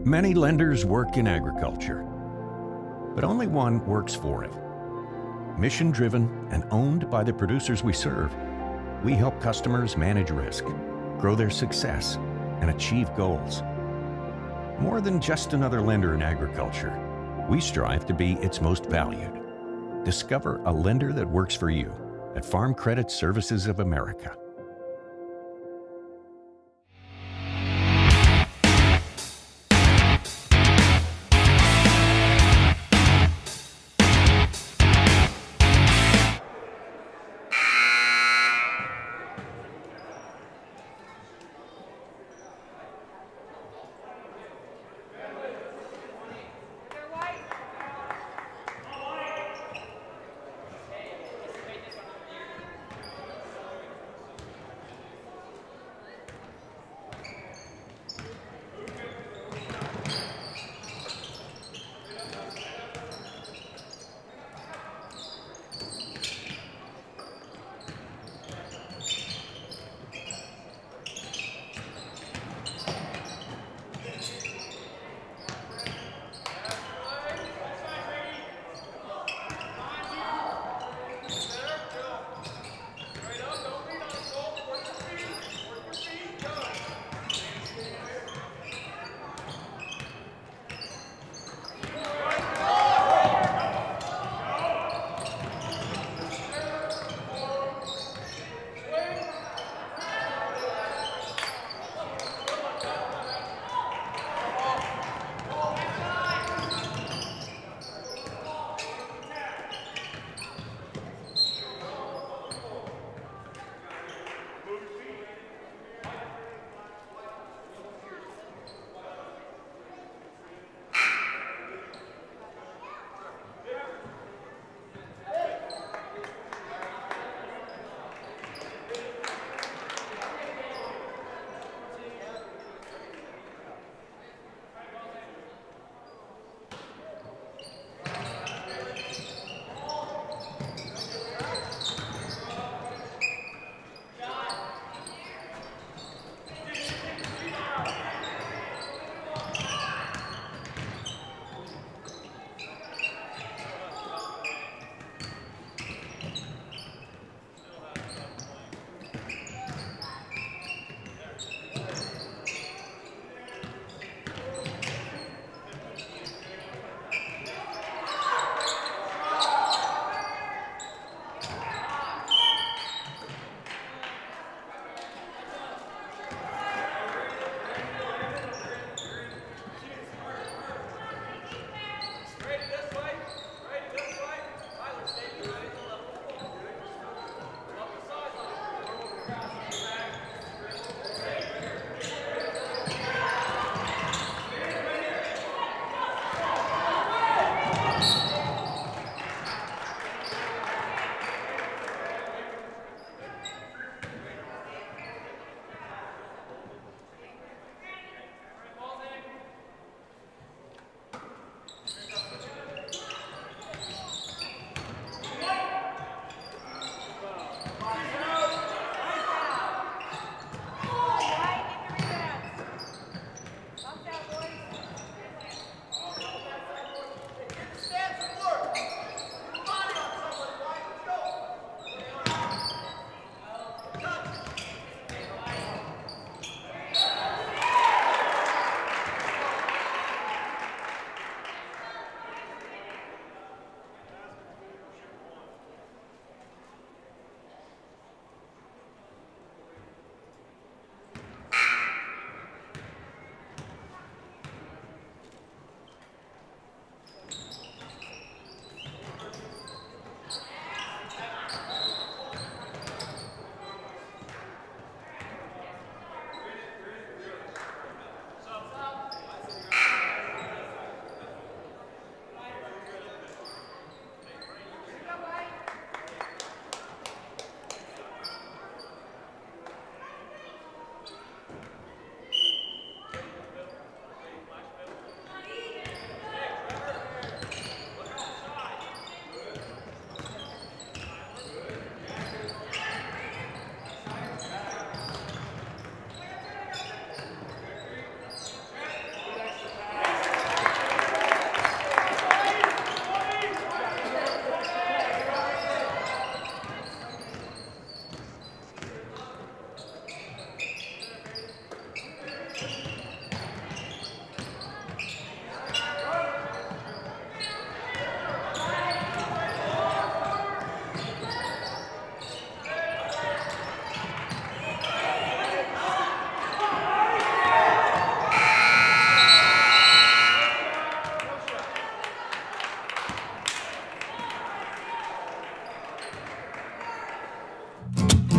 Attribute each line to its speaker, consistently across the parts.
Speaker 1: Many lenders work in agriculture, but only one works for it. Mission-driven and owned by the producers we serve, we help customers manage risk, grow their success, and achieve goals. More than just another lender in agriculture, we strive to be its most valued. Discover a lender that works for you at Farm Credit Services of America.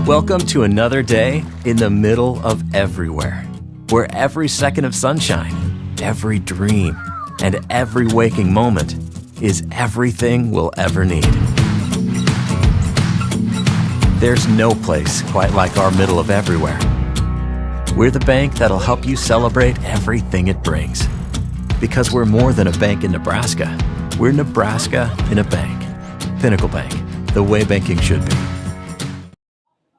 Speaker 2: Welcome to another day in the middle of everywhere, where every second of sunshine, every dream, and every waking moment is everything we'll ever need. There's no place quite like our middle of everywhere. We're the bank that'll help you celebrate everything it brings. Because we're more than a bank in Nebraska. We're Nebraska in a bank. Pinnacle Bank, the way banking should be.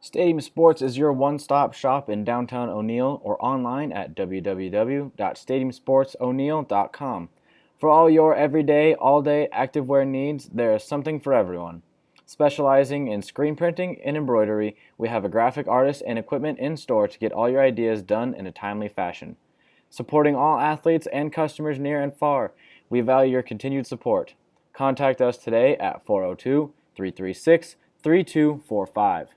Speaker 3: Stadium Sports is your one-stop shop in downtown O'Neill or online at www.stadiumsportso'neill.com. For all your everyday, all-day activewear needs, there is something for everyone. Specializing in screen printing and embroidery, we have a graphic artist and equipment in store to get all your ideas done in a timely fashion. Supporting all athletes and customers near and far, we value your continued support. Contact us today at 402-336-3245.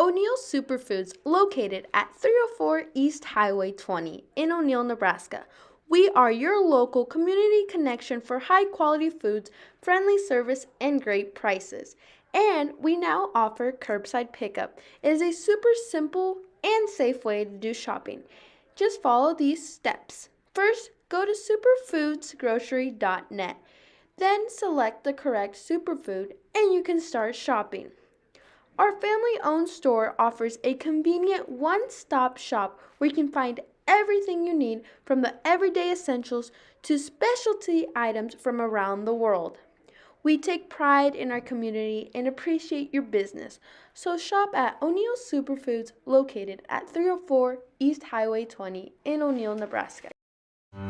Speaker 4: O'Neill Superfoods, located at 304 East Highway 20 in O'Neill, Nebraska. We are your local community connection for high-quality foods, friendly service, and great prices. And we now offer curbside pickup. It is a super simple and safe way to do shopping. Just follow these steps. First, go to superfoodsgrocery.net. Then select the correct superfood and you can start shopping. Our family-owned store offers a convenient one-stop shop where you can find everything you need from the everyday essentials to specialty items from around the world. We take pride in our community and appreciate your business, so shop at O'Neill Superfoods located at 304 East Highway 20 in O'Neill, Nebraska.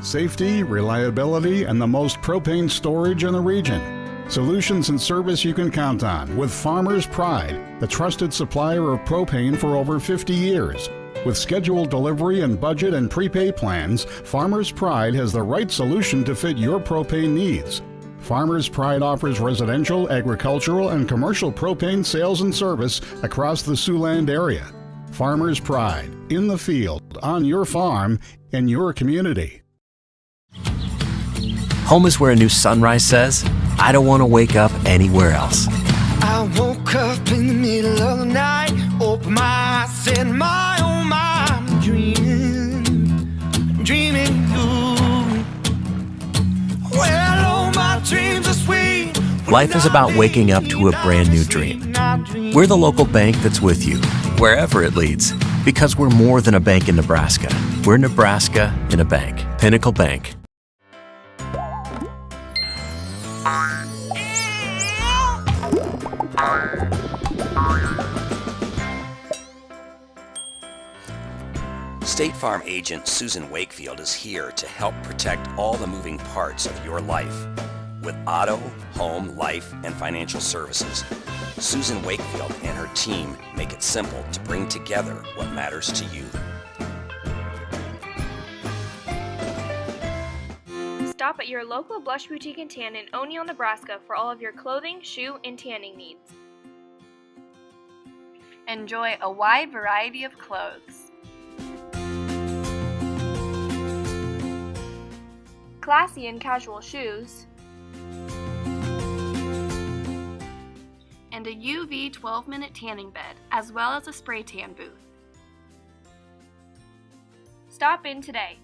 Speaker 5: Safety, reliability, and the most propane storage in the region. Solutions and service you can count on with Farmers Pride, the trusted supplier of propane for over 50 years. With scheduled delivery and budget and prepay plans, Farmers Pride has the right solution to fit your propane needs. Farmers Pride offers residential, agricultural, and commercial propane sales and service across the Siouxland area. Farmers Pride, in the field, on your farm, in your community.
Speaker 2: Home is where a new sunrise says, I don't want to wake up anywhere else.
Speaker 6: I woke up in the middle of the night, opened my eyes, said my oh my, I'm dreaming you. Well, oh my dreams are sweet.
Speaker 2: Life is about waking up to a brand new dream. We're the local bank that's with you, wherever it leads, because we're more than a bank in Nebraska. We're Nebraska in a bank. Pinnacle Bank.
Speaker 7: State Farm agent Susan Wakefield is here to help protect all the moving parts of your life with auto, home, life, and financial services. Susan Wakefield and her team make it simple to bring together what matters to you.
Speaker 8: Stop at your local Blush Boutique and Tan in O'Neill, Nebraska for all of your clothing, shoe, and tanning needs. Enjoy a wide variety of clothes. Classy and casual shoes, and a UV 12-minute tanning bed, as well as a spray tan booth. Stop in today.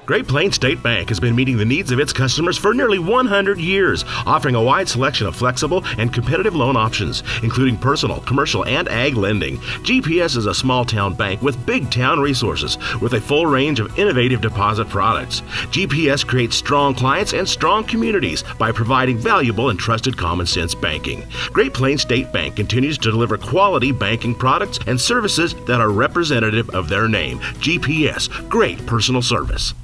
Speaker 9: Great Plains State Bank has been meeting the needs of its customers for nearly 100 years, offering a wide selection of flexible and competitive loan options, including personal, commercial, and ag lending. GPS is a small-town bank with big-town resources, with a full range of innovative deposit products. GPS creates strong clients and strong communities by providing valuable and trusted common-sense banking. Great Plains State Bank continues to deliver quality banking products and services that are representative of their name. GPS, great personal service.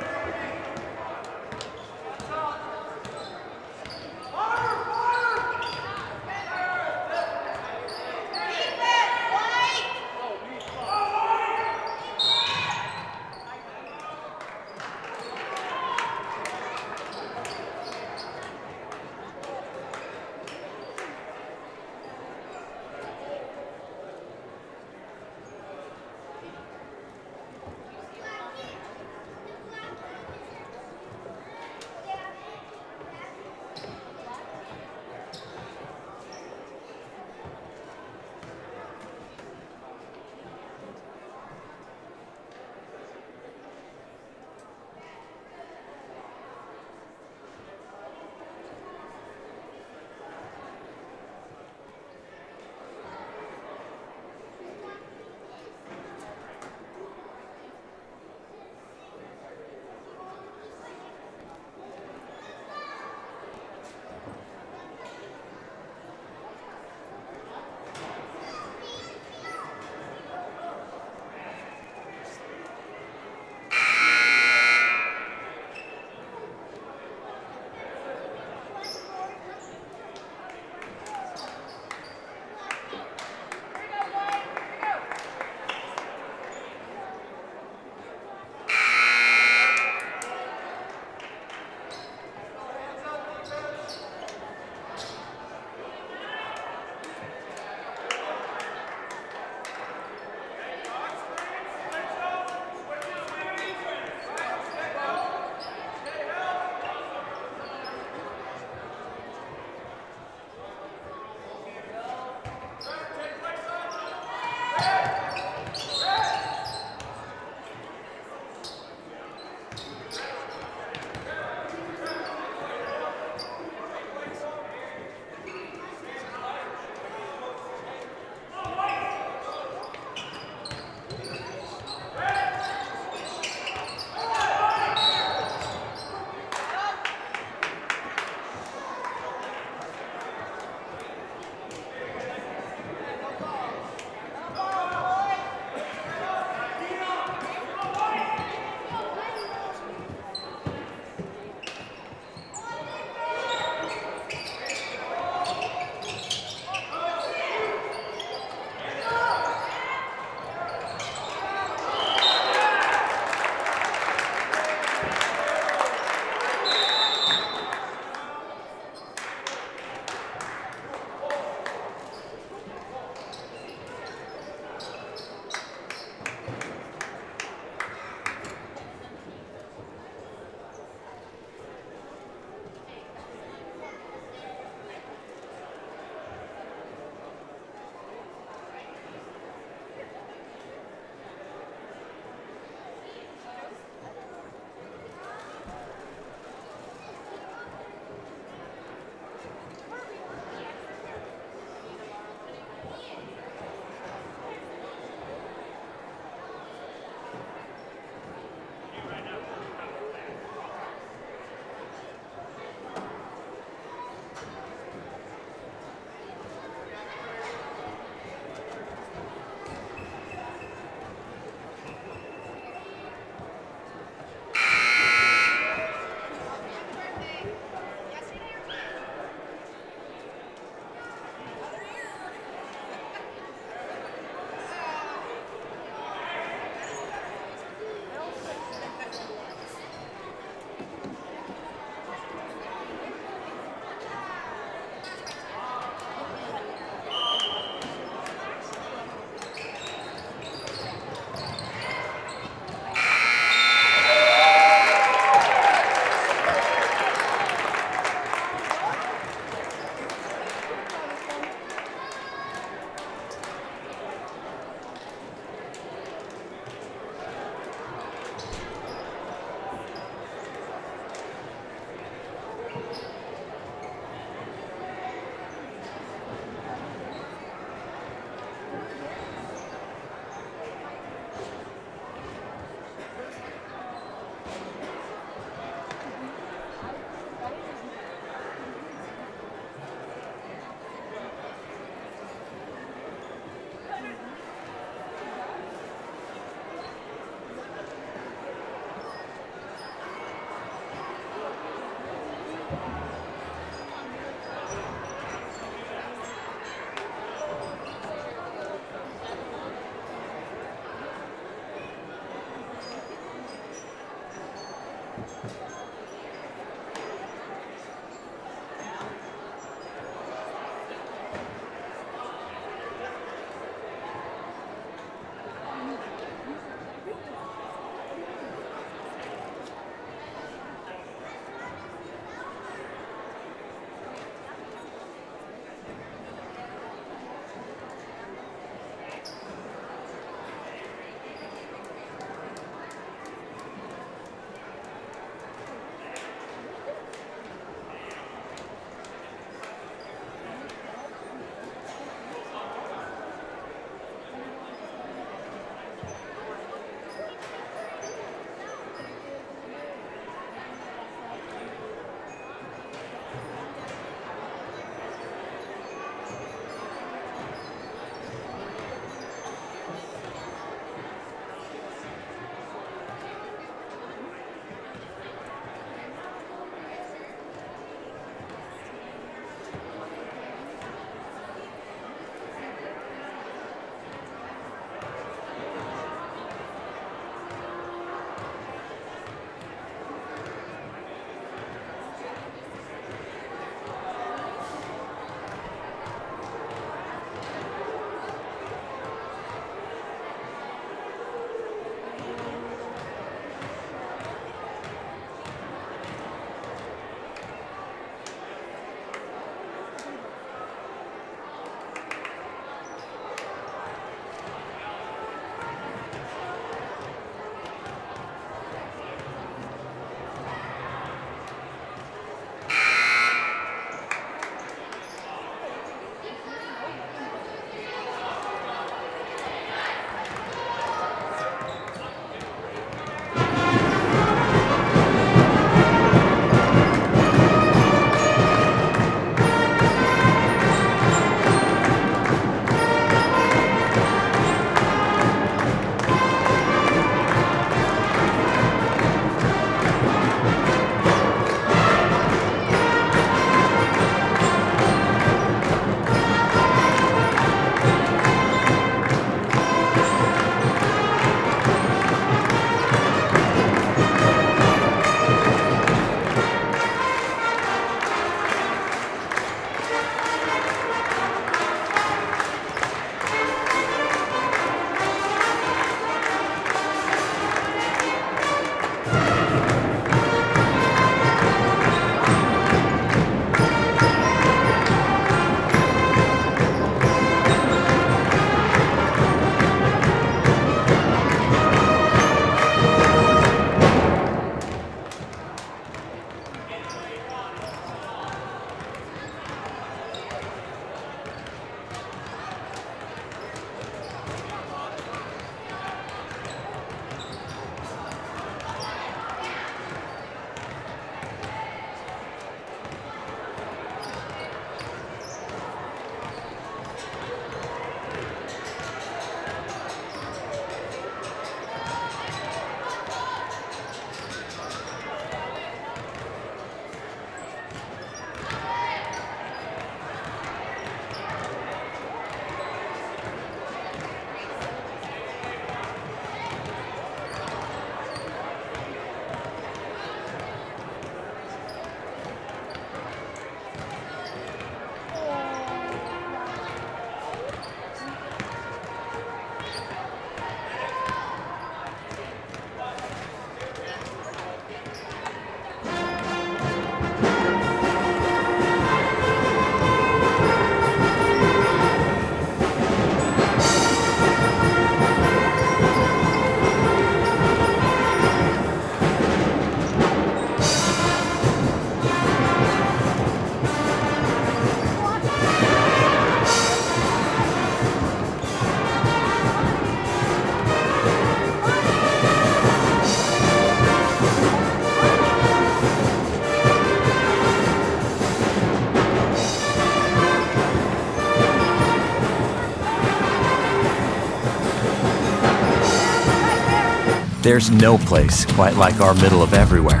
Speaker 2: There's no place quite like our middle of everywhere.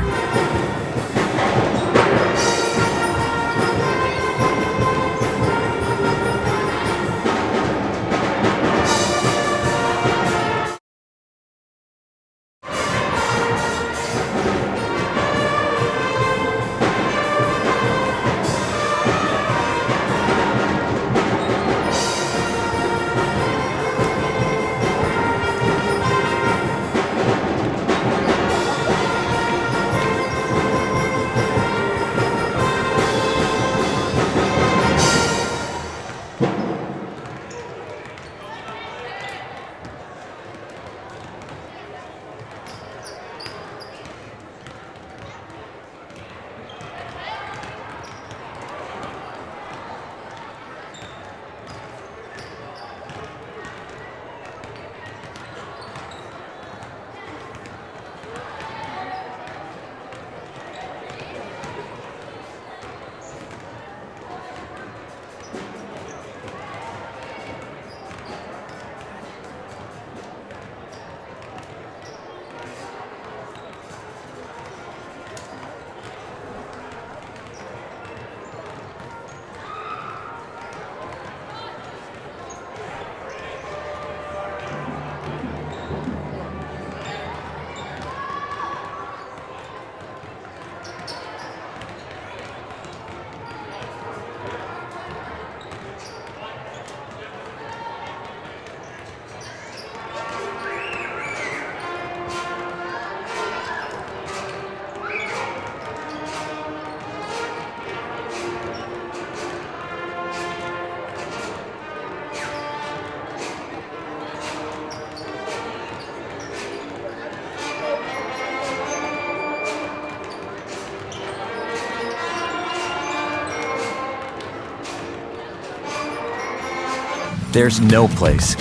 Speaker 2: There's no place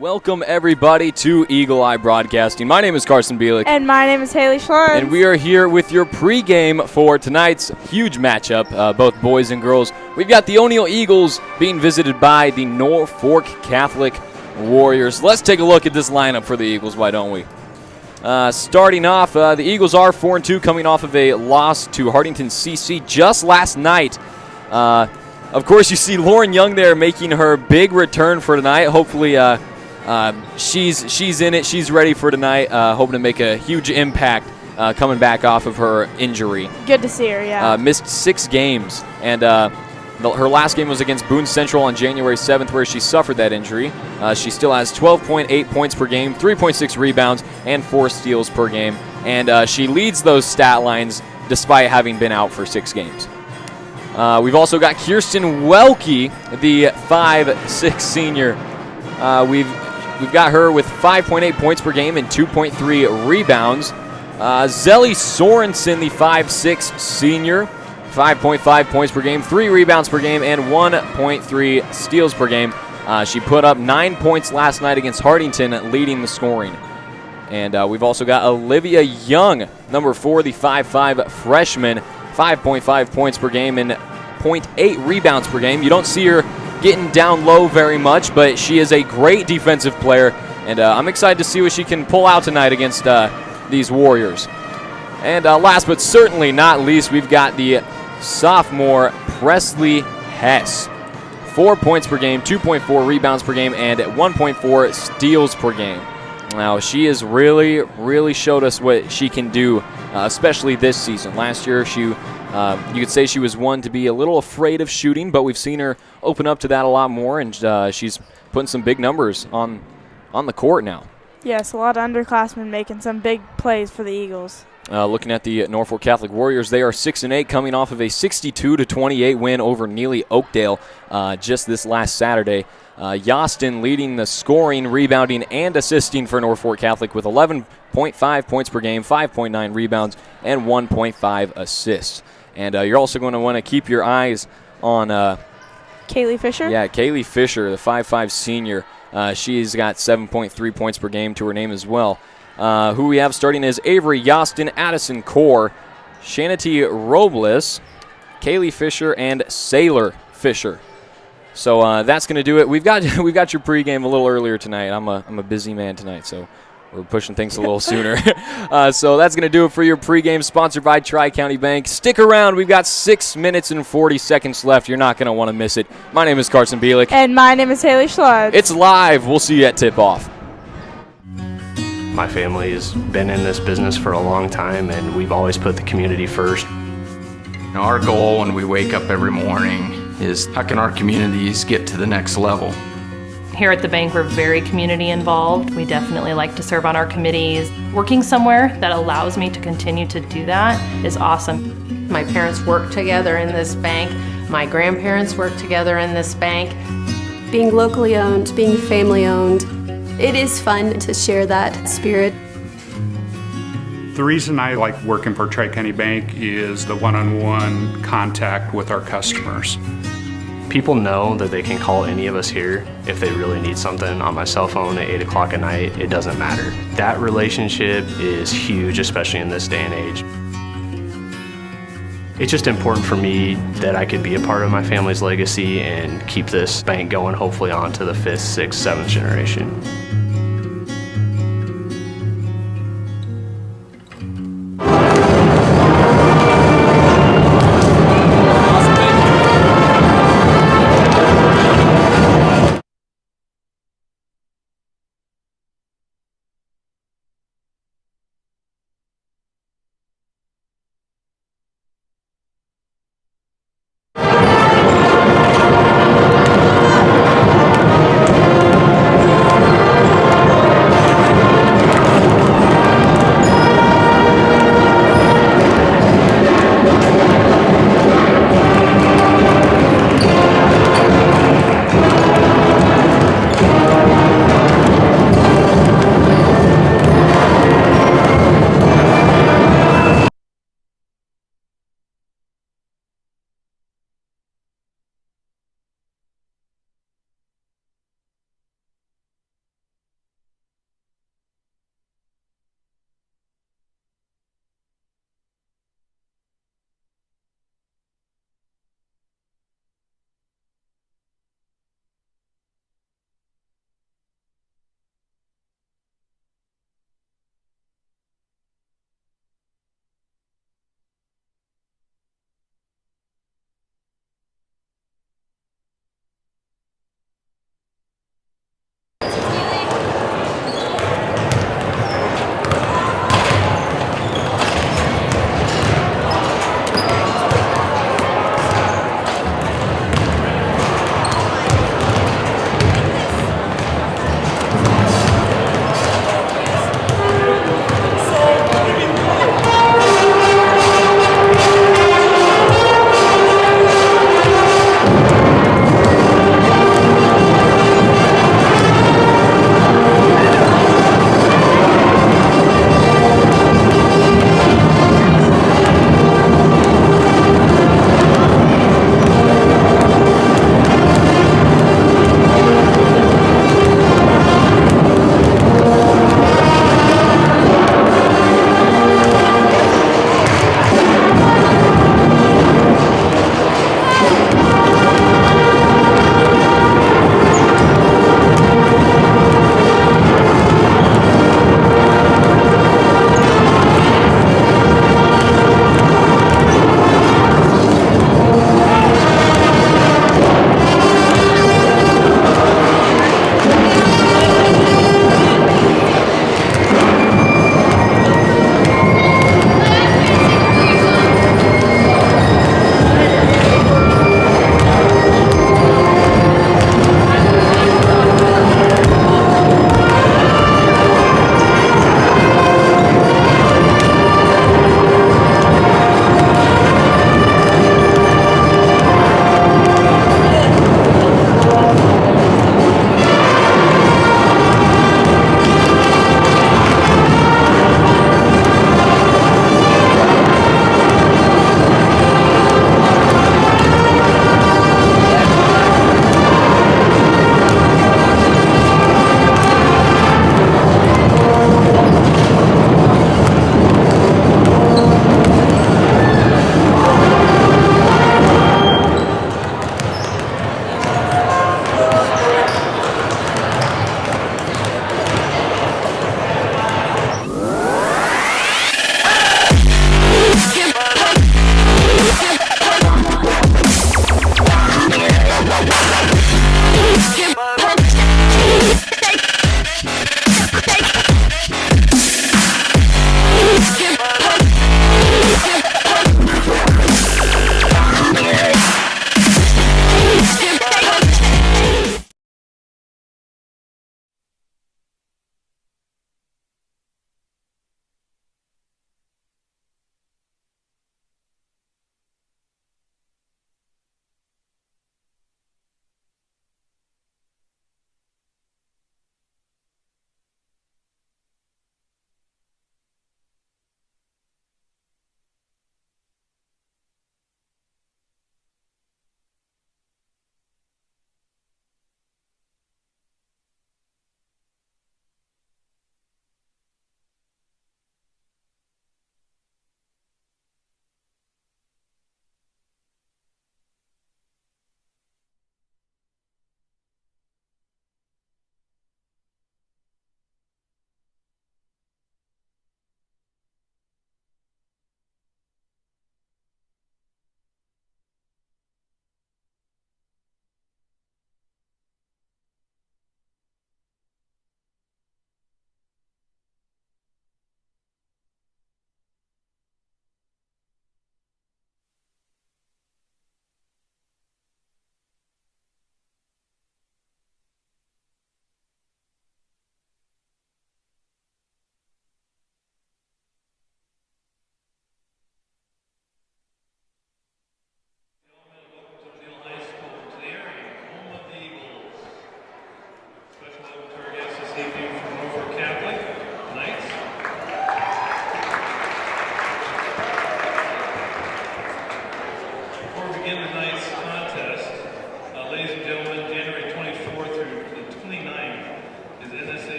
Speaker 10: Welcome, everybody, to Eagle Eye Broadcasting. My name is Carson Bielik.
Speaker 11: And my name is Haley Schlund.
Speaker 10: And we are here with your pregame for tonight's huge matchup, both boys and girls. We've got the O'Neill Eagles being visited by the Norfolk Catholic Warriors. Let's take a look at this lineup for the Eagles, why don't we? Starting off, the Eagles are 4-2, coming off of a loss to Hartington CC just last night. Of course, you see Lauren Young there making her big return for tonight. Hopefully, she's in it. She's ready for tonight, hoping to make a huge impact coming back off of her injury.
Speaker 11: Good to see her, yeah.
Speaker 10: Missed 6 games, and her last game was against Boone Central on January 7th, where she suffered that injury. She still has 12.8 points per game, 3.6 rebounds, and 4 steals per game, and she leads those stat lines despite having been out for 6 games. We've also got Kirsten Welke, the 5'6" senior. We've got her with 5.8 points per game and 2.3 rebounds. Zelly Sorensen, the 5'6" senior, 5.5 points per game, 3 rebounds per game, and 1.3 steals per game. She put up 9 points last night against Hartington, leading the scoring. And we've also got Olivia Young, number 4, the 5'5" freshman, 5.5 points per game and 0.8 rebounds per game. You don't see her getting down low very much, but she is a great defensive player, and I'm excited to see what she can pull out tonight against these Warriors. And last but certainly not least, we've got the sophomore Presley Hess. 4 points per game, 2.4 rebounds per game, and 1.4 steals per game. Now, she has really showed us what she can do, especially this season. Last year, you could say she was one to be a little afraid of shooting, but we've seen her open up to that a lot more, and she's putting some big numbers on the court now.
Speaker 11: Yes, a lot of underclassmen making some big plays for the Eagles.
Speaker 10: Looking at the Norfolk Catholic Warriors, they are 6-8, coming off of a 62-28 win over Neely Oakdale just this last Saturday. Yostin leading the scoring, rebounding, and assisting for Norfolk Catholic with 11.5 points per game, 5.9 rebounds, and 1.5 assists. And you're also going to want to keep your eyes on
Speaker 11: Kaylee Fisher?
Speaker 10: Yeah, Kaylee Fisher, the 5'5" senior. She's got 7.3 points per game to her name as well. Who we have starting is Avery Yostin, Addison Core, Shanity Robles, Kaylee Fisher, and Sailor Fisher. So that's going to do it. We've got your pregame a little earlier tonight. I'm a busy man tonight, so we're pushing things a little sooner. So that's going to do it for your pregame, sponsored by Tri-County Bank. Stick around. We've got 6 minutes and 40 seconds left. You're not going to want to miss it. My name is Carson Bielik.
Speaker 11: And my name is Haley Schlund.
Speaker 10: It's live. We'll see you at tip-off.
Speaker 12: My family has been in this business for a long time, and we've always put the community first.
Speaker 13: Now, our goal when we wake up every morning is how can our communities get to the next level?
Speaker 14: Here at the bank, we're very community involved. We definitely like to serve on our committees. Working somewhere that allows me to continue to do that is awesome.
Speaker 15: My parents work together in this bank. My grandparents work together in this bank.
Speaker 16: Being locally owned, being family owned, it is fun to share that spirit.
Speaker 17: The reason I like working for Tri-County Bank is the one-on-one contact with our customers.
Speaker 12: People know that they can call any of us here if they really need something on my cell phone at 8 o'clock at night. It doesn't matter. That relationship is huge, especially in this day and age. It's just important for me that I could be a part of my family's legacy and keep this bank going, hopefully on to the 5th, 6th, 7th generation.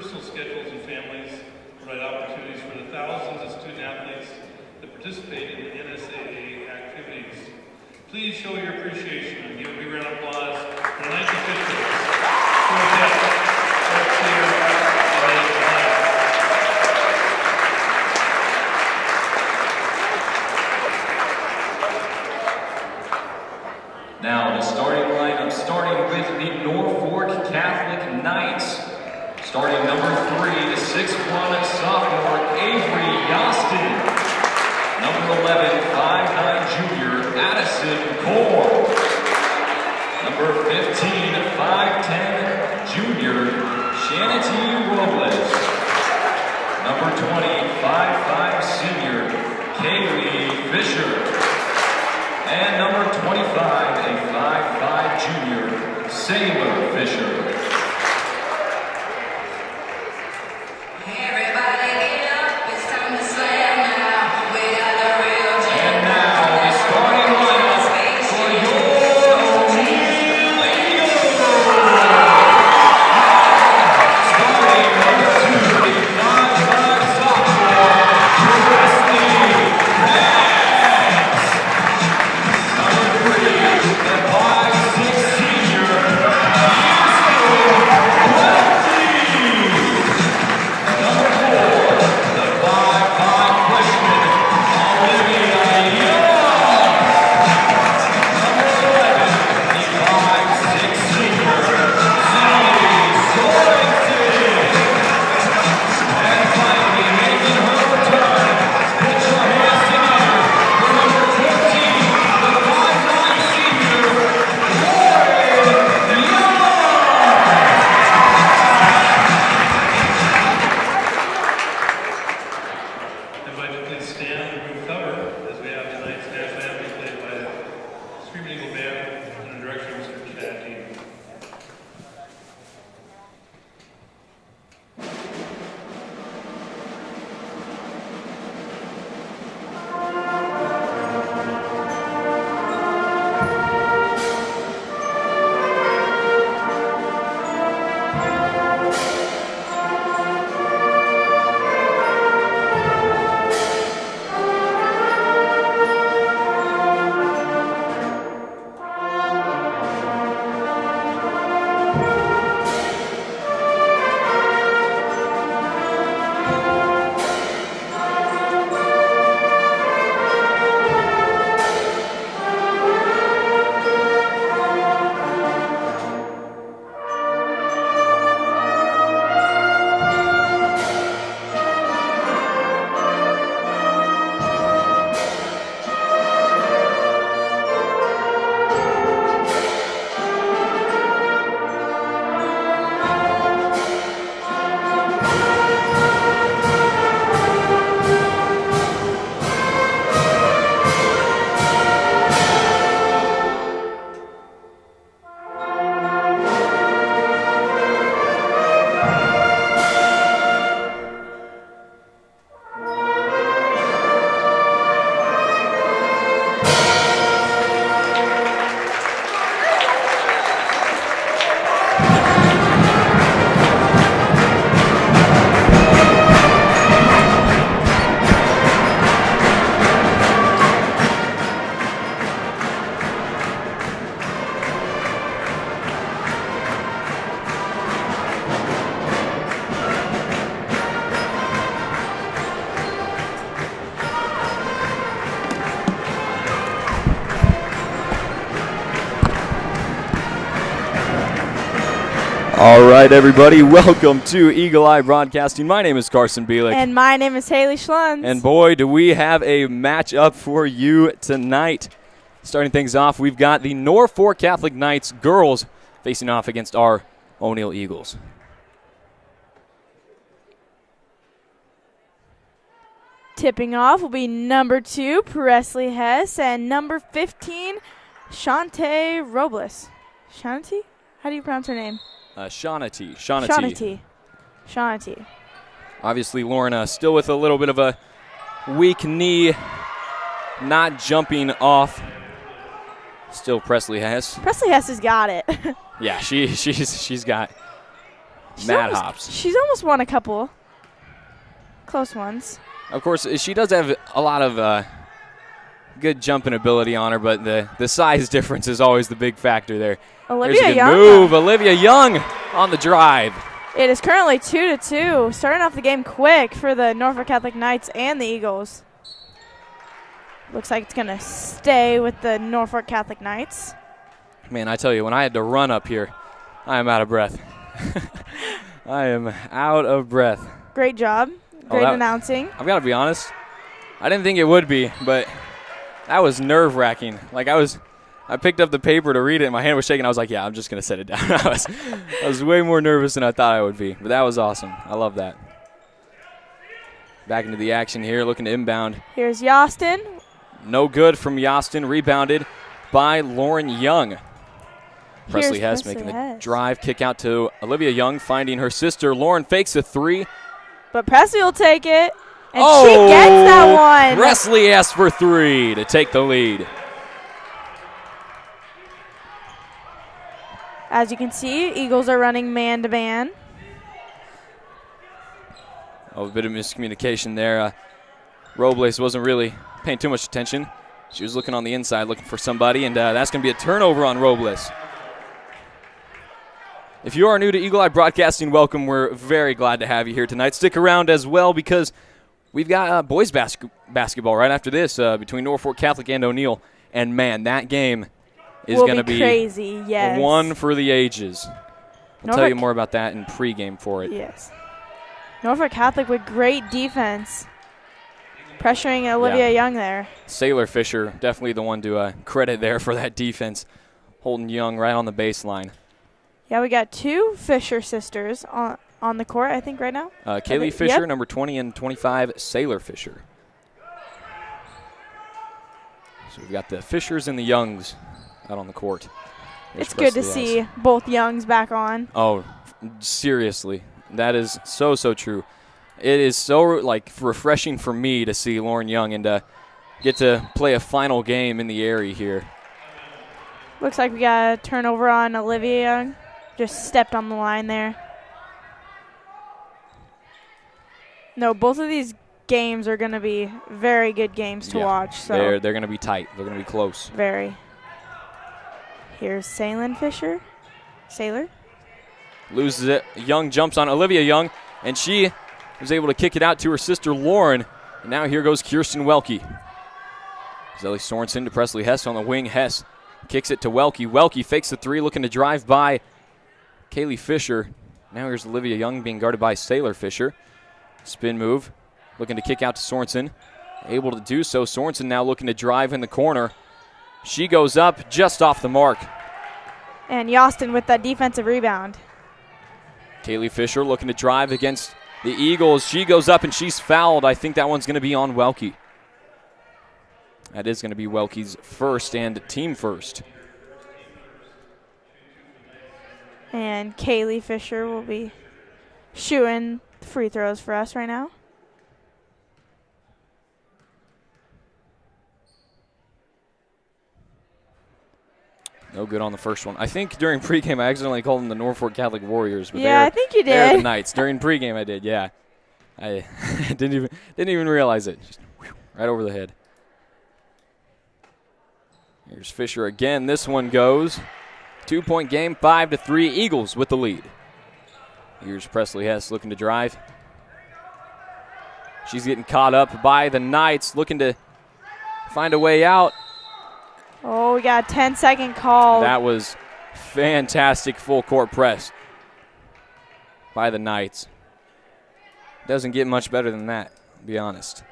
Speaker 18: personal schedules and families provide opportunities for the thousands of student athletes that participate in the NSAA activities. Please show your appreciation and give a big round of applause for the 19th
Speaker 19: Now the starting lineup, starting with the Norfolk Catholic Knights. Starting number 3, the 6'1" sophomore Avery Yostin. Number 11, 5'9" junior Addison Core. Number 15, 5'10" junior Shanity Robles. Number 20, 5'5" senior Kaylee Fisher. And number 25, a 5'5" junior Sailor Fisher.
Speaker 10: All right, everybody, welcome to Eagle Eye Broadcasting. My name is Carson Bielek.
Speaker 11: And my name is Haley Schlunz.
Speaker 10: And boy, do we have a matchup for you tonight. Starting things off, we've got the Norfolk Catholic Knights girls facing off against our O'Neill Eagles.
Speaker 11: Tipping off will be number 2, Presley Hess, and number 15, Shantae Robles. Shantae? How do you pronounce her name?
Speaker 10: Shawnatee. Obviously, Lorna still with a little bit of a weak knee, not jumping off. Still Presley Hess.
Speaker 11: Presley Hess has got it.
Speaker 10: Yeah, she's got mad hops.
Speaker 11: She's almost won a couple close ones.
Speaker 10: Of course, she does have a lot of good jumping ability on her, but the size difference is always the big factor there.
Speaker 11: Olivia
Speaker 10: There's a good
Speaker 11: Young.
Speaker 10: move. Olivia Young on the drive.
Speaker 11: It is currently 2-2. Starting off the game quick for the Norfolk Catholic Knights and the Eagles. Looks like it's going to stay with the Norfolk Catholic Knights.
Speaker 10: Man, I tell you, when I had to run up here, I am out of breath. I am out of breath.
Speaker 11: Great job. Great announcing.
Speaker 10: I've got to be honest. I didn't think it would be, but that was nerve-wracking. Like, I picked up the paper to read it, and my hand was shaking. I was like, yeah, I'm just going to set it down. I was way more nervous than I thought I would be, but that was awesome. I love that. Back into the action here, looking to inbound.
Speaker 11: Here's Yostin.
Speaker 10: No good from Yostin. Rebounded by Lauren Young. Presley Hess making the drive. Kick out to Olivia Young, finding her sister. Lauren fakes a three.
Speaker 11: But Presley will take it, and she gets that one.
Speaker 10: Presley Hess for three to take the lead.
Speaker 11: As you can see, Eagles are running man-to-man.
Speaker 10: A bit of miscommunication there. Robles wasn't really paying too much attention. She was looking on the inside, looking for somebody, and that's going to be a turnover on Robles. If you are new to Eagle Eye Broadcasting, welcome. We're very glad to have you here tonight. Stick around as well because we've got boys basketball right after this between Norfolk Catholic and O'Neill. And, man, that game is going to be
Speaker 11: crazy, yes.
Speaker 10: One for the ages. I'll tell you more about that in pregame for it.
Speaker 11: Yes. Norfolk Catholic with great defense, pressuring Olivia Young there.
Speaker 10: Sailor Fisher, definitely the one to credit there for that defense, holding Young right on the baseline.
Speaker 11: Yeah, we got two Fisher sisters on the court, I think, right now.
Speaker 10: Kaylee Fisher, number 20 and 25, Sailor Fisher. So we've got the Fishers and the Youngs out on the court.
Speaker 11: It's good to see both Youngs back on.
Speaker 10: Oh, seriously. That is so true. It is so refreshing for me to see Lauren Young and get to play a final game in the area here.
Speaker 11: Looks like we got a turnover on Olivia Young. Just stepped on the line there. No, both of these games are going to be very good games to watch. So
Speaker 10: they're going to be tight. They're going to be close.
Speaker 11: Very. Here's Sailor Fisher. Sailor.
Speaker 10: Loses it. Young jumps on Olivia Young, and she was able to kick it out to her sister Lauren. And now here goes Kirsten Welke. Zelly Sorensen to Presley Hess on the wing. Hess kicks it to Welke. Welke fakes the three, looking to drive by Kaylee Fisher. Now here's Olivia Young being guarded by Sailor Fisher. Spin move, looking to kick out to Sorensen. Able to do so. Sorensen now looking to drive in the corner. She goes up just off the mark.
Speaker 11: And Yostin with that defensive rebound.
Speaker 10: Kaylee Fisher looking to drive against the Eagles. She goes up and she's fouled. I think that one's going to be on Welke. That is going to be Welke's first and team first.
Speaker 11: And Kaylee Fisher will be shooting free throws for us right now.
Speaker 10: No good on the first one. I think during pregame I accidentally called them the Norfolk Catholic Warriors. But
Speaker 11: I think you did.
Speaker 10: They're the Knights. During pregame I did, yeah. I didn't even realize it. Just right over the head. Here's Fisher again. This one goes. 2-point game, 5-3. Eagles with the lead. Here's Presley Hess looking to drive. She's getting caught up by the Knights, looking to find a way out.
Speaker 11: Oh, we got a 10-second call.
Speaker 10: That was fantastic full court press by the Knights. Doesn't get much better than that, to be honest.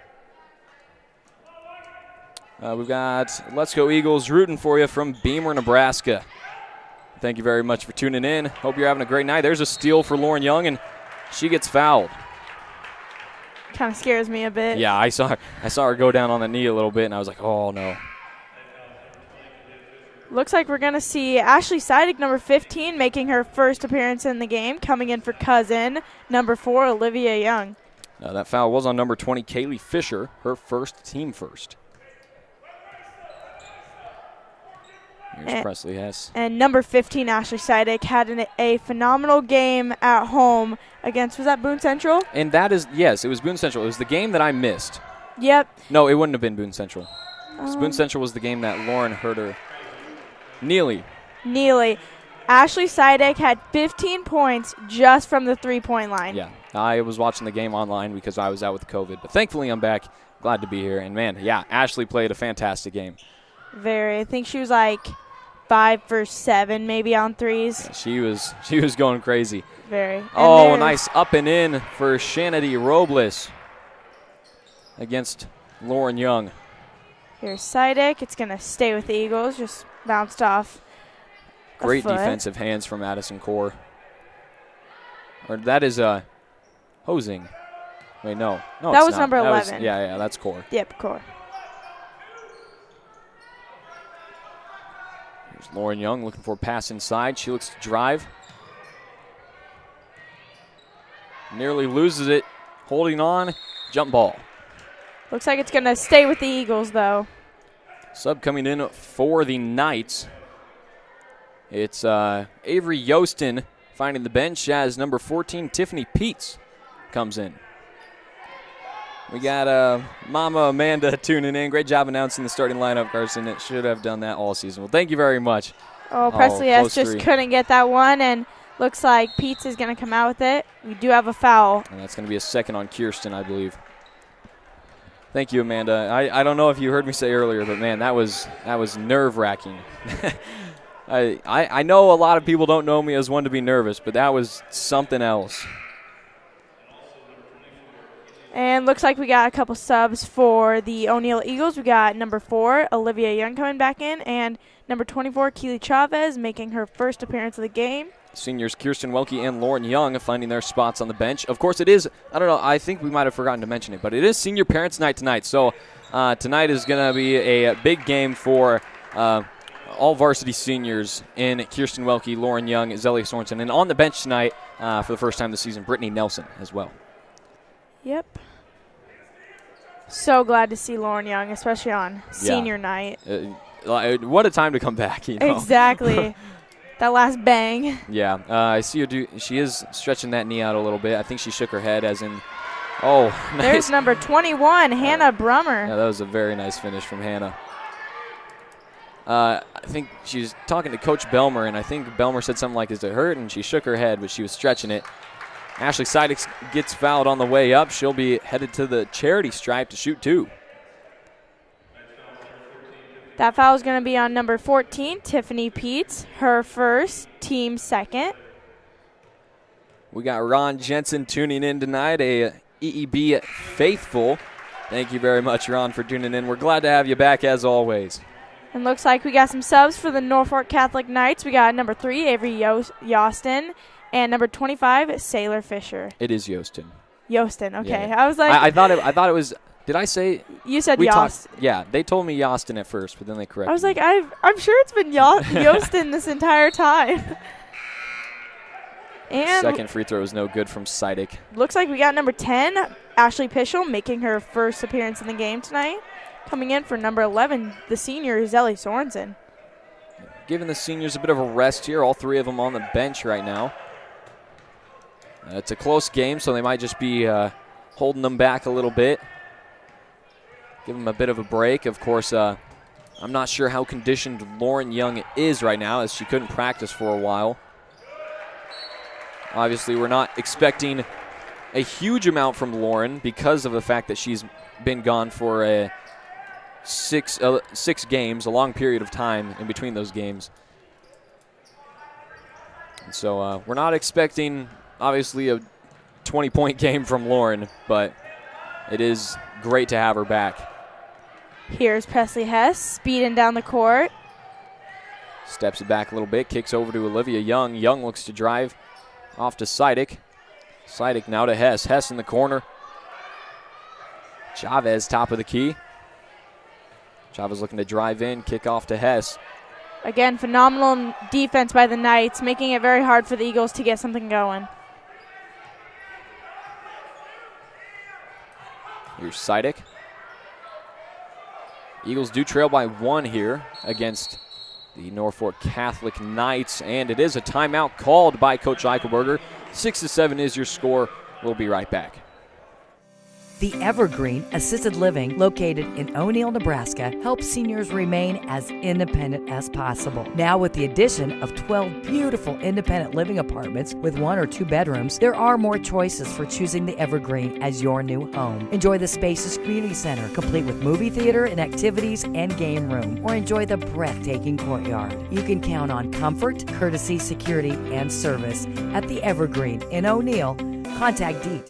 Speaker 10: We've got Let's Go Eagles rooting for you from Beamer, Nebraska. Thank you very much for tuning in. Hope you're having a great night. There's a steal for Lauren Young, and she gets fouled.
Speaker 11: Kind of scares me a bit.
Speaker 10: Yeah, I saw her go down on the knee a little bit, and I was like, oh, no.
Speaker 11: Looks like we're going to see Ashley Seidig, number 15, making her first appearance in the game, coming in for cousin, number 4, Olivia Young.
Speaker 10: That foul was on number 20, Kaylee Fisher, her first, team first. Here's Presley Hess.
Speaker 11: And number 15, Ashley Seidek, had a phenomenal game at home against, was that Boone Central?
Speaker 10: And that is, yes, it was Boone Central. It was the game that I missed.
Speaker 11: Yep.
Speaker 10: No, it wouldn't have been Boone Central. 'Cause Boone Central was the game that Lauren Herter. Neely.
Speaker 11: Ashley Seidek had 15 points just from the three-point line.
Speaker 10: Yeah, I was watching the game online because I was out with COVID. But thankfully I'm back. Glad to be here. And, man, yeah, Ashley played a fantastic game.
Speaker 11: Very. I think she was like 5 for 7 maybe on threes.
Speaker 10: Yeah, she was going crazy.
Speaker 11: Very.
Speaker 10: Oh, nice up and in for Shanity Robles against Lauren Young.
Speaker 11: Here's Seidek. It's going to stay with the Eagles. Just bounced off.
Speaker 10: Great defensive hands from Addison Core. Or that is Hosing. Wait, no. No,
Speaker 11: that
Speaker 10: it's
Speaker 11: was
Speaker 10: not.
Speaker 11: number
Speaker 10: That
Speaker 11: 11.
Speaker 10: Was, yeah, that's Core.
Speaker 11: Yep, Core.
Speaker 10: Here's Lauren Young looking for a pass inside. She looks to drive. Nearly loses it. Holding on. Jump ball.
Speaker 11: Looks like it's going to stay with the Eagles, though.
Speaker 10: Sub coming in for the Knights. It's Avery Yostin finding the bench as number 14, Tiffany Peets, comes in. We got Mama Amanda tuning in. Great job announcing the starting lineup, Carson. It should have done that all season. Well, thank you very much.
Speaker 11: Oh, Presley S. just
Speaker 10: three.
Speaker 11: couldn't get that one, and looks like Peets is going to come out with it. We do have a foul.
Speaker 10: And that's going to be a second on Kirsten, I believe. Thank you, Amanda. I don't know if you heard me say earlier, but, man, that was nerve-wracking. I know a lot of people don't know me as one to be nervous, but that was something else.
Speaker 11: And looks like we got a couple subs for the O'Neill Eagles. We got number 4, Olivia Young, coming back in, and number 24, Keely Chavez, making her first appearance of the game.
Speaker 10: Seniors Kirsten Welke and Lauren Young finding their spots on the bench. Of course, it is, I don't know, I think we might have forgotten to mention it, but it is Senior Parents Night tonight. So tonight is going to be a big game for all varsity seniors in Kirsten Welke, Lauren Young, Zelia Sorensen. And on the bench tonight, for the first time this season, Brittany Nelson as well.
Speaker 11: Yep. So glad to see Lauren Young, especially on senior night.
Speaker 10: What a time to come back, you know.
Speaker 11: Exactly. That last bang.
Speaker 10: Yeah, I see her do. She is stretching that knee out a little bit. I think she shook her head as in, oh, nice.
Speaker 11: There's number 21, Hannah Brummer.
Speaker 10: Yeah, that was a very nice finish from Hannah. I think she's talking to Coach Belmer, and I think Belmer said something like, "Is it hurt?" And she shook her head, but she was stretching it. Ashley Seidek gets fouled on the way up. She'll be headed to the charity stripe to shoot 2.
Speaker 11: That foul is going to be on number 14, Tiffany Peets, her first, team second.
Speaker 10: We got Ron Jensen tuning in tonight, a EEB faithful. Thank you very much, Ron, for tuning in. We're glad to have you back as always.
Speaker 11: And looks like we got some subs for the Norfolk Catholic Knights. We got number 3, Avery Yostin, and number 25, Sailor Fisher.
Speaker 10: It is Yostin.
Speaker 11: Yostin, okay.
Speaker 10: Yeah.
Speaker 11: I was like,
Speaker 10: I thought it was. Did I say?
Speaker 11: You said Yost.
Speaker 10: Yeah, they told me Yostin at first, but then they corrected
Speaker 11: I was like,
Speaker 10: me.
Speaker 11: I'm sure it's been Yostin this entire time. And
Speaker 10: second free throw is no good from Seidek.
Speaker 11: Looks like we got number 10, Ashley Pischel, making her first appearance in the game tonight. Coming in for number 11, the senior, Zelia Sorensen.
Speaker 10: Giving the seniors a bit of a rest here. All 3 of them on the bench right now. It's a close game, so they might just be holding them back a little bit. Give them a bit of a break. Of course, I'm not sure how conditioned Lauren Young is right now, as she couldn't practice for a while. Obviously, we're not expecting a huge amount from Lauren because of the fact that she's been gone for 6 games, a long period of time in between those games. And so we're not expecting, obviously, a 20-point game from Lauren, but it is great to have her back.
Speaker 11: Here's Presley Hess speeding down the court.
Speaker 10: Steps it back a little bit, kicks over to Olivia Young. Young looks to drive off to Seidek. Seidek now to Hess. Hess in the corner. Chavez top of the key. Chavez looking to drive in, kick off to Hess.
Speaker 11: Again, phenomenal defense by the Knights, making it very hard for the Eagles to get something going.
Speaker 10: Here's Seidek. Eagles do trail by 1 here against the Norfolk Catholic Knights, and it is a timeout called by Coach Eichelberger. 6-7 is your score. We'll be right back.
Speaker 20: The Evergreen Assisted Living, located in O'Neill, Nebraska, helps seniors remain as independent as possible. Now with the addition of 12 beautiful independent living apartments with 1 or 2 bedrooms, there are more choices for choosing the Evergreen as your new home. Enjoy the spacious community center, complete with movie theater and activities and game room, or enjoy the breathtaking courtyard. You can count on comfort, courtesy, security, and service at the Evergreen in O'Neill. Contact Deet.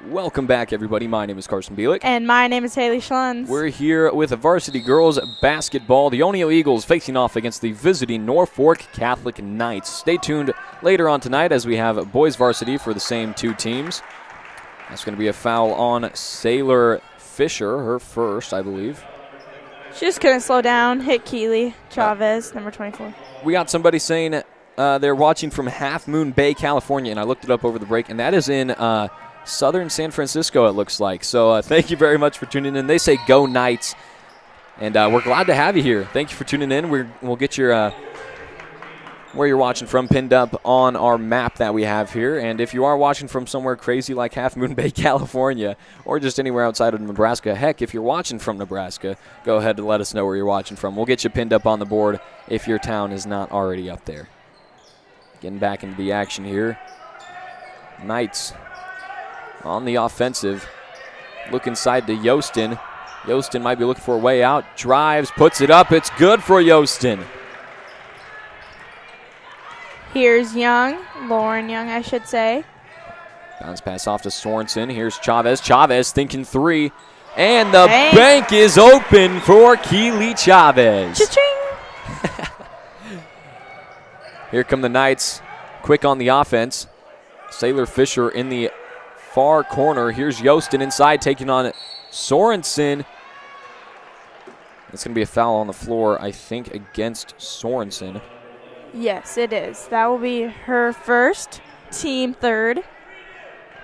Speaker 10: Welcome back, everybody. My name is Carson Bielek.
Speaker 11: And my name is Haley Schlunz.
Speaker 10: We're here with varsity girls basketball. The O'Neill Eagles facing off against the visiting Norfolk Catholic Knights. Stay tuned later on tonight as we have boys varsity for the same 2 teams. That's going to be a foul on Sailor Fisher, her first, I believe.
Speaker 11: She just couldn't slow down. Hit Keely Chavez, number 24.
Speaker 10: We got somebody saying they're watching from Half Moon Bay, California, and I looked it up over the break, and that is in southern San Francisco, it looks like. So thank you very much for tuning in. They say go Knights, and we're glad to have you here. Thank you for tuning in. We'll get your where you're watching from pinned up on our map that we have here. And if you are watching from somewhere crazy like Half Moon Bay, California, or just anywhere outside of Nebraska, heck, if you're watching from Nebraska, go ahead and let us know where you're watching from. We'll get you pinned up on the board if your town is not already up there. Getting back into the action here. Knights on the offensive. Look inside to Yostin. Yostin might be looking for a way out. Drives, puts it up. It's good for Yostin.
Speaker 11: Here's Young. Lauren Young, I should say.
Speaker 10: Bounce pass off to Sorensen. Here's Chavez. Chavez thinking 3. And the bank is open for Keely Chavez.
Speaker 11: Cha-ching!
Speaker 10: Here come the Knights. Quick on the offense. Sailor Fisher in the far corner. Here's Yostin inside taking on Sorensen. It's going to be a foul on the floor, I think, against Sorensen.
Speaker 11: Yes, it is. That will be her first, team third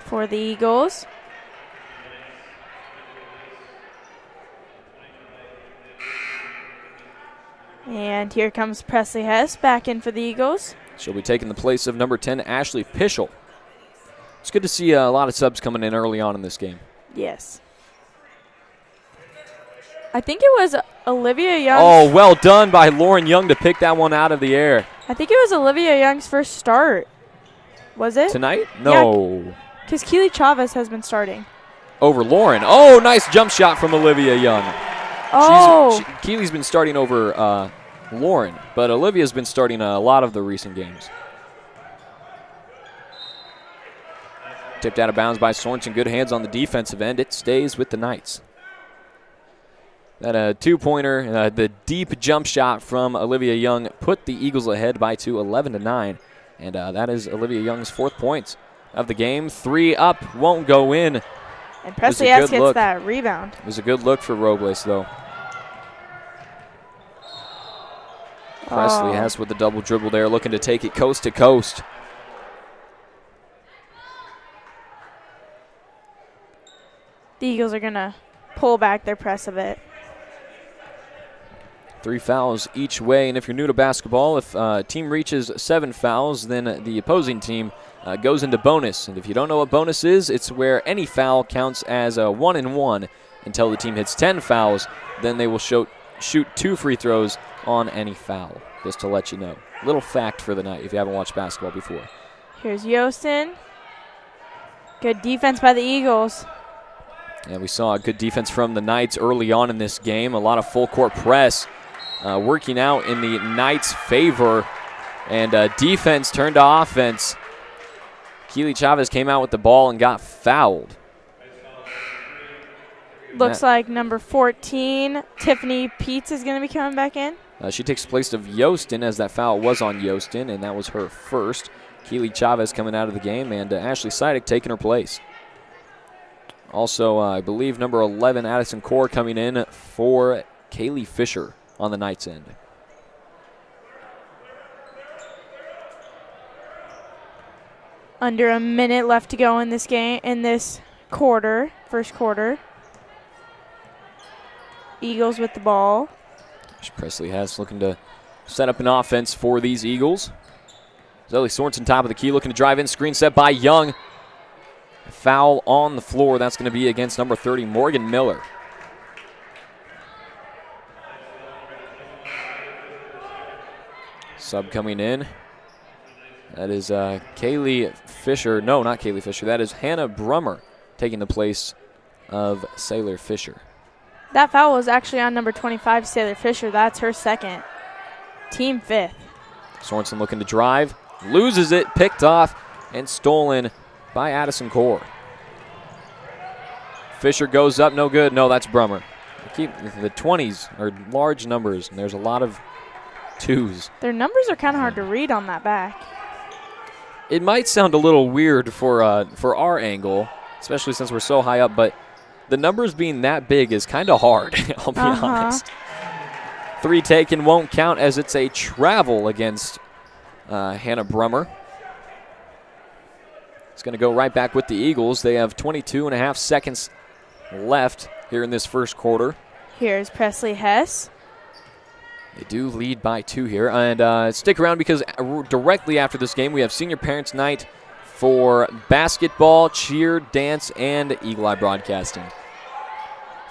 Speaker 11: for the Eagles. And here comes Presley Hess back in for the Eagles.
Speaker 10: She'll be taking the place of number 10, Ashley Pischel. It's good to see a lot of subs coming in early on in this game.
Speaker 11: Yes. I think it was Olivia Young.
Speaker 10: Oh, well done by Lauren Young to pick that one out of the air.
Speaker 11: I think it was Olivia Young's first start. Was it?
Speaker 10: Tonight? No.
Speaker 11: Because Keely Chavez has been starting.
Speaker 10: Over Lauren. Oh, nice jump shot from Olivia Young.
Speaker 11: Oh.
Speaker 10: Keely's been starting over Lauren, but Olivia's been starting a lot of the recent games. Tipped out of bounds by Sorensen. Good hands on the defensive end. It stays with the Knights. That two-pointer, the deep jump shot from Olivia Young put the Eagles ahead by 2, 11-9. And that is Olivia Young's 4th point of the game. 3 up, won't go in.
Speaker 11: And Presley S gets that rebound.
Speaker 10: It was a good look for Robles, though. Presley Hess with the double dribble there, looking to take it coast to coast.
Speaker 11: The Eagles are going to pull back their press a bit.
Speaker 10: 3 fouls each way, and if you're new to basketball, if a team reaches 7 fouls, then the opposing team goes into bonus. And if you don't know what bonus is, it's where any foul counts as a 1-and-1 until the team hits 10 fouls. Then they will shoot 2 free throws on any foul, just to let you know. Little fact for the night if you haven't watched basketball before.
Speaker 11: Here's Yostin. Good defense by the Eagles.
Speaker 10: And we saw a good defense from the Knights early on in this game. A lot of full-court press working out in the Knights' favor. And defense turned to offense. Keely Chavez came out with the ball and got fouled.
Speaker 11: Looks like number 14, Tiffany Peets, is going to be coming back in.
Speaker 10: She takes the place of Yostin, as that foul was on Yostin, and that was her first. Keely Chavez coming out of the game, and Ashley Sidek taking her place. Also, I believe number 11, Addison Core, coming in for Kaylee Fisher on the Knights' end.
Speaker 11: Under a minute left to go in this game, in this quarter, first quarter. Eagles with the ball.
Speaker 10: Presley Hess looking to set up an offense for these Eagles. Zelly Sorensen top of the key, looking to drive in. Screen set by Young. Foul on the floor. That's going to be against number 30, Morgan Miller. Sub coming in. That is Kaylee Fisher. No, not Kaylee Fisher. That is Hannah Brummer taking the place of Sailor Fisher.
Speaker 11: That foul was actually on number 25, Sailor Fisher. That's her second. Team 5th.
Speaker 10: Sorensen looking to drive. Loses it. Picked off and stolen by Addison Core. Fisher goes up. No good. No, that's Brummer. The 20s are large numbers, and there's a lot of 2s.
Speaker 11: Their numbers are kind of hard to read on that back.
Speaker 10: It might sound a little weird for our angle, especially since we're so high up, but the numbers being that big is kind of hard, I'll be honest. 3 taken won't count as it's a travel against Hannah Brummer. It's going to go right back with the Eagles. They have 22.5 seconds left here in this first quarter.
Speaker 11: Here's Presley Hess.
Speaker 10: They do lead by 2 here. And stick around because directly after this game, we have Senior Parents Night for basketball, cheer, dance, and Eagle Eye Broadcasting.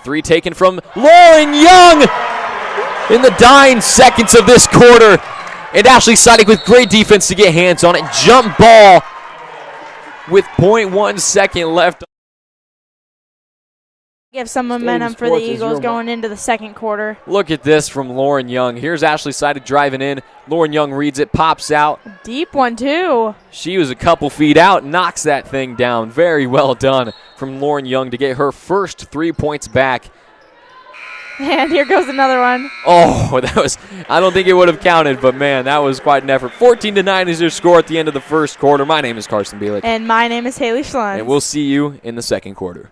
Speaker 10: 3 taken from Lauren Young in the dying seconds of this quarter. And Ashley Sidek with great defense to get hands on it. Jump ball with 0.1 second left.
Speaker 11: Give some momentum for the Eagles going into the second quarter.
Speaker 10: Look at this from Lauren Young. Here's Ashley Sidek driving in. Lauren Young reads it, pops out.
Speaker 11: Deep one, too.
Speaker 10: She was a couple feet out, knocks that thing down. Very well done from Lauren Young to get her first 3 points back.
Speaker 11: And here goes another one.
Speaker 10: Oh, that was, I don't think it would have counted, but man, that was quite an effort. 14-9 is your score at the end of the first quarter. My name is Carson Bielik.
Speaker 11: And my name is Haley Schlunz.
Speaker 10: And we'll see you in the second quarter.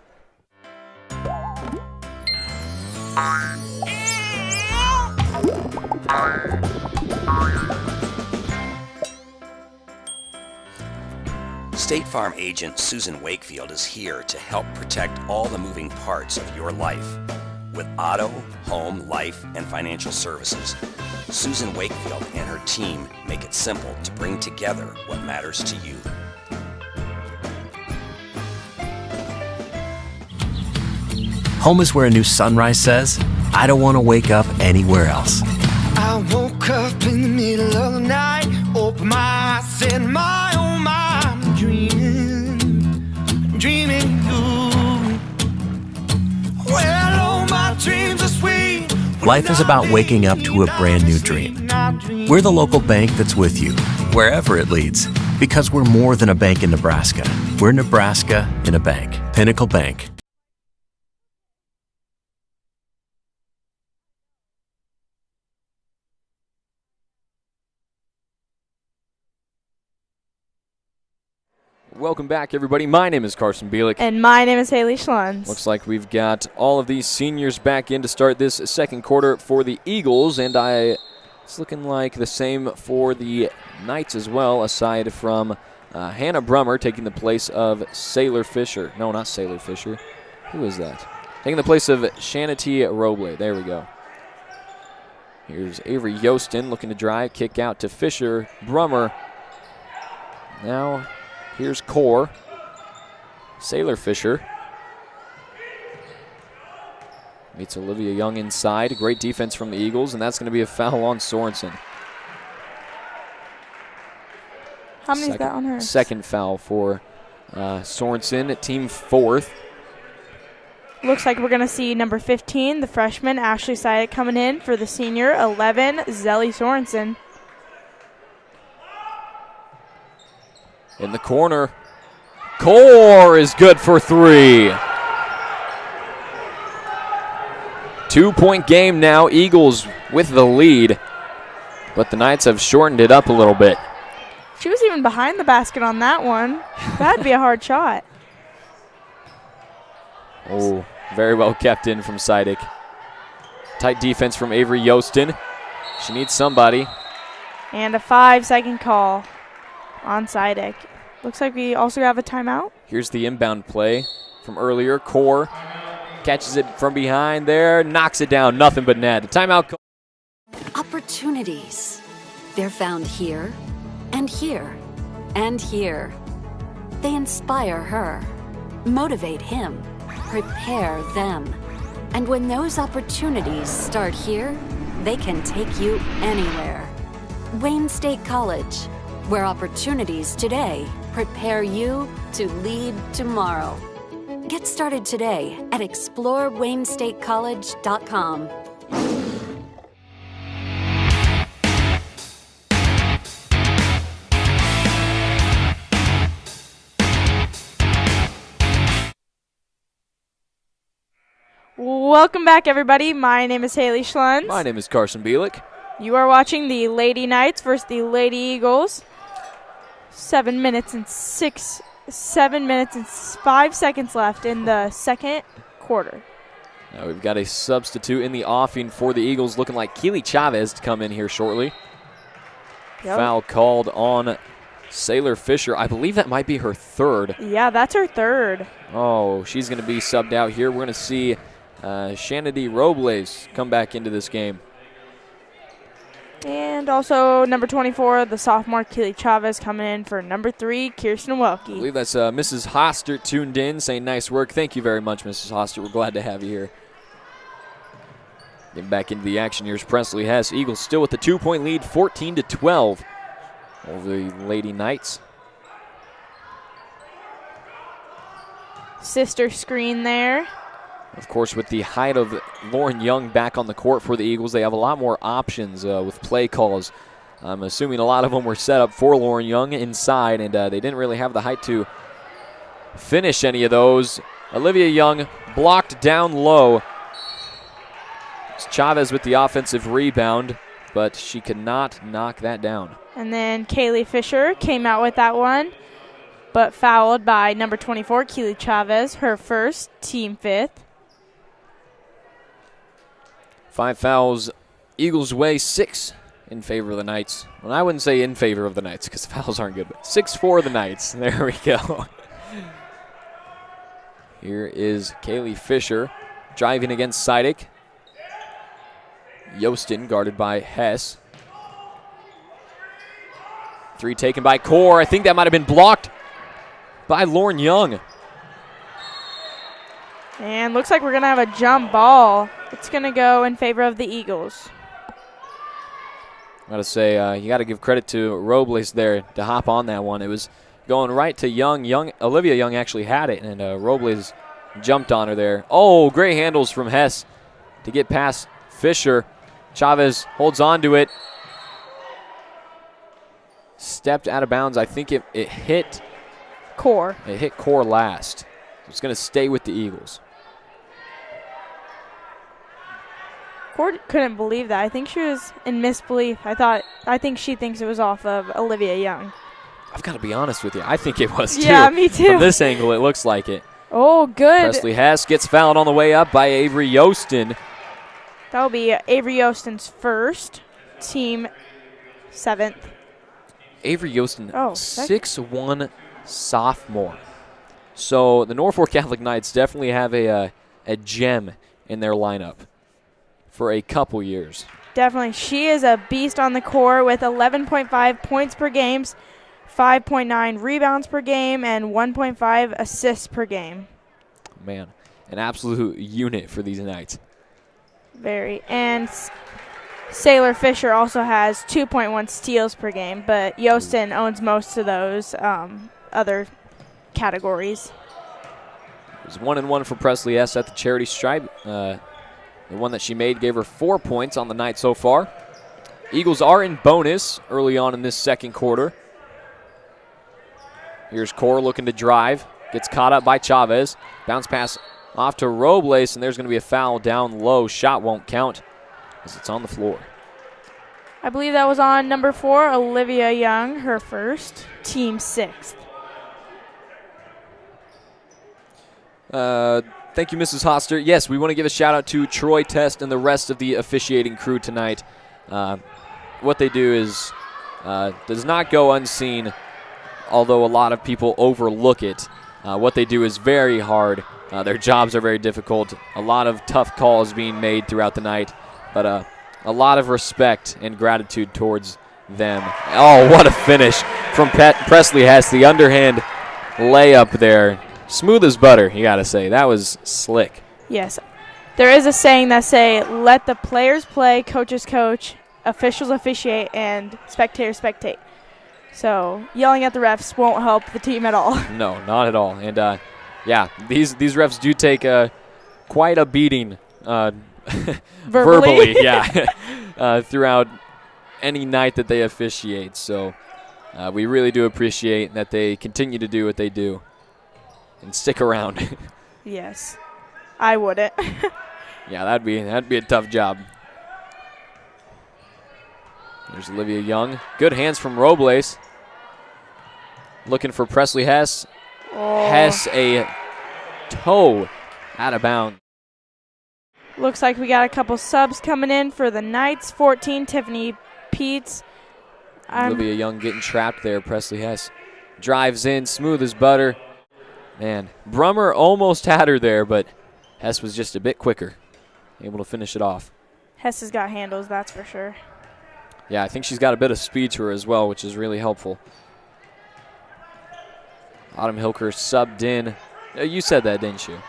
Speaker 7: State Farm agent Susan Wakefield is here to help protect all the moving parts of your life. With auto, home, life, and financial services, Susan Wakefield and her team make it simple to bring together what matters to you.
Speaker 2: Home is where a new sunrise says, I don't want to wake up anywhere else.
Speaker 6: I woke up in the middle of the night, opened my eyes and my oh my, I'm dreaming you. Well, all my dreams are sweet.
Speaker 2: Life is about waking up to a brand new dream. We're the local bank that's with you, wherever it leads, because we're more than a bank in Nebraska. We're Nebraska in a bank. Pinnacle Bank.
Speaker 10: Welcome back, everybody. My name is Carson Bielik.
Speaker 11: And my name is Haley Schlunz.
Speaker 10: Looks like we've got all of these seniors back in to start this second quarter for the Eagles, and it's looking like the same for the Knights as well, aside from Hannah Brummer taking the place of Sailor Fisher. No, not Sailor Fisher. Who is that? Taking the place of Shanity Roble. There we go. Here's Avery Yostin looking to drive, kick out to Fisher. Brummer. Now here's Core. Sailor Fisher meets Olivia Young inside. Great defense from the Eagles, and that's going to be a foul on Sorensen.
Speaker 11: How many is that on her?
Speaker 10: Second foul for Sorensen, team 4th.
Speaker 11: Looks like we're going to see number 15, the freshman, Ashley Sidek, coming in for the senior, 11, Zelly Sorensen.
Speaker 10: In the corner, Core is good for 3. 2-point game now, Eagles with the lead, but the Knights have shortened it up a little bit.
Speaker 11: She was even behind the basket on that one. That'd be a hard shot.
Speaker 10: Oh, very well kept in from Sidek. Tight defense from Avery Yostin. She needs somebody.
Speaker 11: And a 5-second call on Sidek. Looks like we also have a timeout.
Speaker 10: Here's the inbound play from earlier. Core catches it from behind there, knocks it down, nothing but net. The timeout.
Speaker 21: Opportunities. They're found here, and here, and here. They inspire her, motivate him, prepare them. And when those opportunities start here, they can take you anywhere. Wayne State College, where opportunities today prepare you to lead tomorrow. Get started today at explorewaynestatecollege.com.
Speaker 11: Welcome back, everybody. My name is Haley Schlunz.
Speaker 10: My name is Carson Bielik.
Speaker 11: You are watching the Lady Knights versus the Lady Eagles. 7 minutes and 5 seconds left in the second quarter.
Speaker 10: Now we've got a substitute in the offing for the Eagles, looking like Keely Chavez to come in here shortly. Yep. Foul called on Sailor Fisher. I believe that might be her third.
Speaker 11: Yeah, that's her third.
Speaker 10: Oh, she's going to be subbed out here. We're going to see Shanady Robles come back into this game.
Speaker 11: And also number 24, the sophomore Keely Chavez coming in for number 3, Kirsten Welke.
Speaker 10: I believe that's Mrs. Hostert tuned in saying nice work. Thank you very much, Mrs. Hostert. We're glad to have you here. Getting back into the action, here's Presley Hess. Eagles still with the 2-point lead, 14-12 over the Lady Knights.
Speaker 11: Sister screen there.
Speaker 10: Of course, with the height of Lauren Young back on the court for the Eagles, they have a lot more options with play calls. I'm assuming a lot of them were set up for Lauren Young inside, and they didn't really have the height to finish any of those. Olivia Young blocked down low. It's Chavez with the offensive rebound, but she could not knock that down.
Speaker 11: And then Kaylee Fisher came out with that one, but fouled by number 24, Keely Chavez, her first, team 5th.
Speaker 10: 5 fouls, Eagles way, 6 in favor of the Knights. Well, I wouldn't say in favor of the Knights because the fouls aren't good, but 6 for the Knights. There we go. Here is Kaylee Fisher driving against Sidek. Yostin guarded by Hess. 3 taken by Core. I think that might have been blocked by Lauren Young.
Speaker 11: And looks like we're going to have a jump ball. It's going to go in favor of the Eagles.
Speaker 10: I got to say, you got to give credit to Robles there to hop on that one. It was going right to Young. Olivia Young actually had it, and Robles jumped on her there. Oh, great handles from Hess to get past Fisher. Chavez holds on to it. Stepped out of bounds. I think it hit
Speaker 11: Core.
Speaker 10: It hit Core last. It's going to stay with the Eagles.
Speaker 11: Core couldn't believe that. I think she was in misbelief. I think she thinks it was off of Olivia Young.
Speaker 10: I've got to be honest with you. I think it was too.
Speaker 11: Yeah, me too.
Speaker 10: From this angle, it looks like it.
Speaker 11: Oh, good.
Speaker 10: Presley Hess gets fouled on the way up by Avery Yostin.
Speaker 11: That'll be Avery Yostin's first, team 7th.
Speaker 10: Avery Yostin, 6'1" sophomore. So the Norfolk Catholic Knights definitely have a gem in their lineup for a couple years.
Speaker 11: Definitely. She is a beast on the court with 11.5 points per game, 5.9 rebounds per game, and 1.5 assists per game.
Speaker 10: Man, an absolute unit for these Knights.
Speaker 11: Very. And Sailor Fisher also has 2.1 steals per game, but Yostin owns most of those other categories.
Speaker 10: It was 1-1 for Presley S. at the charity stripe. The one that she made gave her 4 points on the night so far. Eagles are in bonus early on in this second quarter. Here's Core looking to drive. Gets caught up by Chavez. Bounce pass off to Robles, and there's going to be a foul down low. Shot won't count as it's on the floor.
Speaker 11: I believe that was on number 4, Olivia Young, her first, team 6th.
Speaker 10: Thank you, Mrs. Hoster. Yes, we want to give a shout-out to Troy Test and the rest of the officiating crew tonight. What they do is does not go unseen although a lot of people overlook it, what they do is very hard. Their jobs are very difficult. A lot of tough calls being made throughout the night, but a lot of respect and gratitude towards them. Oh, what a finish from Presley Hess. The underhand layup there. Smooth as butter, you got to say. That was slick.
Speaker 11: Yes. There is a saying that say, let the players play, coaches coach, officials officiate, and spectators spectate. So yelling at the refs won't help the team at all.
Speaker 10: No, not at all. And, yeah, these refs do take quite a beating verbally, yeah, throughout any night that they officiate. So we really do appreciate that they continue to do what they do and stick around.
Speaker 11: Yes, I wouldn't.
Speaker 10: Yeah, that'd be a tough job. There's Olivia Young. Good hands from Robles. Looking for Presley Hess.
Speaker 11: Oh.
Speaker 10: Hess a toe out of bounds.
Speaker 11: Looks like we got a couple subs coming in for the Knights. 14, Tiffany Peets.
Speaker 10: Olivia Young getting trapped there. Presley Hess drives in, smooth as butter. Man, Brummer almost had her there, but Hess was just a bit quicker, able to finish it off.
Speaker 11: Hess has got handles, that's for sure.
Speaker 10: Yeah, I think she's got a bit of speed to her as well, which is really helpful. Autumn Hilker subbed in. You said that, didn't you?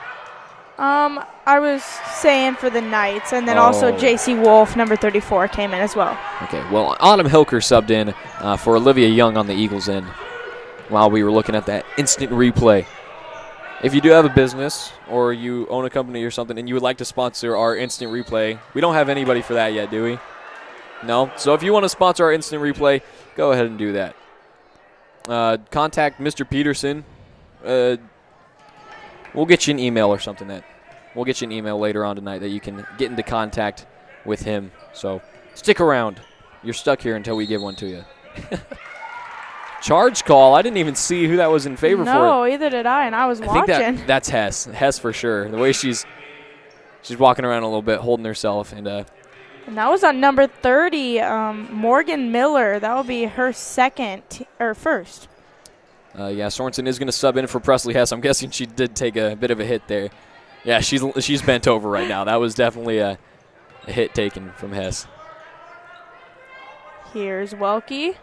Speaker 11: I was saying for the Knights, and then also J.C. Wolf, number 34, came in as well.
Speaker 10: Okay, well, Autumn Hilker subbed in for Olivia Young on the Eagles end while we were looking at that instant replay. If you do have a business or you own a company or something and you would like to sponsor our instant replay, we don't have anybody for that yet, do we? No? So if you want to sponsor our instant replay, go ahead and do that. Contact Mr. Peterson. We'll get you an email or something. We'll get you an email later on tonight that you can get into contact with him. So stick around. You're stuck here until we give one to you. Charge call. I didn't even see who that was in favor for.
Speaker 11: No, either did I, and I was watching.
Speaker 10: I think that's Hess. Hess for sure. The way she's walking around a little bit, holding herself. And
Speaker 11: that was on number 30, Morgan Miller. That will be her first.
Speaker 10: Yeah, Sorensen is going to sub in for Presley Hess. I'm guessing she did take a bit of a hit there. Yeah, she's bent over right now. That was definitely a hit taken from Hess.
Speaker 11: Here's Welke.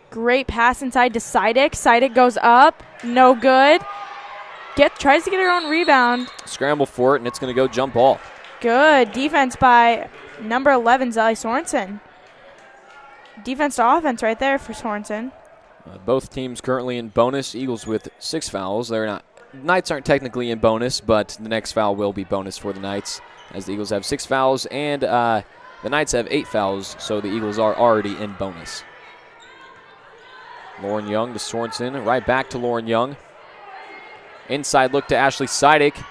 Speaker 11: Great pass inside to Sidek. Sidek goes up. No good. Tries to get her own rebound.
Speaker 10: Scramble for it, and it's going to go jump ball.
Speaker 11: Good defense by number 11, Zelly Sorensen. Defense to offense right there for Sorensen.
Speaker 10: Both teams currently in bonus. Eagles with 6 fouls. Knights aren't technically in bonus, but the next foul will be bonus for the Knights, as the Eagles have 6 fouls, and the Knights have 8 fouls, so the Eagles are already in bonus. Lauren Young to Sorensen. Right back to Lauren Young. Inside look to Ashley Sidek.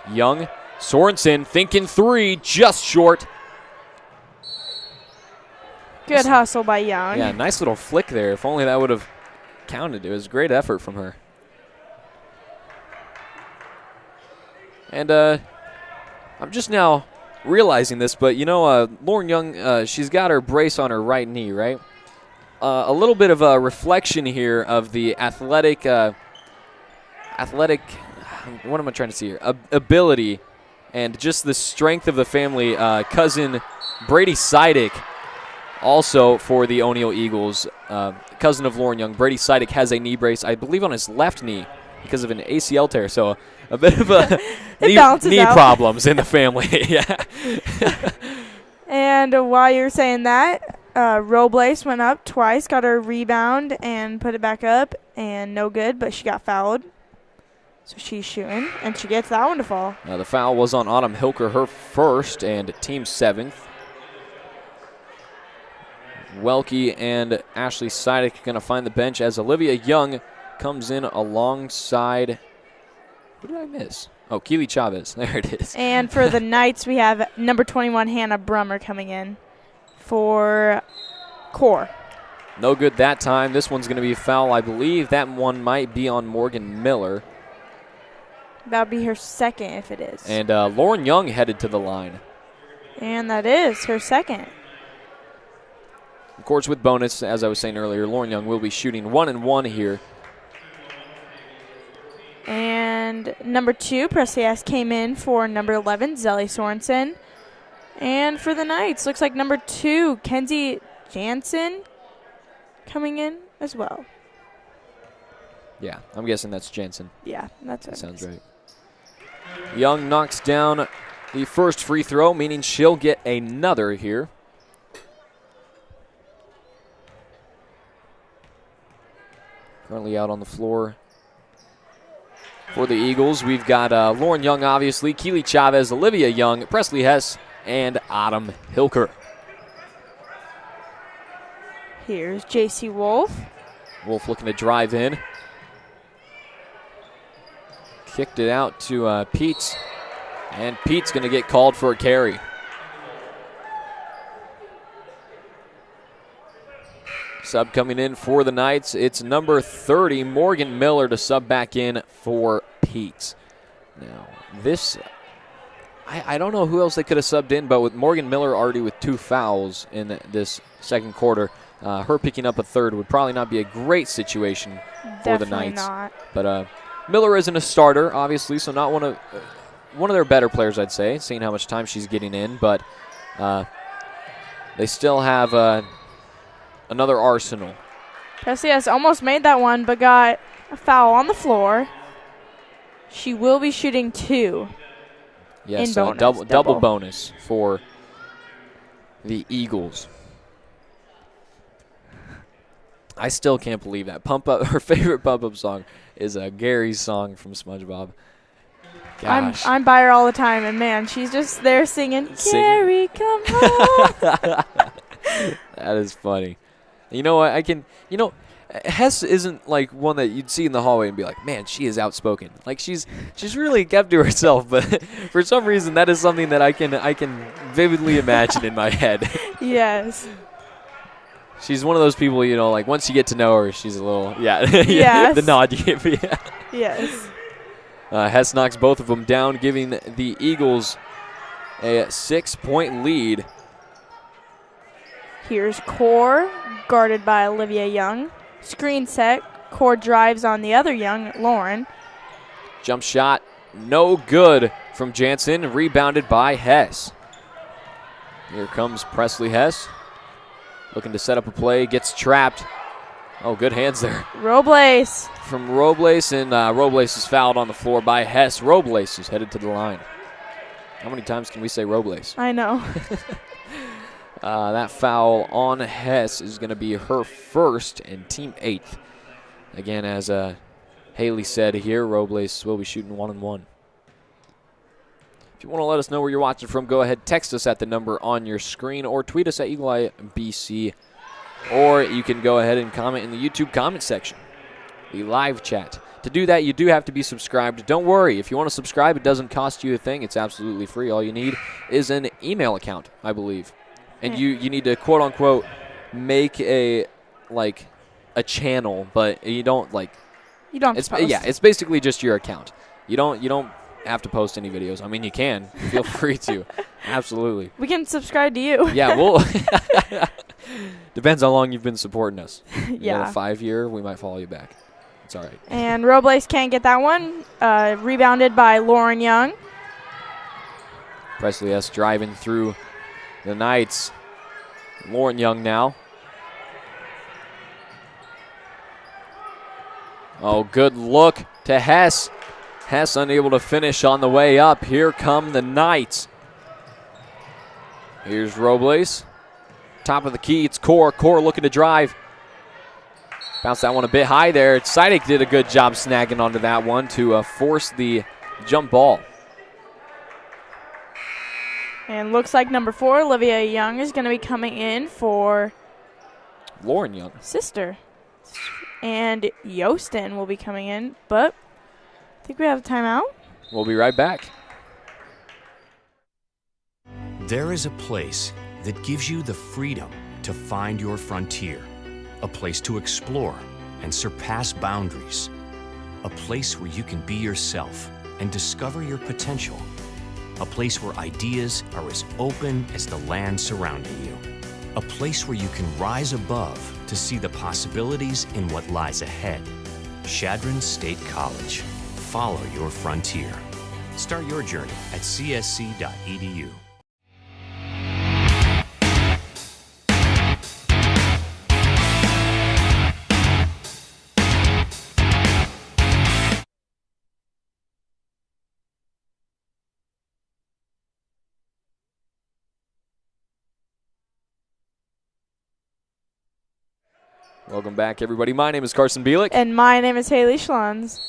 Speaker 10: Young. Sorensen thinking 3, just short.
Speaker 11: Good hustle by Young.
Speaker 10: Yeah, nice little flick there. If only that would have counted. It was a great effort from her. And I'm just now realizing this, but Lauren Young, she's got her brace on her right knee, right? A little bit of a reflection here of the athletic, what am I trying to see here? Ability and just the strength of the family. Cousin Brady Sidek, also for the O'Neill Eagles, cousin of Lauren Young. Brady Sidek has a knee brace, I believe, on his left knee because of an ACL tear. So a bit of a knee problems in the family. Yeah.
Speaker 11: And while you're saying that, Robles went up twice, got her rebound, and put it back up, and no good, but she got fouled. So she's shooting, and she gets that one to fall.
Speaker 10: The foul was on Autumn Hilker, her first, and team 7th. Welke and Ashley Sidek going to find the bench as Olivia Young comes in alongside. Who did I miss? Oh, Keely Chavez. There it is.
Speaker 11: And for the Knights, we have number 21, Hannah Brummer, coming in for Core.
Speaker 10: No good that time. This one's going to be a foul. I believe that one might be on Morgan Miller.
Speaker 11: That'll be her second if it is.
Speaker 10: And Lauren Young headed to the line.
Speaker 11: And that is her second.
Speaker 10: Of course, with bonus, as I was saying earlier, Lauren Young will be shooting 1-1 here.
Speaker 11: And number 2, Presley S. came in for number 11, Zelly Sorensen. And for the Knights, looks like number 2, Kenzie Jansen, coming in as well.
Speaker 10: Yeah, I'm guessing that's Jansen.
Speaker 11: Yeah, that's what
Speaker 10: sounds right. Young knocks down the first free throw, meaning she'll get another here. Currently out on the floor for the Eagles, we've got Lauren Young, obviously, Keely Chavez, Olivia Young, Presley Hess, and Autumn Hilker.
Speaker 11: Here's J.C. Wolf.
Speaker 10: Wolf looking to drive in. Kicked it out to Peets, and Pete's going to get called for a carry. Sub coming in for the Knights. It's number 30, Morgan Miller, to sub back in for Peets. Now, this, I don't know who else they could have subbed in, but with Morgan Miller already with 2 fouls in this second quarter, her picking up a third would probably not be a great situation for the Knights.
Speaker 11: Not.
Speaker 10: But Miller isn't a starter, obviously, so not one of their better players, I'd say, seeing how much time she's getting in. But they still have another arsenal.
Speaker 11: Presley has almost made that one, but got a foul on the floor. She will be shooting 2.
Speaker 10: Yes,
Speaker 11: in bonus,
Speaker 10: double bonus for the Eagles. I still can't believe that. Pump Up, her favorite Pump Up song is Gary's song from SpongeBob. Gosh.
Speaker 11: I'm by her all the time, and man, she's just there singing, Gary, come home.
Speaker 10: That is funny. You know what? Hess isn't like one that you'd see in the hallway and be like, man, she is outspoken. Like she's really kept to herself, but for some reason that is something that I can vividly imagine in my head.
Speaker 11: Yes.
Speaker 10: She's one of those people, like once you get to know her, she's a little,
Speaker 11: Yes.
Speaker 10: the nod you give. Yeah.
Speaker 11: Yes.
Speaker 10: Hess knocks both of them down, giving the Eagles a 6-point lead.
Speaker 11: Here's Core, guarded by Olivia Young. Screen set. Core drives on the other Young, Lauren.
Speaker 10: Jump shot, no good from Jansen, rebounded by Hess. Here comes Presley Hess. Looking to set up a play, gets trapped. Oh, good hands there.
Speaker 11: Robles.
Speaker 10: From Robles, and Robles is fouled on the floor by Hess. Robles is headed to the line. How many times can we say Robles?
Speaker 11: I know.
Speaker 10: That foul on Hess is going to be her first and team 8th. Again, as Haley said here, Robles will be shooting 1-1. If you want to let us know where you're watching from, go ahead, text us at the number on your screen or tweet us at Eagle Eye BC. Or you can go ahead and comment in the YouTube comment section, the live chat. To do that, you do have to be subscribed. Don't worry. If you want to subscribe, it doesn't cost you a thing. It's absolutely free. All you need is an email account, I believe. And you need to, quote-unquote, make a channel, but you don't,
Speaker 11: You don't have to post.
Speaker 10: Yeah, it's basically just your account. You don't have to post any videos. I mean, you can. Feel free to. Absolutely.
Speaker 11: We can subscribe to you.
Speaker 10: Yeah, well, depends how long you've been supporting us.
Speaker 11: Yeah.
Speaker 10: 5-year, we might follow you back. It's all right.
Speaker 11: And Robles can't get that one. Rebounded by Lauren Young.
Speaker 10: Presley S. driving through the Knights. Lauren Young now. Oh, good look to Hess. Hess unable to finish on the way up. Here come the Knights. Here's Robles. Top of the key, it's Core. Core looking to drive. Bounce that one a bit high there. Sidek did a good job snagging onto that one to force the jump ball.
Speaker 11: And looks like number 4, Olivia Young, is going to be coming in for
Speaker 10: Lauren Young.
Speaker 11: Sister. And Yostin will be coming in, but I think we have a timeout.
Speaker 10: We'll be right back.
Speaker 1: There is a place that gives you the freedom to find your frontier, a place to explore and surpass boundaries, a place where you can be yourself and discover your potential, a place where ideas are as open as the land surrounding you. a place where you can rise above to see the possibilities in what lies ahead. Chadron State College. Follow your frontier. Start your journey at csc.edu.
Speaker 10: Welcome back, everybody. My name is Carson Bielek.
Speaker 11: And my name is Haley Schlons.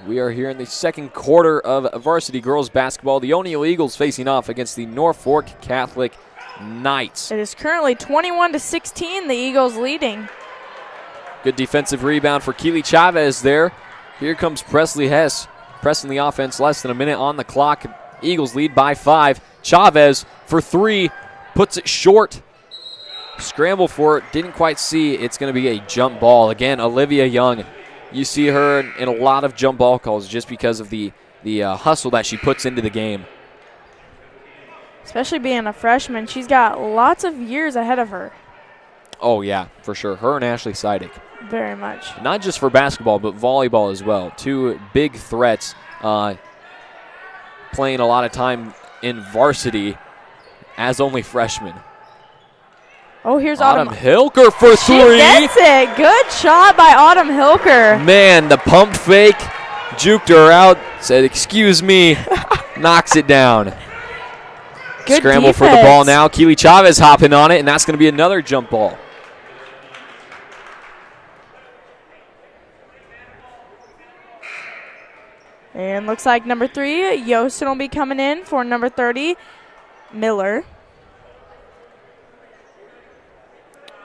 Speaker 10: We are here in the second quarter of varsity girls basketball. The O'Neill Eagles facing off against the Norfolk Catholic Knights.
Speaker 11: It is currently 21-16, the Eagles leading.
Speaker 10: Good defensive rebound for Keely Chavez there. Here comes Presley Hess pressing the offense, less than a minute on the clock. Eagles lead by 5. Chavez for 3, puts it short. Scramble for it, didn't quite see. It's going to be a jump ball. Again, Olivia Young. You see her in a lot of jump ball calls just because of the hustle that she puts into the game.
Speaker 11: Especially being a freshman, she's got lots of years ahead of her.
Speaker 10: Oh, yeah, for sure. Her and Ashley Seidick.
Speaker 11: Very much.
Speaker 10: Not just for basketball, but volleyball as well. Two big threats, playing a lot of time in varsity as only freshmen.
Speaker 11: Oh, here's
Speaker 10: Autumn Hilker for 3.
Speaker 11: She gets it. Good shot by Autumn Hilker.
Speaker 10: Man, the pumped fake juked her out, said, excuse me, knocks it down.
Speaker 11: Good
Speaker 10: Scramble
Speaker 11: defense.
Speaker 10: for the ball now. Keely Chavez hopping on it, and that's going to be another jump ball.
Speaker 11: And looks like number 3, Yosten will be coming in for number 30, Miller.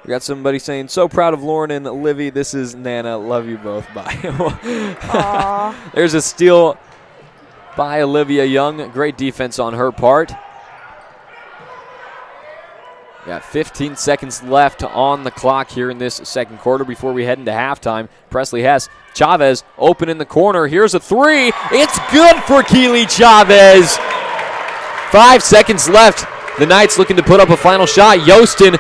Speaker 10: We got somebody saying, so proud of Lauren and Livy. This is Nana. Love you both. Bye. There's a steal by Olivia Young. Great defense on her part. Got 15 seconds left on the clock here in this second quarter before we head into halftime. Presley Hess. Chavez open in the corner. Here's a 3. It's good for Keely Chavez. 5 seconds left. The Knights looking to put up a final shot. Yosten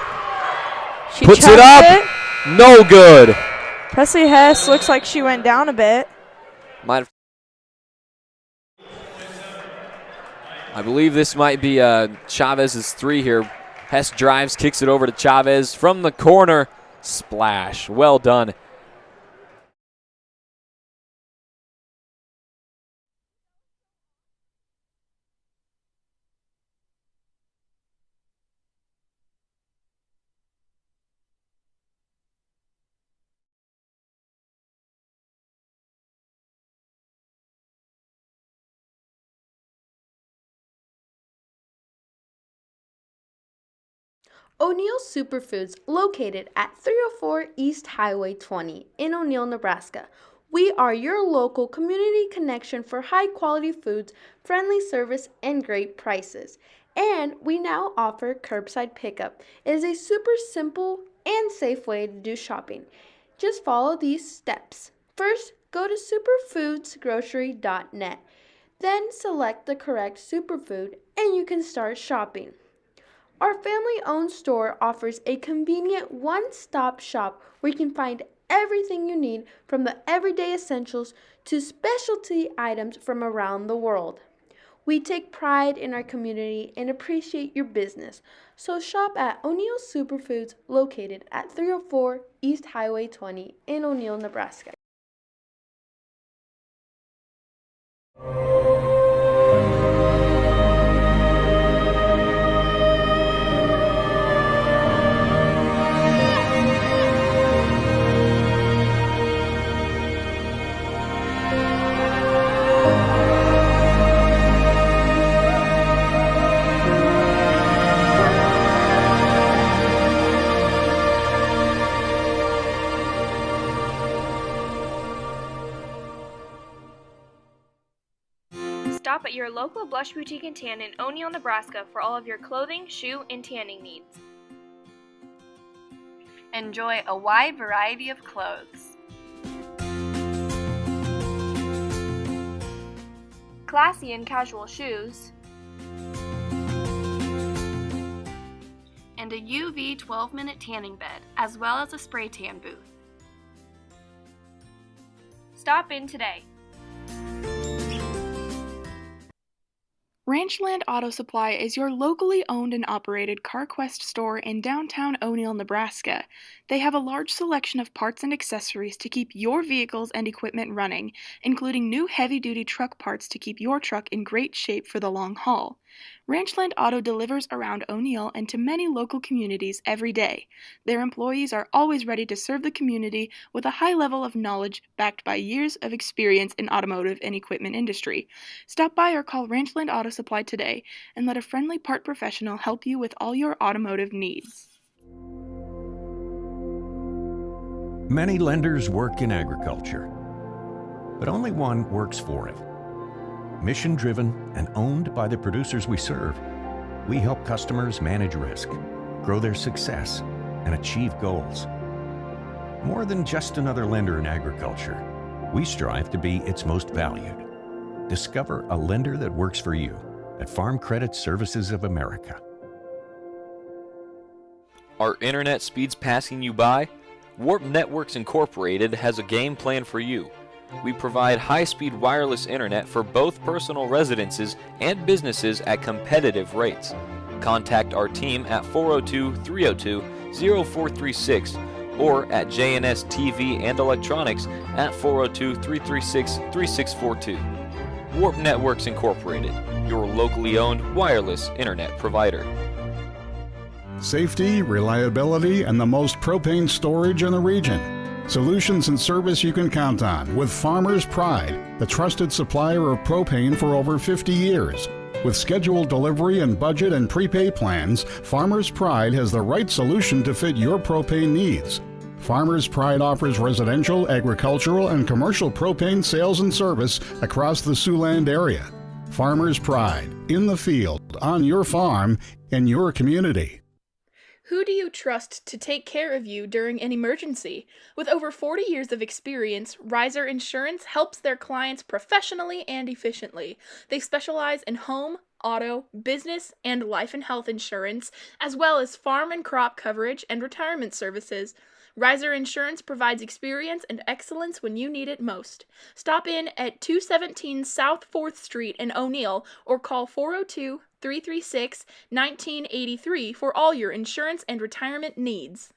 Speaker 10: puts it up. No good.
Speaker 11: Presley Hess looks like she went down a bit.
Speaker 10: I believe this might be Chavez's 3 here. Hess drives, kicks it over to Chavez from the corner. Splash. Well done.
Speaker 4: O'Neill Superfoods, located at 304 East Highway 20 in O'Neill, Nebraska. We are your local community connection for high-quality foods, friendly service, and great prices. And we now offer curbside pickup. It is a super simple and safe way to do shopping. Just follow these steps. First, go to superfoodsgrocery.net. Then select the correct superfood and you can start shopping. Our family-owned store offers a convenient one-stop shop where you can find everything you need, from the everyday essentials to specialty items from around the world. We take pride in our community and appreciate your business, so shop at O'Neill Superfoods, located at 304 East Highway 20 in O'Neill, Nebraska.
Speaker 8: Stop at your local Blush Boutique and Tan in O'Neill, Nebraska for all of your clothing, shoe, and tanning needs.
Speaker 3: Enjoy a wide variety of clothes.
Speaker 8: Classy and casual shoes.
Speaker 3: and a UV 12-minute tanning bed, as well as a spray tan booth.
Speaker 8: Stop in today.
Speaker 5: Ranchland Auto Supply is your locally owned and operated CarQuest store in downtown O'Neill, Nebraska. They have a large selection of parts and accessories to keep your vehicles and equipment running, including new heavy-duty truck parts to keep your truck in great shape for the long haul. Ranchland Auto delivers around O'Neill and to many local communities every day. Their employees are always ready to serve the community with a high level of knowledge backed by years of experience in automotive and equipment industry. Stop by or call Ranchland Auto Supply today and let a friendly part professional help you with all your automotive needs.
Speaker 22: Many lenders work in agriculture, but only one works for it. Mission-driven and owned by the producers we serve, we help customers manage risk, grow their success, and achieve goals. More than just another lender in agriculture, we strive to be its most valued. Discover a lender that works for you at Farm Credit Services of America.
Speaker 10: Are internet speeds passing you by? Warp Networks Incorporated has a game plan for you. We provide high-speed wireless internet for both personal residences and businesses at competitive rates. Contact our team at 402-302-0436 or at JNS TV and Electronics at 402-336-3642. Warp Networks Incorporated, your locally owned wireless internet provider.
Speaker 23: Safety, reliability, and the most propane storage in the region. Solutions and service you can count on with Farmers Pride, the trusted supplier of propane for over 50 years. With scheduled delivery and budget and prepay plans, Farmers Pride has the right solution to fit your propane needs. Farmers Pride offers residential, agricultural, and commercial propane sales and service across the Siouxland area. Farmers Pride, in the field, on your farm, in your community.
Speaker 5: Who do you trust to take care of you during an emergency? With over 40 years of experience, Riser Insurance helps their clients professionally and efficiently. They specialize in home, auto, business, and life and health insurance, as well as farm and crop coverage and retirement services. Riser Insurance provides experience and excellence when you need it most. Stop in at 217 South 4th Street in O'Neill or call 402-336-1983 for all your insurance and retirement needs.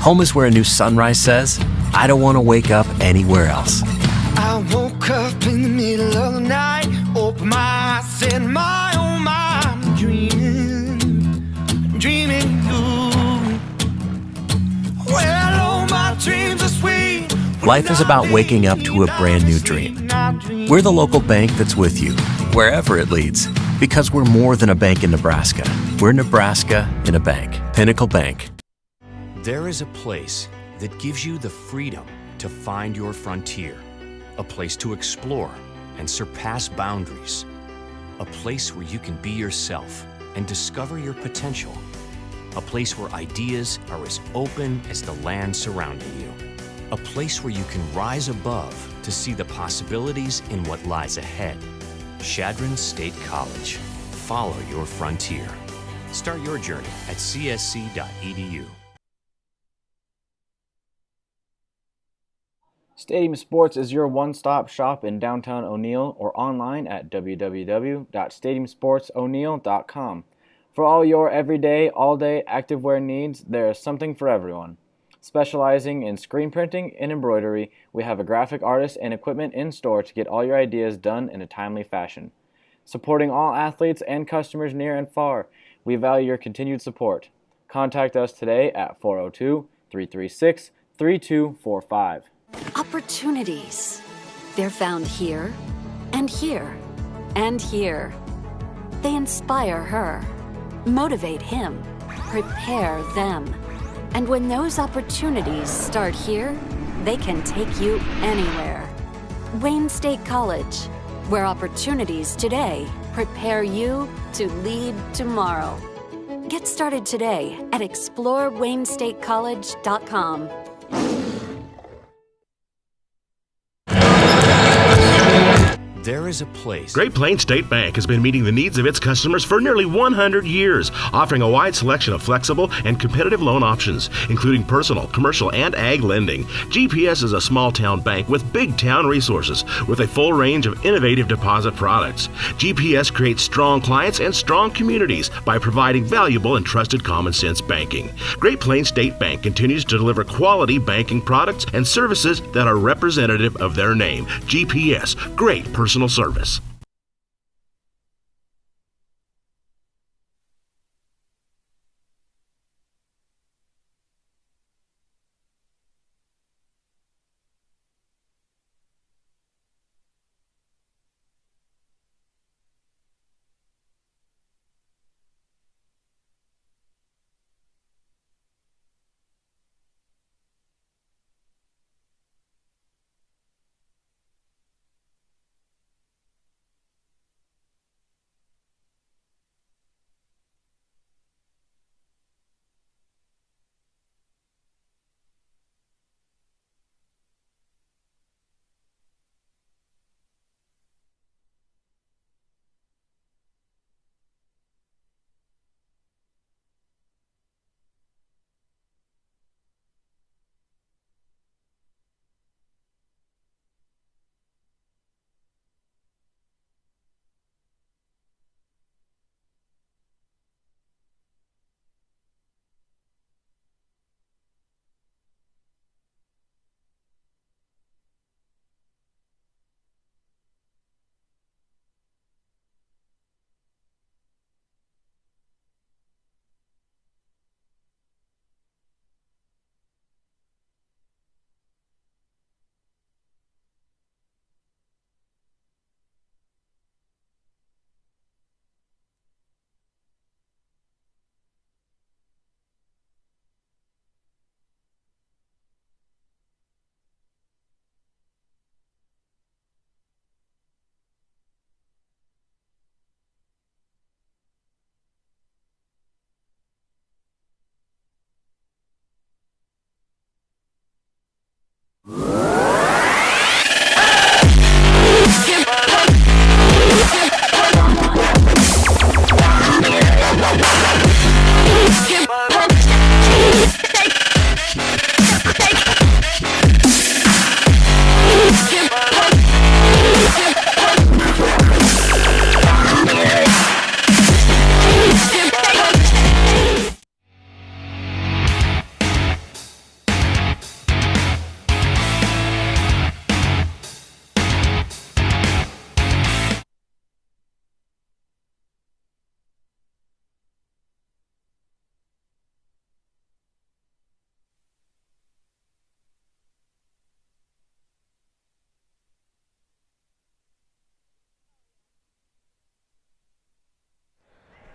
Speaker 2: Home is where a new sunrise says, I don't want to wake up anywhere else.
Speaker 6: I woke up in the middle of the night, opened my eyes and my oh my, I'm dreaming you. Well, oh, my dreams are sweet.
Speaker 2: Life is about waking up to a brand new dream. We're the local bank that's with you, wherever it leads, because we're more than a bank in Nebraska. We're Nebraska in a bank. Pinnacle Bank.
Speaker 1: There is a place that gives you the freedom to find your frontier, a place to explore and surpass boundaries, a place where you can be yourself and discover your potential, a place where ideas are as open as the land surrounding you, a place where you can rise above to see the possibilities in what lies ahead. Chadron State College. Follow your frontier. Start your journey at csc.edu.
Speaker 24: Stadium Sports is your one-stop shop in downtown O'Neill or online at www.stadiumsportso'neill.com. For all your everyday, all-day activewear needs, there is something for everyone. Specializing in screen printing and embroidery, we have a graphic artist and equipment in store to get all your ideas done in a timely fashion. Supporting all athletes and customers near and far, we value your continued support. Contact us today at 402-336-3245.
Speaker 21: Opportunities. They're found here, and here, and here. They inspire her, motivate him, prepare them. And when those opportunities start here, they can take you anywhere. Wayne State College, where opportunities today prepare you to lead tomorrow. Get started today at exploreWayneStateCollege.com.
Speaker 1: There is a place.
Speaker 9: Great Plains State Bank has been meeting the needs of its customers for nearly 100 years, offering a wide selection of flexible and competitive loan options, including personal, commercial, and ag lending. GPS is a small-town bank with big-town resources, with a full range of innovative deposit products. GPS creates strong clients and strong communities by providing valuable and trusted common-sense banking. Great Plains State Bank continues to deliver quality banking products and services that are representative of their name. GPS, great personal service.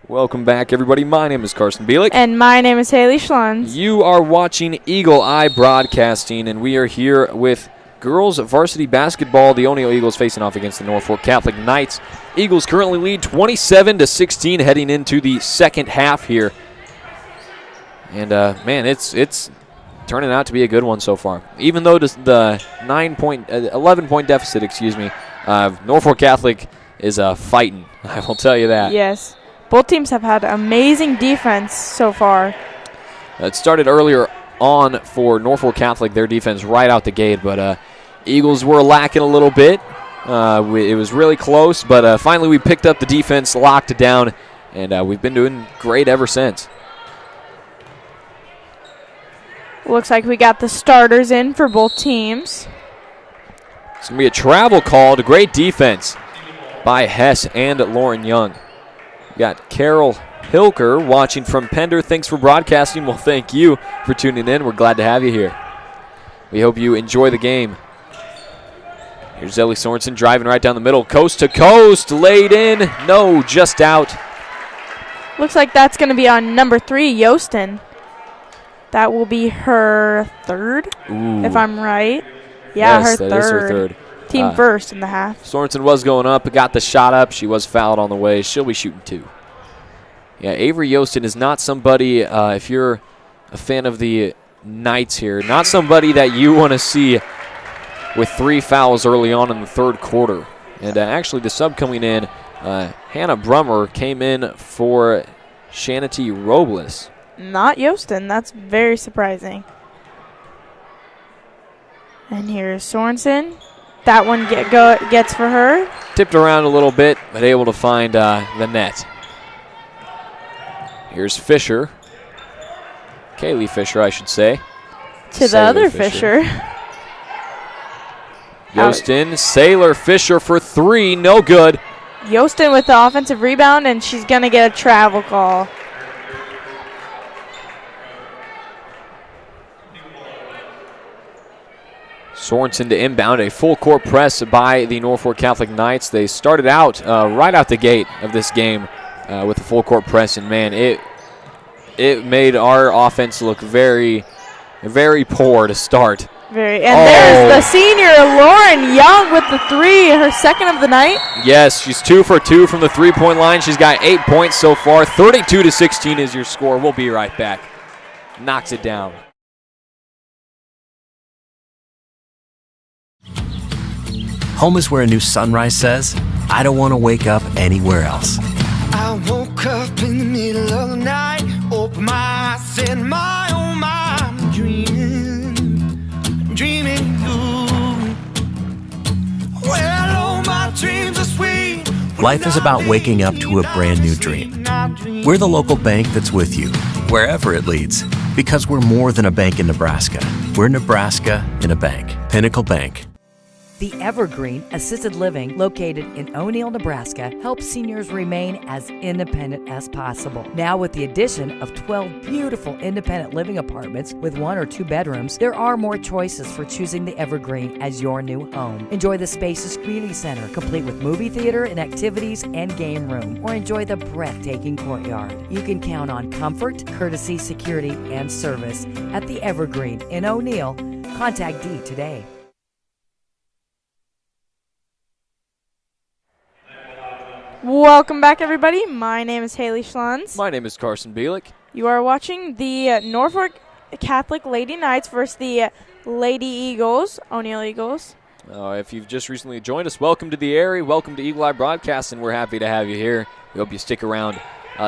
Speaker 10: Welcome back, everybody. My name is Carson Bielik.
Speaker 11: And my name is Haley Schlunz.
Speaker 10: You are watching Eagle Eye Broadcasting, and we are here with girls varsity basketball. The O'Neill Eagles facing off against the Norfolk Catholic Knights. Eagles currently lead 27-16 heading into the second half here. And, man, it's turning out to be a good one so far. Even though the 11-point deficit, Norfolk Catholic is fighting. I will tell you that.
Speaker 11: Yes. Both teams have had amazing defense so far.
Speaker 10: It started earlier on for Norfolk Catholic, their defense right out the gate, but Eagles were lacking a little bit. It was really close, but finally we picked up the defense, locked it down, and we've been doing great ever since.
Speaker 11: Looks like we got the starters in for both teams.
Speaker 10: It's going to be a travel call to great defense by Hess and Lauren Young. We got Carol Hilker watching from Pender. Thanks for broadcasting. Well, thank you for tuning in. We're glad to have you here. We hope you enjoy the game. Here's Ellie Sorensen driving right down the middle. Coast to coast, laid in. No, just out.
Speaker 11: Looks like that's going to be on number 3, Yostin. That will be her third, if I'm right. Yeah,
Speaker 10: yes,
Speaker 11: her
Speaker 10: that is her third.
Speaker 11: Team first in the half.
Speaker 10: Sorensen was going up, got the shot up. She was fouled on the way. She'll be shooting 2. Yeah, Avery Yostin is not somebody, if you're a fan of the Knights here, not somebody that you want to see with 3 fouls early on in the third quarter. And actually the sub coming in, Hannah Brummer came in for Shanity Robles.
Speaker 11: Not Yostin. That's very surprising. And here's Sorensen. That one gets for her.
Speaker 10: Tipped around a little bit, but able to find the net. Here's Fisher. Kaylee Fisher, I should say.
Speaker 11: To the other Fisher.
Speaker 10: Yostin, Sailor Fisher for 3, no good.
Speaker 11: Yostin with the offensive rebound, and she's going to get a travel call.
Speaker 10: Sorensen to inbound, a full court press by the Norfolk Catholic Knights. They started out right out the gate of this game with a full court press, and man, it made our offense look very, very poor to start.
Speaker 11: There's the senior Lauren Young with the 3, her second of the night.
Speaker 10: Yes, she's 2 for 2 from the three-point line. She's got 8 points so far. 32-16 is your score. We'll be right back. Knocks it down.
Speaker 2: Home is where a new sunrise says, I don't want to wake up anywhere else.
Speaker 6: I woke up in the middle of the night, opened my eyes and my oh my, I'm dreaming you. Well, all my dreams are sweet.
Speaker 2: Life is about waking up to a brand new dream. We're the local bank that's with you, wherever it leads, because we're more than a bank in Nebraska. We're Nebraska in a bank. Pinnacle Bank.
Speaker 20: The Evergreen Assisted Living, located in O'Neill, Nebraska, helps seniors remain as independent as possible. Now with the addition of 12 beautiful independent living apartments with 1 or 2 bedrooms, there are more choices for choosing the Evergreen as your new home. Enjoy the spacious community center, complete with movie theater and activities and game room, or enjoy the breathtaking courtyard. You can count on comfort, courtesy, security, and service at the Evergreen in O'Neill. Contact Dee today.
Speaker 11: Welcome back, everybody. My name is Haley Schlons.
Speaker 10: My name is Carson Bielik.
Speaker 11: You are watching the Norfolk Catholic Lady Knights versus the Lady Eagles, O'Neill Eagles.
Speaker 10: If you've just recently joined us, welcome to the area. Welcome to Eagle Eye Broadcasting. We're happy to have you here. We hope you stick around.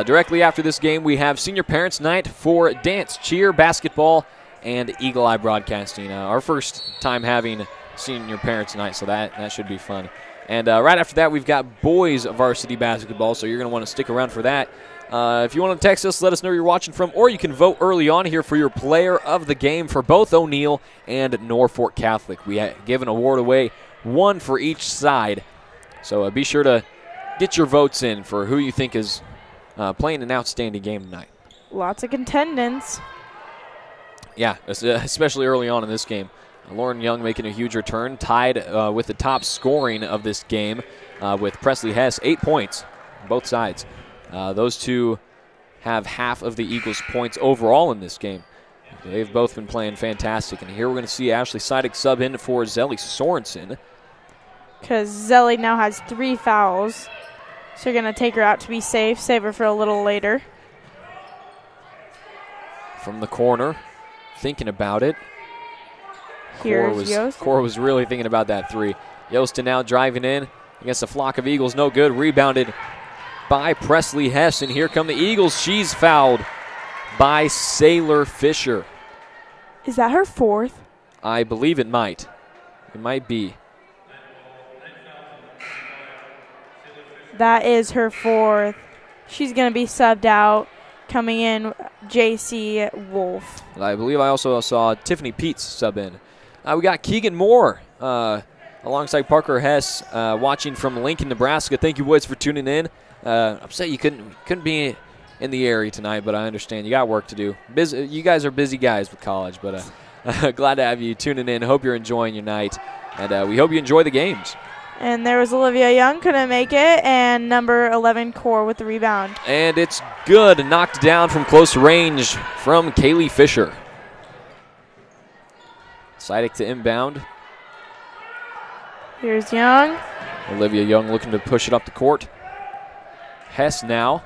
Speaker 10: Directly after this game, we have Senior Parents Night for dance, cheer, basketball, and Eagle Eye Broadcasting. Our first time having Senior Parents Night, so that should be fun. And right after that, we've got boys varsity basketball, so you're going to want to stick around for that. If you want to text us, let us know where you're watching from, or you can vote early on here for your player of the game for both O'Neill and Norfolk Catholic. We give an award away, 1 for each side. So be sure to get your votes in for who you think is playing an outstanding game tonight.
Speaker 11: Lots of contendants.
Speaker 10: Yeah, especially early on in this game. Lauren Young making a huge return, tied with the top scoring of this game with Presley Hess, 8 points on both sides. Those two have half of the Eagles' points overall in this game. They've both been playing fantastic. And here we're going to see Ashley Seidig sub in for Zelly Sorensen.
Speaker 11: Because Zelly now has 3 fouls. So you're going to take her out to be safe, save her for a little later.
Speaker 10: From the corner, thinking about it.
Speaker 11: Here's
Speaker 10: Cora was really thinking about that 3. Yostin now driving in against a flock of Eagles. No good. Rebounded by Presley Hess. And here come the Eagles. She's fouled by Sailor Fisher.
Speaker 11: Is that her 4th?
Speaker 10: I believe it might. It might be.
Speaker 11: That is her 4th. She's going to be subbed out. Coming in, J.C. Wolf.
Speaker 10: I believe I also saw Tiffany Peets sub in. We got Keegan Moore alongside Parker Hess watching from Lincoln, Nebraska. Thank you, boys, for tuning in. Upset you couldn't be in the area tonight, but I understand you got work to do. You guys are busy guys with college, but glad to have you tuning in. Hope you're enjoying your night, and we hope you enjoy the games.
Speaker 11: And there was Olivia Young, couldn't make it, and number 11, Core, with the rebound.
Speaker 10: And it's good, knocked down from close range from Kaylee Fisher. Seidig to inbound.
Speaker 11: Here's Young.
Speaker 10: Olivia Young looking to push it up the court. Hess now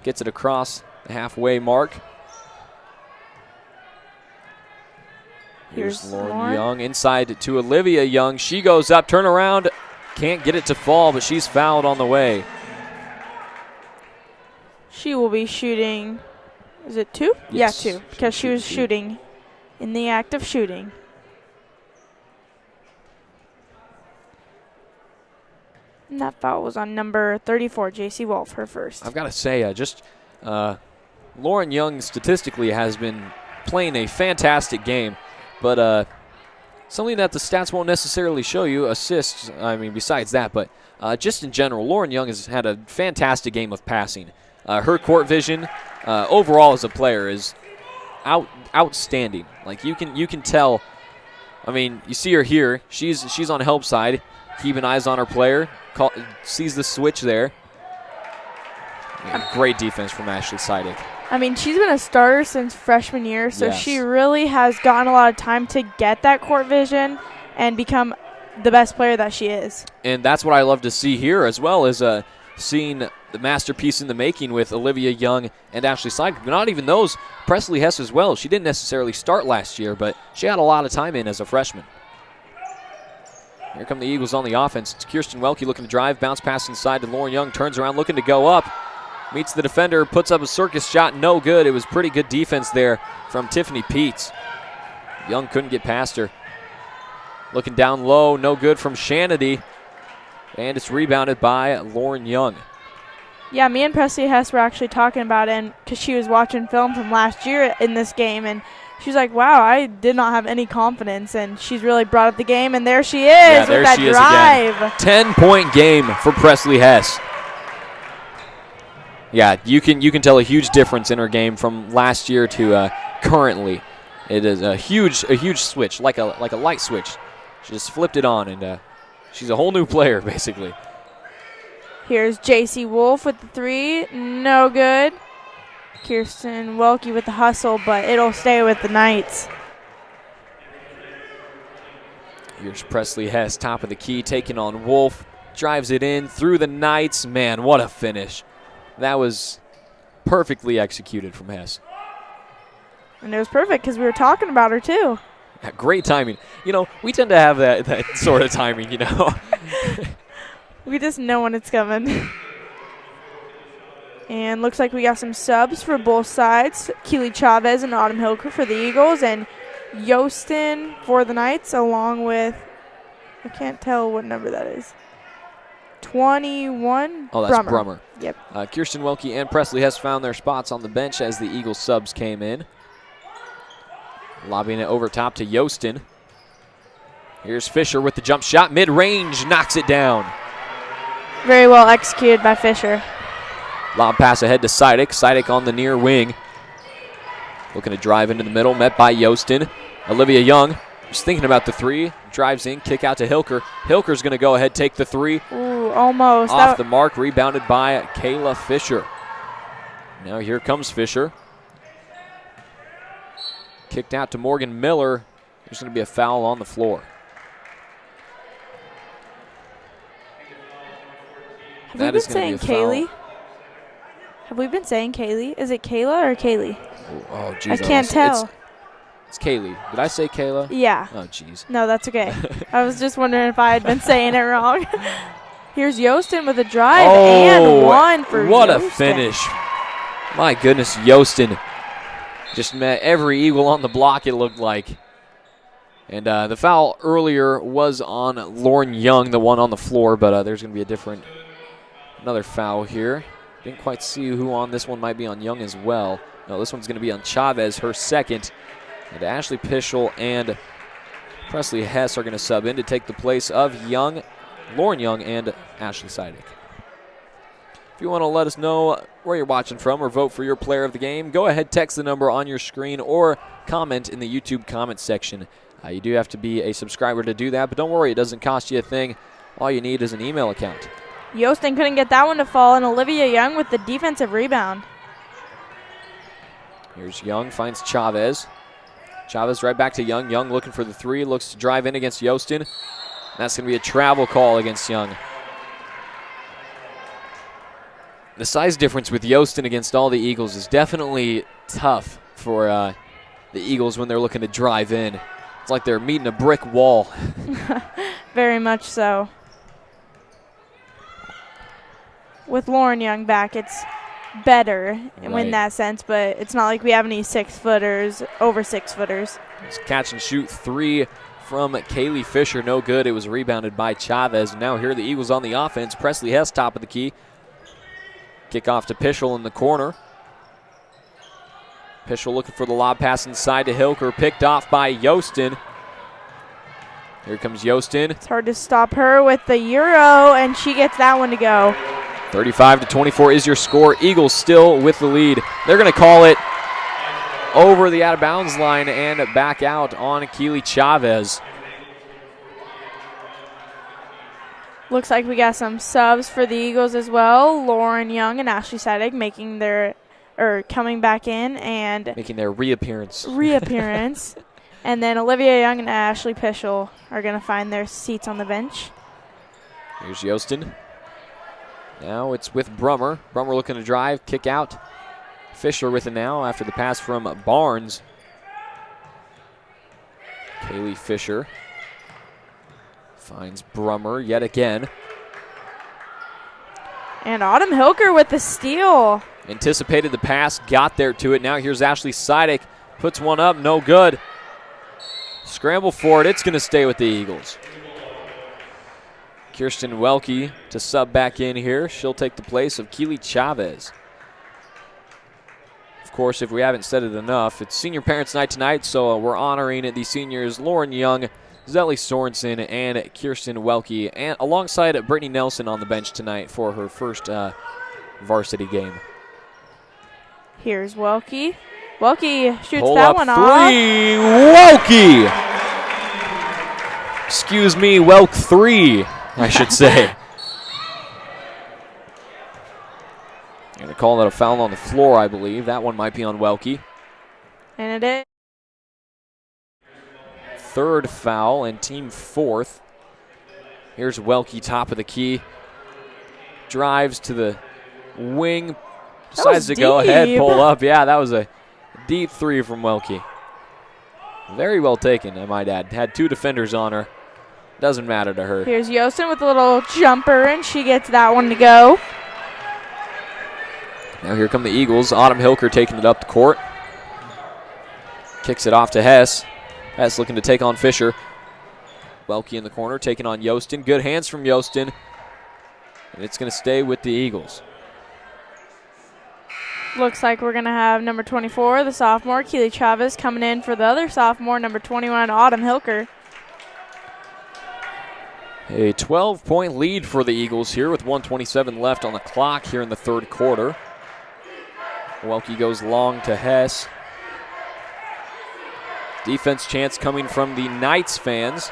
Speaker 10: gets it across the halfway mark. Here's Lauren Young inside to Olivia Young. She goes up, turn around, Can't get it to fall, but she's fouled on the way.
Speaker 11: She will be shooting, is it 2?
Speaker 10: Yes.
Speaker 11: Yeah, 2, because she was shooting in the act of shooting. And that foul was on number 34, J.C. Wolf, her first.
Speaker 10: I've got to say, Lauren Young statistically has been playing a fantastic game, but something that the stats won't necessarily show you, assists, besides that, but just in general, Lauren Young has had a fantastic game of passing. Her court vision overall as a player is outstanding. Like you can tell. I mean, you see her here. She's on help side, keeping eyes on her player. Sees the switch there. Great defense from Ashley Seidig.
Speaker 11: I mean, she's been a starter since freshman year, so
Speaker 10: Yes.
Speaker 11: she really has gotten a lot of time to get that court vision and become the best player that she is.
Speaker 10: And that's what I love to see here, as well as seeing the masterpiece in the making with Olivia Young and Ashley Seidig. But not even those, Presley Hess as well. She didn't necessarily start last year, but she had a lot of time in as a freshman. Here come the Eagles on the offense. It's Kirsten Welke looking to drive, bounce pass inside to Lauren Young, turns around looking to go up. Meets the defender, puts up a circus shot, no good. It was pretty good defense there from Tiffany Peets. Young couldn't get past her. Looking down low, no good from Shanity. And it's rebounded by Lauren Young.
Speaker 11: Yeah, me and Presley Hess were actually talking about it because she was watching film from last year in this game, and she's like, wow, I did not have any confidence, and she's really brought up the game, and there she is with that drive.
Speaker 10: 10-point game for Presley Hess. Yeah, you can tell a huge difference in her game from last year to currently. It is a huge switch, like a light switch. She just flipped it on, and she's a whole new player basically.
Speaker 11: Here's J.C. Wolf with the 3, no good. Kirsten Welke with the hustle, but it'll stay with the Knights.
Speaker 10: Here's Presley Hess, top of the key, taking on Wolf. Drives it in through the Knights. Man, what a finish. That was perfectly executed from Hess.
Speaker 11: And it was perfect because we were talking about her too.
Speaker 10: Yeah, great timing. You know, we tend to have that sort of timing, you know.
Speaker 11: We just know when it's coming. And looks like we got some subs for both sides. Keely Chavez and Autumn Hilker for the Eagles, and Yostin for the Knights, along with, I can't tell what number that is. 21.
Speaker 10: Oh, that's Brummer.
Speaker 11: Yep.
Speaker 10: Kirsten Welke and Presley Hess found their spots on the bench as the Eagles subs came in. Lobbing it over top to Yostin. Here's Fisher with the jump shot. Mid-range, knocks it down.
Speaker 11: Very well executed by Fisher.
Speaker 10: Lob pass ahead to Seidig. Seidig on the near wing. Looking to drive into the middle, met by Yostin. Olivia Young just thinking about the 3. Drives in, kick out to Hilker. Hilker's going to go ahead, take the 3.
Speaker 11: Ooh, almost.
Speaker 10: Off the mark, rebounded by Kayla Fisher. Now here comes Fisher. Kicked out to Morgan Miller. There's going to be a foul on the floor.
Speaker 11: Have we been saying Kaylee? Have we been saying Kaylee? Is it Kayla or Kaylee?
Speaker 10: Oh, jeez.
Speaker 11: I can't tell.
Speaker 10: It's Kaylee. Did I say Kayla?
Speaker 11: Yeah.
Speaker 10: Oh, jeez.
Speaker 11: No, that's okay. I was just wondering if I had been saying it wrong. Here's Yostin with a drive and one for
Speaker 10: what
Speaker 11: Yostin.
Speaker 10: A finish. My goodness, Yostin just met every Eagle on the block, it looked like. And the foul earlier was on Lauren Young, the one on the floor, but there's going to be another foul here. Didn't quite see who on this one. Might be on Young as well. No, this one's going to be on Chavez, her second. And Ashley Pischel and Presley Hess are going to sub in to take the place of Lauren Young and Ashley Seidig. If you want to let us know where you're watching from or vote for your player of the game, go ahead, text the number on your screen or comment in the YouTube comment section. You do have to be a subscriber to do that, but don't worry, it doesn't cost you a thing. All you need is an email account.
Speaker 11: Yostin couldn't get that one to fall, and Olivia Young with the defensive rebound.
Speaker 10: Here's Young, finds Chavez. Chavez right back to Young. Young looking for the 3, looks to drive in against Yostin. That's going to be a travel call against Young. The size difference with Yostin against all the Eagles is definitely tough for the Eagles when they're looking to drive in. It's like they're meeting a brick wall.
Speaker 11: Very much so. with Lauren Young back, it's better in
Speaker 10: Right.
Speaker 11: that sense, but it's not like we have any 6-footers, over 6-footers.
Speaker 10: It's catch and shoot 3 from Kaylee Fisher. No good. It was rebounded by Chavez. Now here are the Eagles on the offense. Presley Hess top of the key. Kickoff to Pischel in the corner. Pischel looking for the lob pass inside to Hilker. Picked off by Yostin. Here comes Yostin.
Speaker 11: It's hard to stop her with the Euro, and she gets that one to go.
Speaker 10: 35-24 is your score. Eagles still with the lead. They're going to call it over the out-of-bounds line and back out on Keely Chavez.
Speaker 11: Looks like we got some subs for the Eagles as well. Lauren Young and Ashley Seidegg coming back in and
Speaker 10: making their reappearance.
Speaker 11: And then Olivia Young and Ashley Pischel are going to find their seats on the bench.
Speaker 10: Here's Yostin. Now it's with Brummer. Brummer looking to drive, kick out. Fisher with it now after the pass from Barnes. Kaylee Fisher finds Brummer yet again.
Speaker 11: And Autumn Hilker with the steal.
Speaker 10: Anticipated the pass, got there to it. Now here's Ashley Seidegg. Puts one up, no good. Scramble for it. It's going to stay with the Eagles. Kirsten Welke to sub back in here. She'll take the place of Keely Chavez. Of course, if we haven't said it enough, it's Senior Parents Night tonight, so we're honoring the seniors Lauren Young, Zelly Sorensen, and Kirsten Welke, and alongside Brittany Nelson on the bench tonight for her first varsity game.
Speaker 11: Here's Welke. Welke shoots
Speaker 10: Pull
Speaker 11: that
Speaker 10: up
Speaker 11: one
Speaker 10: three.
Speaker 11: off.
Speaker 10: Welke! Excuse me, Welk 3, I should say. Going to call that a foul on the floor, I believe. That one might be on Welke.
Speaker 11: And it is.
Speaker 10: Third foul and team fourth. Here's Welke, top of the key. Drives to the wing. Decides to go ahead, pull up. Yeah, that was a deep 3 from Welke. Very well taken, I might add. Had 2 defenders on her. Doesn't matter to her.
Speaker 11: Here's Yostin with a little jumper, and she gets that one to go.
Speaker 10: Now here come the Eagles. Autumn Hilker taking it up the court. Kicks it off to Hess. Hess looking to take on Fisher. Welke in the corner, taking on Yostin. Good hands from Yostin. And it's going to stay with the Eagles.
Speaker 11: Looks like we're going to have number 24, the sophomore, Keely Chavez, coming in for the other sophomore, number 21, Autumn Hilker.
Speaker 10: A 12-point lead for the Eagles here with 1:27 left on the clock here in the third quarter. Welke goes long to Hess. Defense chance coming from the Knights fans.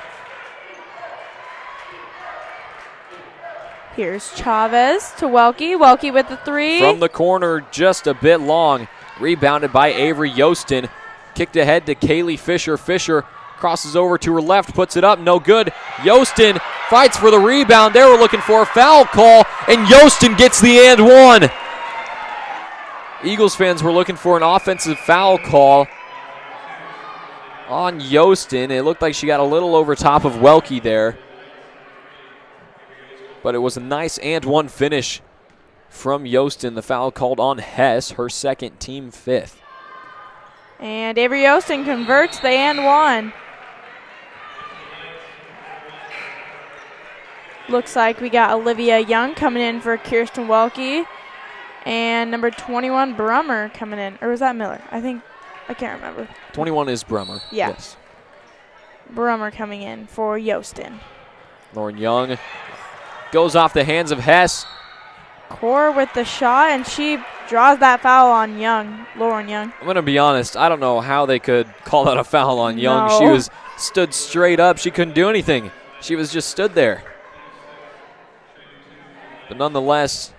Speaker 11: Here's Chavez to Welke. Welke with the 3.
Speaker 10: From the corner, just a bit long. Rebounded by Avery Yostin. Kicked ahead to Kaylee Fisher. Fisher crosses over to her left, puts it up, no good. Yostin fights for the rebound. They were looking for a foul call, and Yostin gets the and one. Eagles fans were looking for an offensive foul call on Yostin. It looked like she got a little over top of Welke there. But it was a nice and one finish from Yostin. The foul called on Hess, her second, team 5th.
Speaker 11: And Avery Yostin converts the and one. Looks like we got Olivia Young coming in for Kirsten Welke. And number 21, Brummer, coming in. Or was that Miller? I can't remember.
Speaker 10: 21 is Brummer.
Speaker 11: Yeah.
Speaker 10: Yes.
Speaker 11: Brummer coming in for Yostin.
Speaker 10: Lauren Young goes off the hands of Hess.
Speaker 11: Core with the shot, and she draws that foul on Young, Lauren Young.
Speaker 10: I'm going to be honest. I don't know how they could call that a foul on Young.
Speaker 11: No.
Speaker 10: She was stood straight up. She couldn't do anything. She was just stood there. But nonetheless,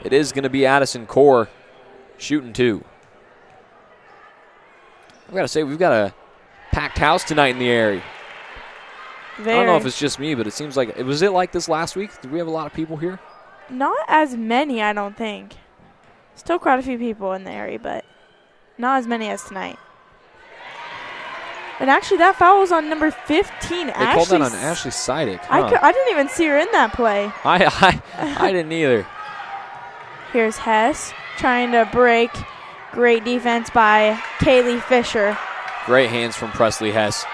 Speaker 10: it is going to be Addison Core shooting 2. I've got to say, we've got a packed house tonight in the area. I don't know if it's just me, but it seems like, was it like this last week? Did we have a lot of people here?
Speaker 11: Not as many, I don't think. Still quite a few people in the area, but not as many as tonight. And actually, that foul was on number 15,
Speaker 10: They called that on Ashley Seidegg. Huh?
Speaker 11: I didn't even see her in that play.
Speaker 10: I didn't either.
Speaker 11: Here's Hess trying to break. Great defense by Kaylee Fisher.
Speaker 10: Great hands from Presley Hess.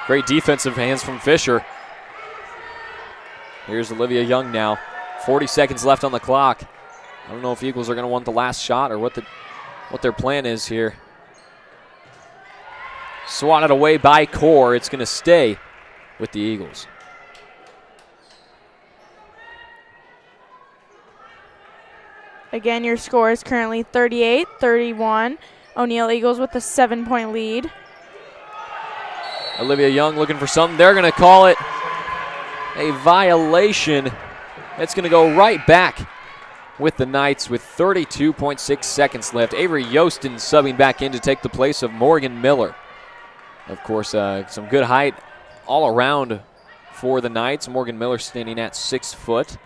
Speaker 10: Great defensive hands from Fisher. Here's Olivia Young now. 40 seconds left on the clock. I don't know if Eagles are going to want the last shot or what their plan is here. Swatted away by Core. It's going to stay with the Eagles.
Speaker 11: Again, your score is currently 38-31. O'Neill Eagles with a 7-point lead.
Speaker 10: Olivia Young looking for something. They're going to call it a violation. It's going to go right back with the Knights with 32.6 seconds left. Avery Yostin subbing back in to take the place of Morgan Miller. Of course, some good height all around for the Knights. Morgan Miller standing at 6 foot.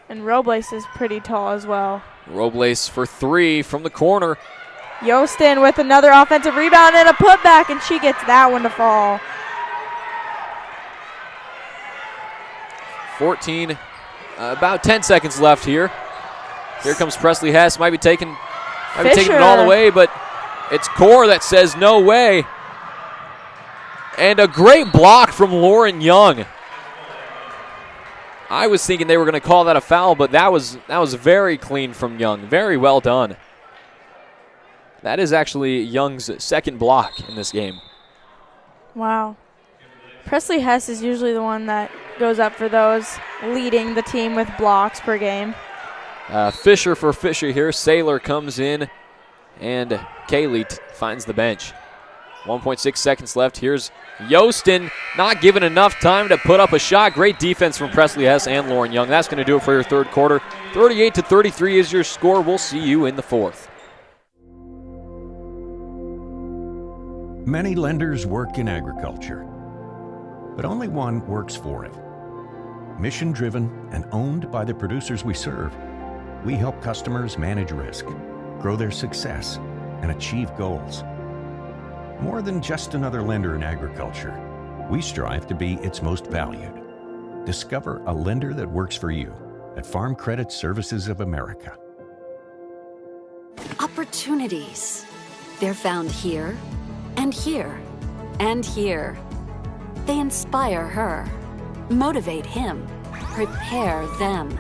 Speaker 11: And Robles is pretty tall as well.
Speaker 10: Robles for 3 from the corner.
Speaker 11: Yostin with another offensive rebound and a putback, and she gets that one to fall.
Speaker 10: 14, about 10 seconds left here. Here comes Presley Hess. Might be taking it all away, but it's Core that says no way. And a great block from Lauren Young. I was thinking they were going to call that a foul, but that was very clean from Young. Very well done. That is actually Young's second block in this game.
Speaker 11: Wow. Presley Hess is usually the one that goes up for those, leading the team with blocks per game.
Speaker 10: Fisher for Fisher here. Saylor comes in, and Kaylee finds the bench. 1.6 seconds left. Here's Yostin, not given enough time to put up a shot. Great defense from Presley Hess and Lauren Young. That's going to do it for your third quarter. 38-33 is your score. We'll see you in the fourth.
Speaker 22: Many lenders work in agriculture, but only one works for it. Mission-driven and owned by the producers we serve, we help customers manage risk, grow their success, and achieve goals. More than just another lender in agriculture, we strive to be its most valued. Discover a lender that works for you at Farm Credit Services of America.
Speaker 21: Opportunities. They're found here, and here, and here. They inspire her, motivate him, prepare them.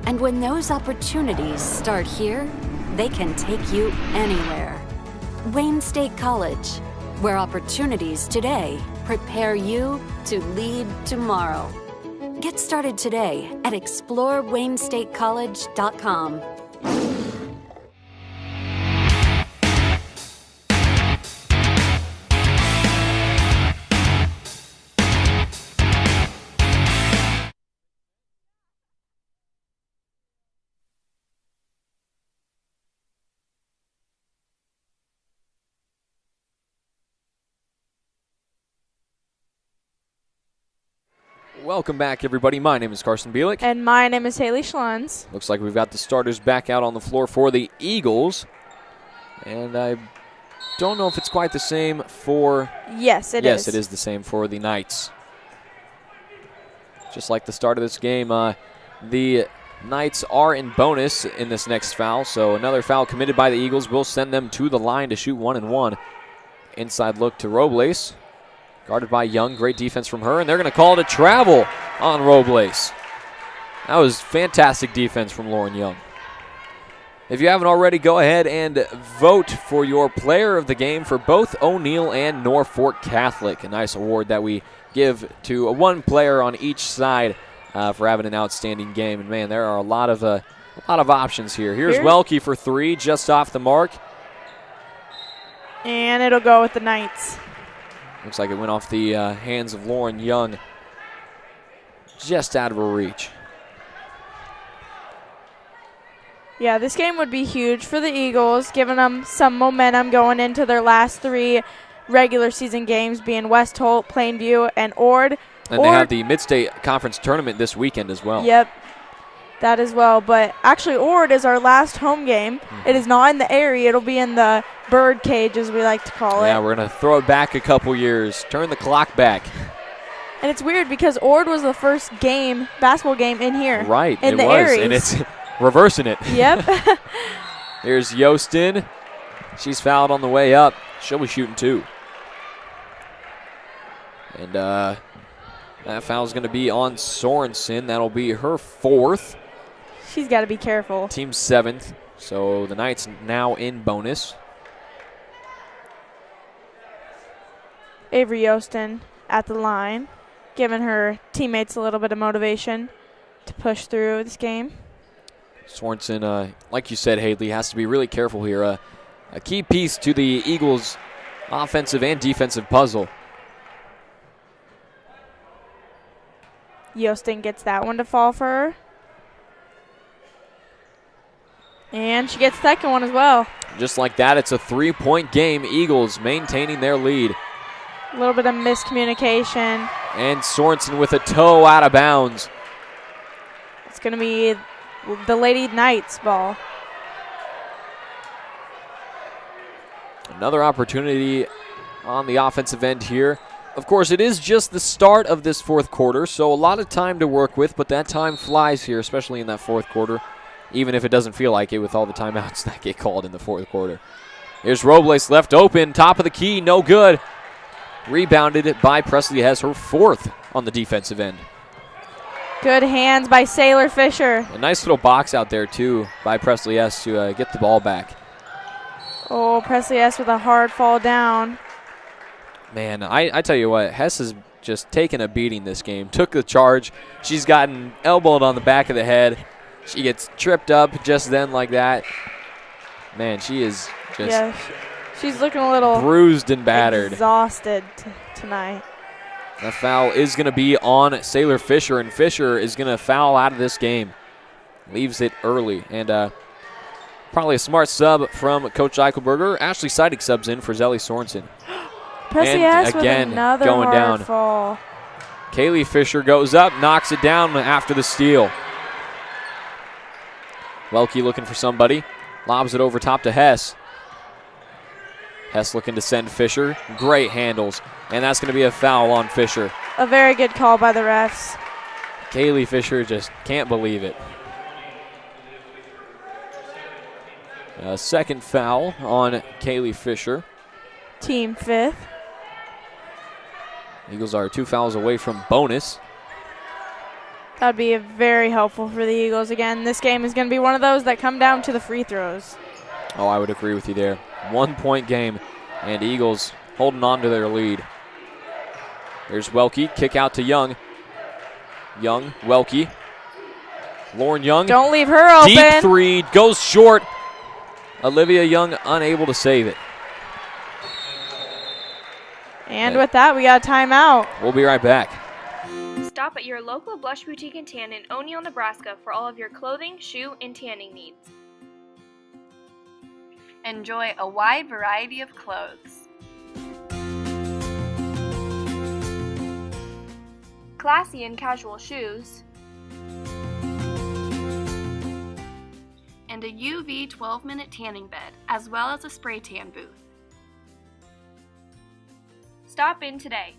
Speaker 21: And when those opportunities start here, they can take you anywhere. Wayne State College, where opportunities today prepare you to lead tomorrow. Get started today at exploreWayneStateCollege.com.
Speaker 10: Welcome back, everybody. My name is Carson Bielek.
Speaker 11: And my name is Haley Schlunz.
Speaker 10: Looks like we've got the starters back out on the floor for the Eagles. And I don't know if it's quite the same for...
Speaker 11: Yes, it is.
Speaker 10: Yes, it is the same for the Knights. Just like the start of this game, the Knights are in bonus in this next foul. So another foul committed by the Eagles will send them to the line to shoot 1-and-1. Inside look to Robles. Guarded by Young. Great defense from her. And they're going to call it a travel on Robles. That was fantastic defense from Lauren Young. If you haven't already, go ahead and vote for your player of the game for both O'Neill and Norfolk Catholic. A nice award that we give to one player on each side for having an outstanding game. And, man, there are a lot of options here. Here's Welke for 3, just off the mark.
Speaker 11: And it'll go with the Knights.
Speaker 10: Looks like it went off the hands of Lauren Young, just out of her reach.
Speaker 11: Yeah, this game would be huge for the Eagles, giving them some momentum going into their last 3 regular season games, being West Holt, Plainview, and Ord.
Speaker 10: And they have the Mid-State Conference Tournament this weekend as well.
Speaker 11: Yep, that as well. But actually, Ord is our last home game. Mm-hmm. It is not in the area. It'll be in the bird cage, as we like to call it.
Speaker 10: Yeah, we're going to throw it back a couple years, turn the clock back.
Speaker 11: And it's weird because Ord was the first basketball game in here.
Speaker 10: Right,
Speaker 11: in
Speaker 10: it
Speaker 11: the
Speaker 10: was,
Speaker 11: Aries.
Speaker 10: and it's reversing it.
Speaker 11: Yep.
Speaker 10: Here's Yostin. She's fouled on the way up. She'll be shooting 2. And that foul's going to be on Sorensen. That'll be her 4th.
Speaker 11: She's got to be careful.
Speaker 10: Team 7th. So the Knights now in bonus.
Speaker 11: Avery Yostin at the line, giving her teammates a little bit of motivation to push through this game.
Speaker 10: Sorensen, like you said, Haley, has to be really careful here. A key piece to the Eagles' offensive and defensive puzzle.
Speaker 11: Yostin gets that one to fall for her. And she gets the second one as well.
Speaker 10: Just like that, it's a 3-point game. Eagles maintaining their lead.
Speaker 11: A little bit of miscommunication.
Speaker 10: And Sorensen with a toe out of bounds.
Speaker 11: It's going to be the Lady Knights ball.
Speaker 10: Another opportunity on the offensive end here. Of course, it is just the start of this 4th quarter, so a lot of time to work with, but that time flies here, especially in that 4th quarter, even if it doesn't feel like it with all the timeouts that get called in the 4th quarter. Here's Robles left open, top of the key, no good. Rebounded by Presley Hess, her 4th on the defensive end.
Speaker 11: Good hands by Sailor Fisher.
Speaker 10: A nice little box out there, too, by Presley Hess to get the ball back.
Speaker 11: Oh, Presley Hess with a hard fall down.
Speaker 10: Man, I tell you what, Hess has just taken a beating this game. Took the charge. She's gotten elbowed on the back of the head. She gets tripped up just then like that. Man, she is just
Speaker 11: she's looking a little
Speaker 10: bruised and battered.
Speaker 11: Exhausted tonight.
Speaker 10: The foul is going to be on Sailor Fisher, and Fisher is going to foul out of this game. Leaves it early. And probably a smart sub from Coach Eichelberger. Ashley Seidig subs in for Zelly Sorensen.
Speaker 11: Presley Hess with another
Speaker 10: going
Speaker 11: hard
Speaker 10: down.
Speaker 11: fall.
Speaker 10: Kaylee Fisher goes up, knocks it down after the steal. Welke looking for somebody. Lobs it over top to Hess. Hess looking to send Fisher. Great handles. And that's going to be a foul on Fisher.
Speaker 11: A very good call by the refs.
Speaker 10: Kaylee Fisher just can't believe it. A second foul on Kaylee Fisher.
Speaker 11: Team 5th.
Speaker 10: Eagles are 2 fouls away from bonus.
Speaker 11: That would be very helpful for the Eagles. Again, this game is going to be one of those that come down to the free throws.
Speaker 10: Oh, I would agree with you there. 1-point game, and Eagles holding on to their lead. There's Welke, kick out to Young. Young, Welke. Lauren Young.
Speaker 11: Don't leave her open.
Speaker 10: Deep 3, goes short. Olivia Young unable to save it.
Speaker 11: And with that, we got a timeout.
Speaker 10: We'll be right back.
Speaker 8: Stop at your local Blush Boutique and Tan in O'Neill, Nebraska for all of your clothing, shoe, and tanning needs.
Speaker 3: Enjoy a wide variety of clothes.
Speaker 8: Classy and casual shoes.
Speaker 3: And a UV 12-minute tanning bed, as well as a spray tan booth.
Speaker 8: Stop in today.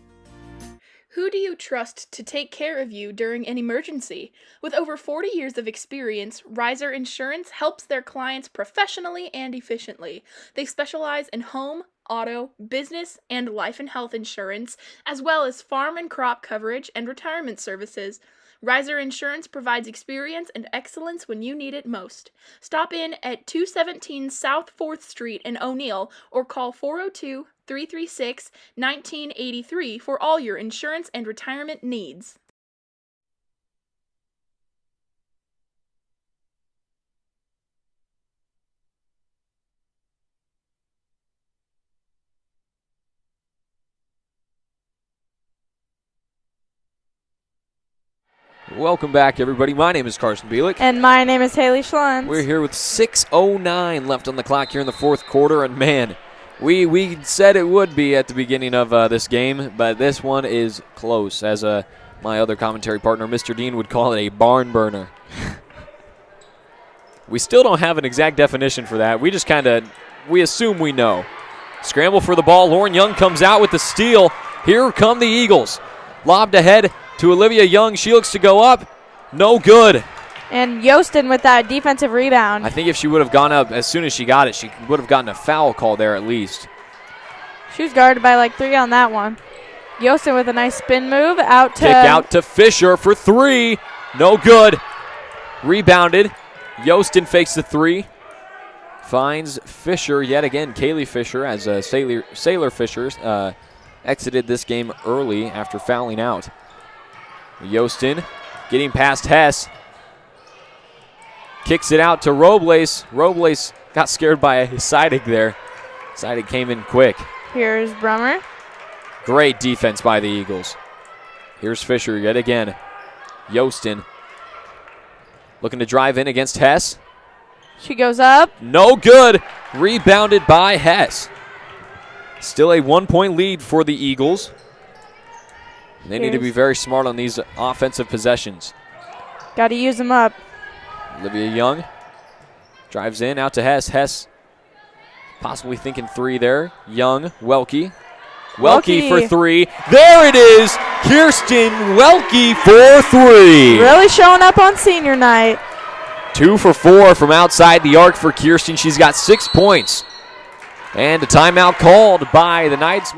Speaker 5: Who do you trust to take care of you during an emergency? With over 40 years of experience, Riser Insurance helps their clients professionally and efficiently. They specialize in home, auto, business, and life and health insurance, as well as farm and crop coverage and retirement services. Riser Insurance provides experience and excellence when you need it most. Stop in at 217 South 4th Street in O'Neill or call 402-336-1983 for all your insurance and retirement needs.
Speaker 10: Welcome back, everybody. My name is Carson Bielik.
Speaker 11: And my name is Haley Schlunz.
Speaker 10: We're here with 6:09 left on the clock here in the 4th quarter, and man, we said it would be at the beginning of this game, but this one is close, as my other commentary partner, Mr. Dean, would call it a barn burner. We still don't have an exact definition for that. We just we assume we know. Scramble for the ball. Lauren Young comes out with the steal. Here come the Eagles. Lobbed ahead to Olivia Young. She looks to go up. No good.
Speaker 11: And Yostin with that defensive rebound.
Speaker 10: I think if she would have gone up as soon as she got it, she would have gotten a foul call there at least.
Speaker 11: She was guarded by like 3 on that one. Yostin with a nice spin move out to...
Speaker 10: Kick out to Fisher for 3. No good. Rebounded. Yostin fakes the 3. Finds Fisher yet again. Kaylee Fisher as Sailor Fisher exited this game early after fouling out. Yostin getting past Hess. Kicks it out to Robles. Robles got scared by Seidig there. Seidig came in quick.
Speaker 11: Here's Brummer.
Speaker 10: Great defense by the Eagles. Here's Fisher yet again. Yostin looking to drive in against Hess.
Speaker 11: She goes up.
Speaker 10: No good. Rebounded by Hess. Still a 1-point lead for the Eagles. They need to be very smart on these offensive possessions.
Speaker 11: Got to use them up.
Speaker 10: Olivia Young drives in, out to Hess. Hess possibly thinking 3 there. Young, Welke. Welke for 3. There it is. Kirsten Welke for 3.
Speaker 11: Really showing up on senior night.
Speaker 10: 2 for 4 from outside the arc for Kirsten. She's got 6 points. And a timeout called by the Knights.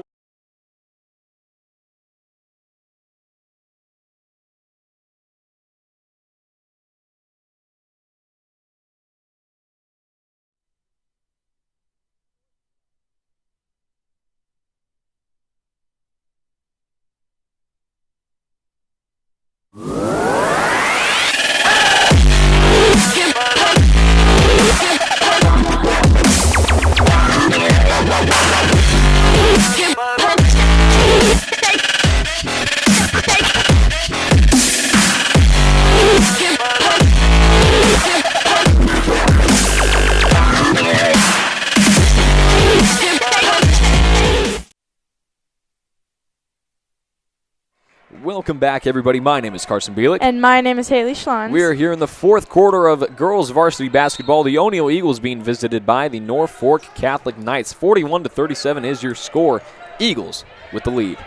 Speaker 10: Welcome back, everybody. My name is Carson Bielik.
Speaker 11: And my name is Haley Schlons.
Speaker 10: We are here in the 4th quarter of girls varsity basketball. The O'Neill Eagles being visited by the Norfolk Catholic Knights. 41-37 is your score. Eagles with the lead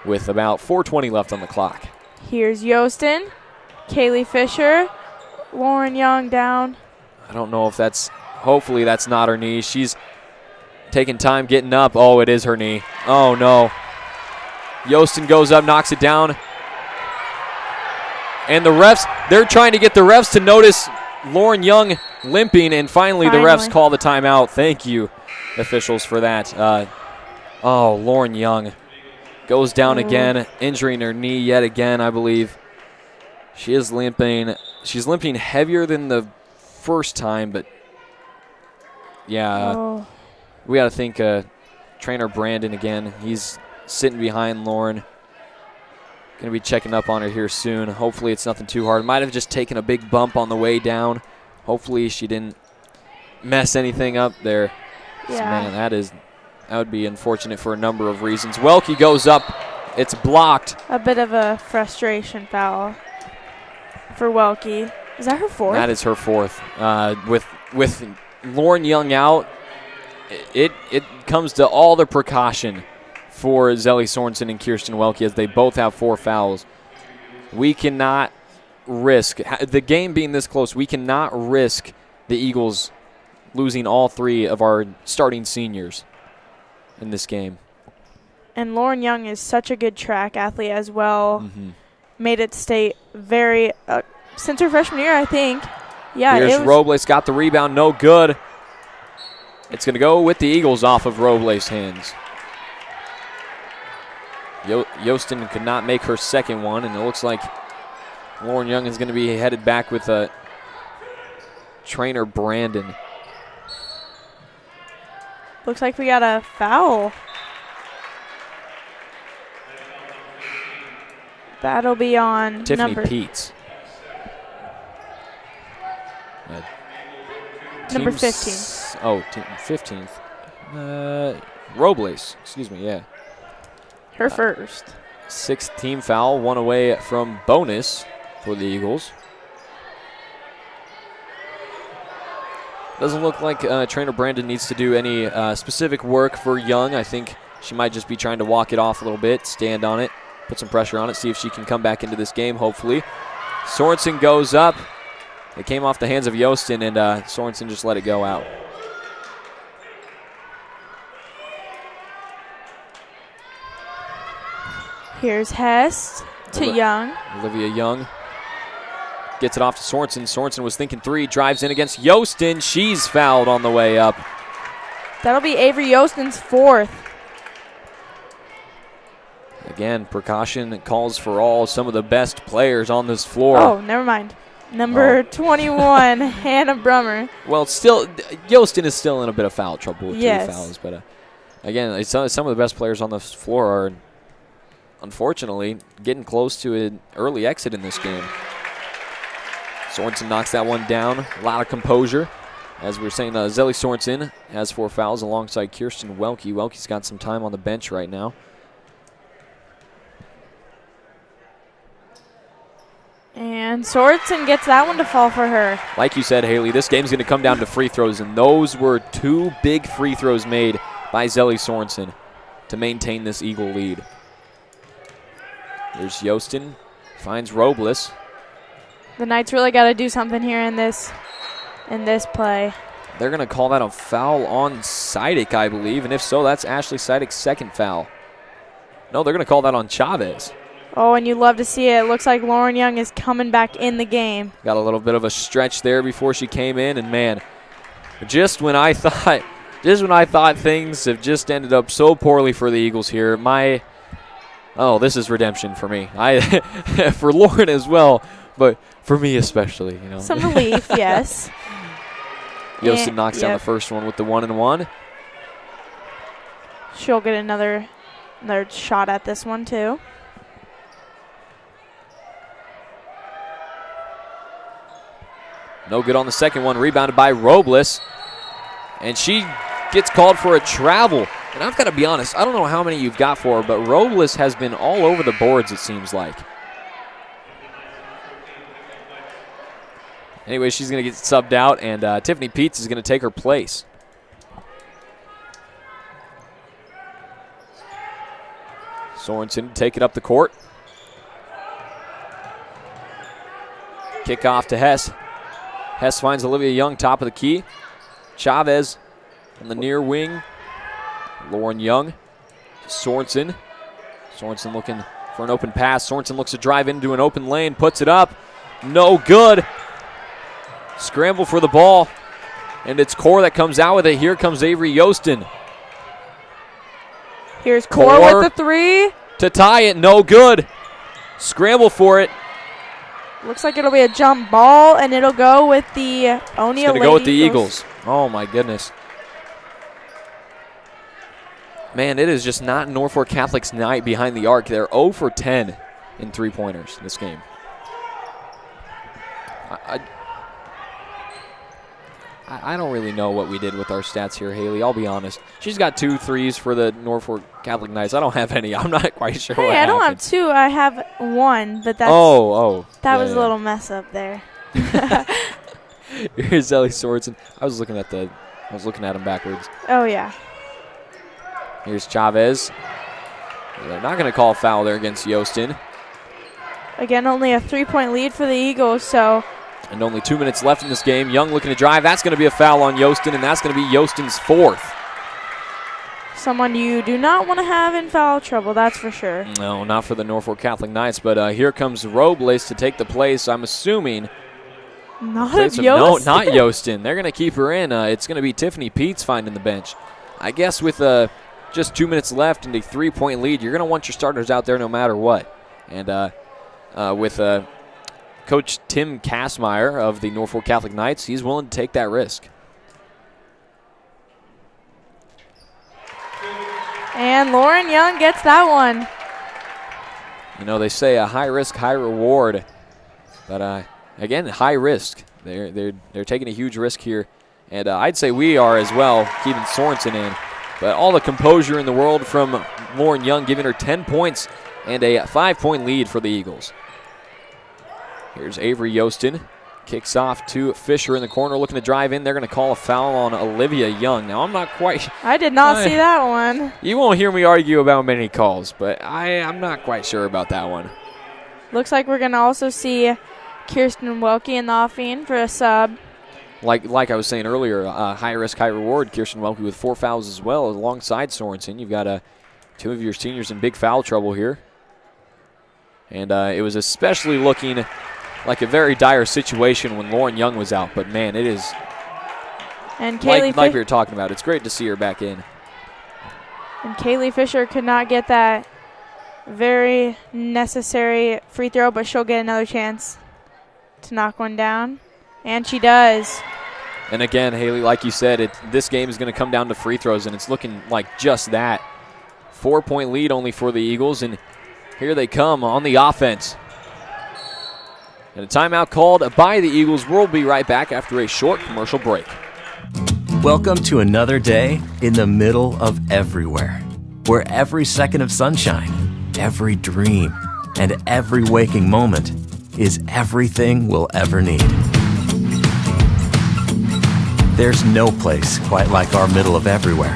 Speaker 10: with about 4:20 left on the clock.
Speaker 11: Here's Yostin. Kaylee Fisher. Lauren Young down.
Speaker 10: I don't know if that's, hopefully that's not her knee. She's taking time getting up. Oh, it is her knee. Oh, no. Yostin goes up, knocks it down. And the refs, they're trying to get the refs to notice Lauren Young limping, and finally the refs call the timeout. Thank you, officials, for that. Lauren Young goes down again, injuring her knee yet again, I believe. She is limping. She's limping heavier than the first time, but yeah, we got to think trainer Brandon again. He's sitting behind Lauren. Going to be checking up on her here soon. Hopefully it's nothing too hard. Might have just taken a big bump on the way down. Hopefully she didn't mess anything up there.
Speaker 11: Yeah.
Speaker 10: Man, that would be unfortunate for a number of reasons. Welke goes up. It's blocked.
Speaker 11: A bit of a frustration foul for Welke. Is that her 4th?
Speaker 10: That is her 4th. With Lauren Young out, it comes to all the precaution for Zelly Sorensen and Kirsten Welke, as they both have 4 fouls. We cannot risk, the game being this close, we cannot risk the Eagles losing all 3 of our starting seniors in this game.
Speaker 11: And Lauren Young is such a good track athlete as well.
Speaker 10: Mm-hmm.
Speaker 11: Made it state very, since her freshman year, I think. Yeah,
Speaker 10: here's Robles, got the rebound, no good. It's going to go with the Eagles off of Robles' hands. Yostin could not make her second one, and it looks like Lauren Young is going to be headed back with trainer Brandon.
Speaker 11: Looks like we got a foul. That'll be on
Speaker 10: Tiffany Peets.
Speaker 11: Number 15.
Speaker 10: Oh, 15th. Robles, excuse me, yeah.
Speaker 11: Her first.
Speaker 10: 6th team foul, 1 away from bonus for the Eagles. Doesn't look like trainer Brandon needs to do any specific work for Young. I think she might just be trying to walk it off a little bit, stand on it. put some pressure on it, see if she can come back into this game, hopefully. Sorensen goes up. It came off the hands of Yostin, and Sorensen just let it go out.
Speaker 11: Here's Hess to Young.
Speaker 10: Olivia Young gets it off to Sorensen. Sorensen was thinking three, drives in against Yostin. She's fouled on the way up.
Speaker 11: That'll be Avery Yostin's 4th.
Speaker 10: Again, precaution calls for all. Some of the best players on this floor.
Speaker 11: Oh, never mind. Number 21, Hannah Brummer.
Speaker 10: Well, it's still, Yostin is still in a bit of foul trouble with 3
Speaker 11: Yes.
Speaker 10: fouls. But again, some of the best players on this floor are, unfortunately, getting close to an early exit in this game. Sorensen knocks that one down. A lot of composure. As we were saying, Zelly Sorensen has 4 fouls alongside Kirsten Welke. Welke's got some time on the bench right now.
Speaker 11: And Sorensen gets that one to fall for her.
Speaker 10: Like you said, Haley, this game's going to come down to free throws, and those were 2 big free throws made by Zelly Sorensen to maintain this Eagle lead. There's Yostin, finds Robles.
Speaker 11: The Knights really got to do something here in this play.
Speaker 10: They're going to call that a foul on Sidek, I believe, and if so, that's Ashley Sidek's 2nd foul. No, they're going to call that on Chavez.
Speaker 11: Oh, and you love to see it. It looks like Lauren Young is coming back in the game.
Speaker 10: Got a little bit of a stretch there before she came in, and man, just when I thought things have just ended up so poorly for the Eagles here, this is redemption for me. For Lauren as well, but for me especially, you know.
Speaker 11: Some relief, yes.
Speaker 10: Yostin knocks down the first one with the 1-and-1.
Speaker 11: She'll get another shot at this one too.
Speaker 10: No good on the second one, rebounded by Robles. And she gets called for a travel. And I've got to be honest, I don't know how many you've got for her, but Robles has been all over the boards, it seems like. Anyway, she's going to get subbed out, and Tiffany Peets is going to take her place. Sorensen take it up the court. Kick off to Hess. Hess finds Olivia Young, top of the key. Chavez on the near wing. Lauren Young. Sorensen. Sorensen looking for an open pass. Sorensen looks to drive into an open lane, puts it up. No good. Scramble for the ball. And it's Core that comes out with it. Here comes Avery Yostin.
Speaker 11: Here's Core with the 3.
Speaker 10: To tie it, no good. Scramble for it.
Speaker 11: Looks like it'll be a jump ball, and it'll go with the O'Neill Lady Eagles. It's going to
Speaker 10: go with the Eagles. Oh, my goodness. Man, it is just not Norfolk Catholic's night behind the arc. They're 0 for 10 in three-pointers this game. I don't really know what we did with our stats here, Haley. I'll be honest. She's got 2 threes for the Norfolk Catholic Knights. I don't have any. I'm not quite sure what happened.
Speaker 11: I don't have 2. I have 1, but that's that was a little mess up there.
Speaker 10: Here's Zelly Sorensen. I was looking at him backwards.
Speaker 11: Oh yeah.
Speaker 10: Here's Chavez. They're not going to call a foul there against Yostin.
Speaker 11: Again, only a 3-point lead for the Eagles, so.
Speaker 10: And only 2 minutes left in this game. Young looking to drive. That's going to be a foul on Yostin, and that's going to be Yostin's 4th.
Speaker 11: Someone you do not want to have in foul trouble, that's for sure.
Speaker 10: No, not for the Norfolk Catholic Knights, but here comes Robles to take the place, I'm assuming.
Speaker 11: Not Yostin.
Speaker 10: No, not Yostin. They're going to keep her in. It's going to be Tiffany Peets finding the bench. I guess with just 2 minutes left and a 3-point lead, you're going to want your starters out there no matter what. And with Coach Tim Kassmeyer of the Norfolk Catholic Knights, he's willing to take that risk.
Speaker 11: And Lauren Young gets that one.
Speaker 10: You know, they say a high risk, high reward. But again, high risk. They're taking a huge risk here. And I'd say we are as well, keeping Sorensen in. But all the composure in the world from Lauren Young, giving her 10 points and a 5-point lead for the Eagles. Here's Avery Yostin. Kicks off to Fisher in the corner, looking to drive in. They're going to call a foul on Olivia Young. Now, I'm not quite...
Speaker 11: I did not see that one.
Speaker 10: You won't hear me argue about many calls, but I'm not quite sure about that one.
Speaker 11: Looks like we're going to also see Kirsten Welke in the offing for a sub.
Speaker 10: Like I was saying earlier, high risk, high reward. Kirsten Welke with 4 fouls as well alongside Sorensen. You've got 2 of your seniors in big foul trouble here. And it was especially looking like a very dire situation when Lauren Young was out. But, man, it is
Speaker 11: and
Speaker 10: like we were talking about. It's great to see her back in.
Speaker 11: And Kaylee Fisher could not get that very necessary free throw, but she'll get another chance to knock one down. And she does.
Speaker 10: And, again, Haley, like you said, this game is going to come down to free throws, and it's looking like just that. 4-point lead only for the Eagles, and here they come on the offense. And a timeout called by the Eagles. We'll be right back after a short commercial break.
Speaker 2: Welcome to another day in the middle of everywhere, where every second of sunshine, every dream, and every waking moment is everything we'll ever need. There's no place quite like our middle of everywhere.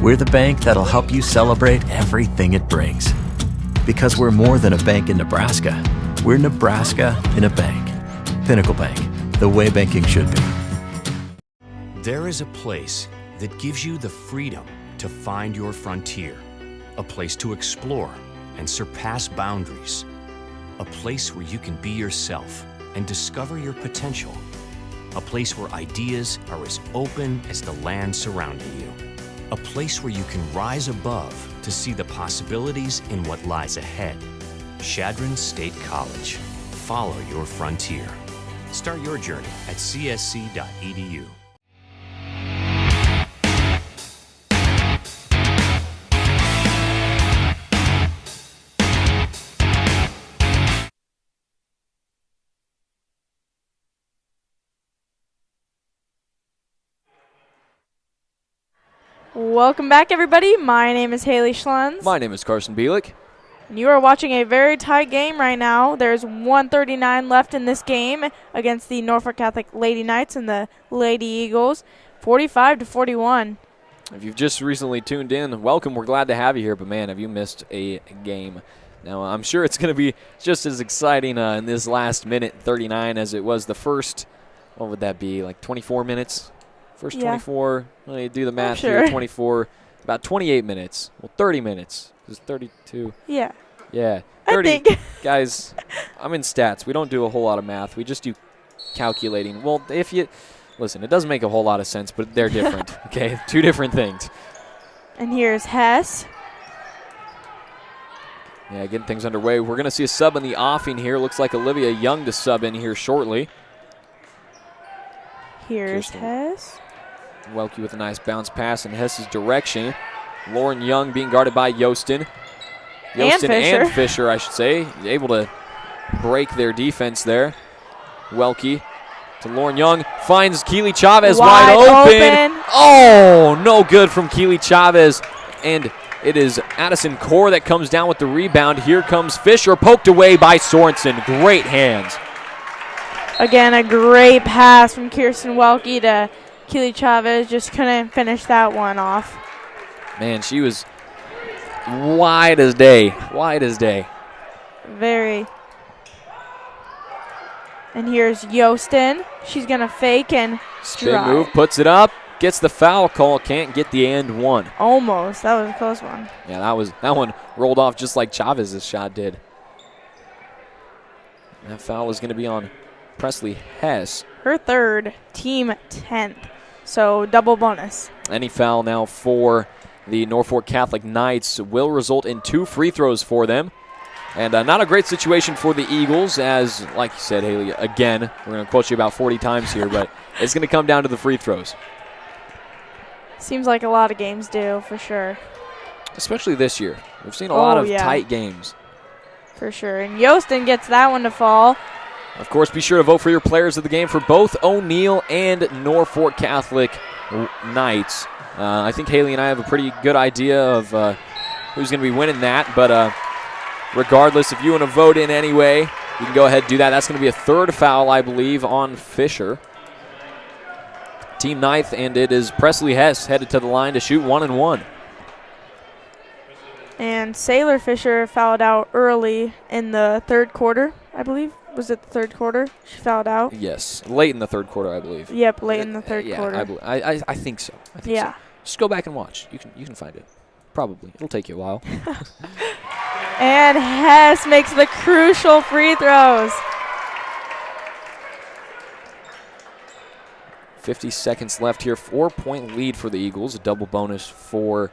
Speaker 2: We're the bank that'll help you celebrate everything it brings. Because we're more than a bank in Nebraska. We're Nebraska in a bank. Pinnacle Bank, the way banking should be.
Speaker 1: There is a place that gives you the freedom to find your frontier, a place to explore and surpass boundaries, a place where you can be yourself and discover your potential, a place where ideas are as open as the land surrounding you, a place where you can rise above to see the possibilities in what lies ahead. Chadron State College. Follow your frontier. Start your journey at csc.edu.
Speaker 11: Welcome back, everybody. My name is Haley Schlunz.
Speaker 10: My name is Carson Bielik.
Speaker 11: And you are watching a very tight game right now. There's 1:39 left in this game against the Norfolk Catholic Lady Knights and the Lady Eagles, 45-41.
Speaker 10: If you've just recently tuned in, welcome. We're glad to have you here. But, man, have you missed a game. Now, I'm sure it's going to be just as exciting in this last minute 39 as it was the first, what would that be, like 24 minutes? First 24, well, you do the math here, 24, about 28 minutes. Well, 30 minutes. It's 32.
Speaker 11: Yeah.
Speaker 10: Yeah. 30. Guys, I'm in stats. We don't do a whole lot of math. We just do calculating. Well, listen, it doesn't make a whole lot of sense, but they're different, okay? 2 different things.
Speaker 11: And here's Hess.
Speaker 10: Yeah, getting things underway. We're going to see a sub in the offing here. Looks like Olivia Young to sub in here shortly.
Speaker 11: Here's Hess.
Speaker 10: Welke with a nice bounce pass in Hess's direction. Lauren Young being guarded by Yostin. And Fisher, I should say. Able to break their defense there. Welke to Lauren Young. Finds Keely Chavez wide open. Oh, no good from Keely Chavez. And it is Addison Core that comes down with the rebound. Here comes Fisher, poked away by Sorensen. Great hands.
Speaker 11: Again, a great pass from Kirsten Welke to Keely Chavez. Just couldn't finish that one off.
Speaker 10: Man, she was wide as day. Wide as day.
Speaker 11: Very. And here's Yostin. She's going to fake and
Speaker 10: spin move, puts it up, gets the foul call, can't get the and one.
Speaker 11: Almost. That was a close one.
Speaker 10: Yeah, that one rolled off just like Chavez's shot did. And that foul is going to be on Presley Hess.
Speaker 11: Her third, team 10th. So double bonus.
Speaker 10: Any foul now for the Norfolk Catholic Knights will result in 2 free throws for them. And not a great situation for the Eagles as, like you said, Haley, again, we're going to quote you about 40 times here, but it's going to come down to the free throws.
Speaker 11: Seems like a lot of games do, for sure.
Speaker 10: Especially this year. We've seen a lot of tight games.
Speaker 11: For sure. And Yostin gets that one to fall.
Speaker 10: Of course, be sure to vote for your players of the game for both O'Neill and Norfolk Catholic Knights. I think Haley and I have a pretty good idea of who's going to be winning that, but regardless, if you want to vote in anyway, You can go ahead and do that. That's going to be a third foul, I believe, on Fisher. Team ninth, and it is Presley Hess headed to the line to shoot 1-1.
Speaker 11: And Sailor Fisher fouled out early in the third quarter, I believe. Was it the third quarter? She fouled out.
Speaker 10: Yes, late in the third quarter, I believe.
Speaker 11: Yep, late in the third quarter.
Speaker 10: I think so. So. Just go back and watch. You can find it. Probably. It'll take you a while.
Speaker 11: And Hess makes the crucial free throws.
Speaker 10: 50 seconds left here. 4-point lead for the Eagles. A double bonus for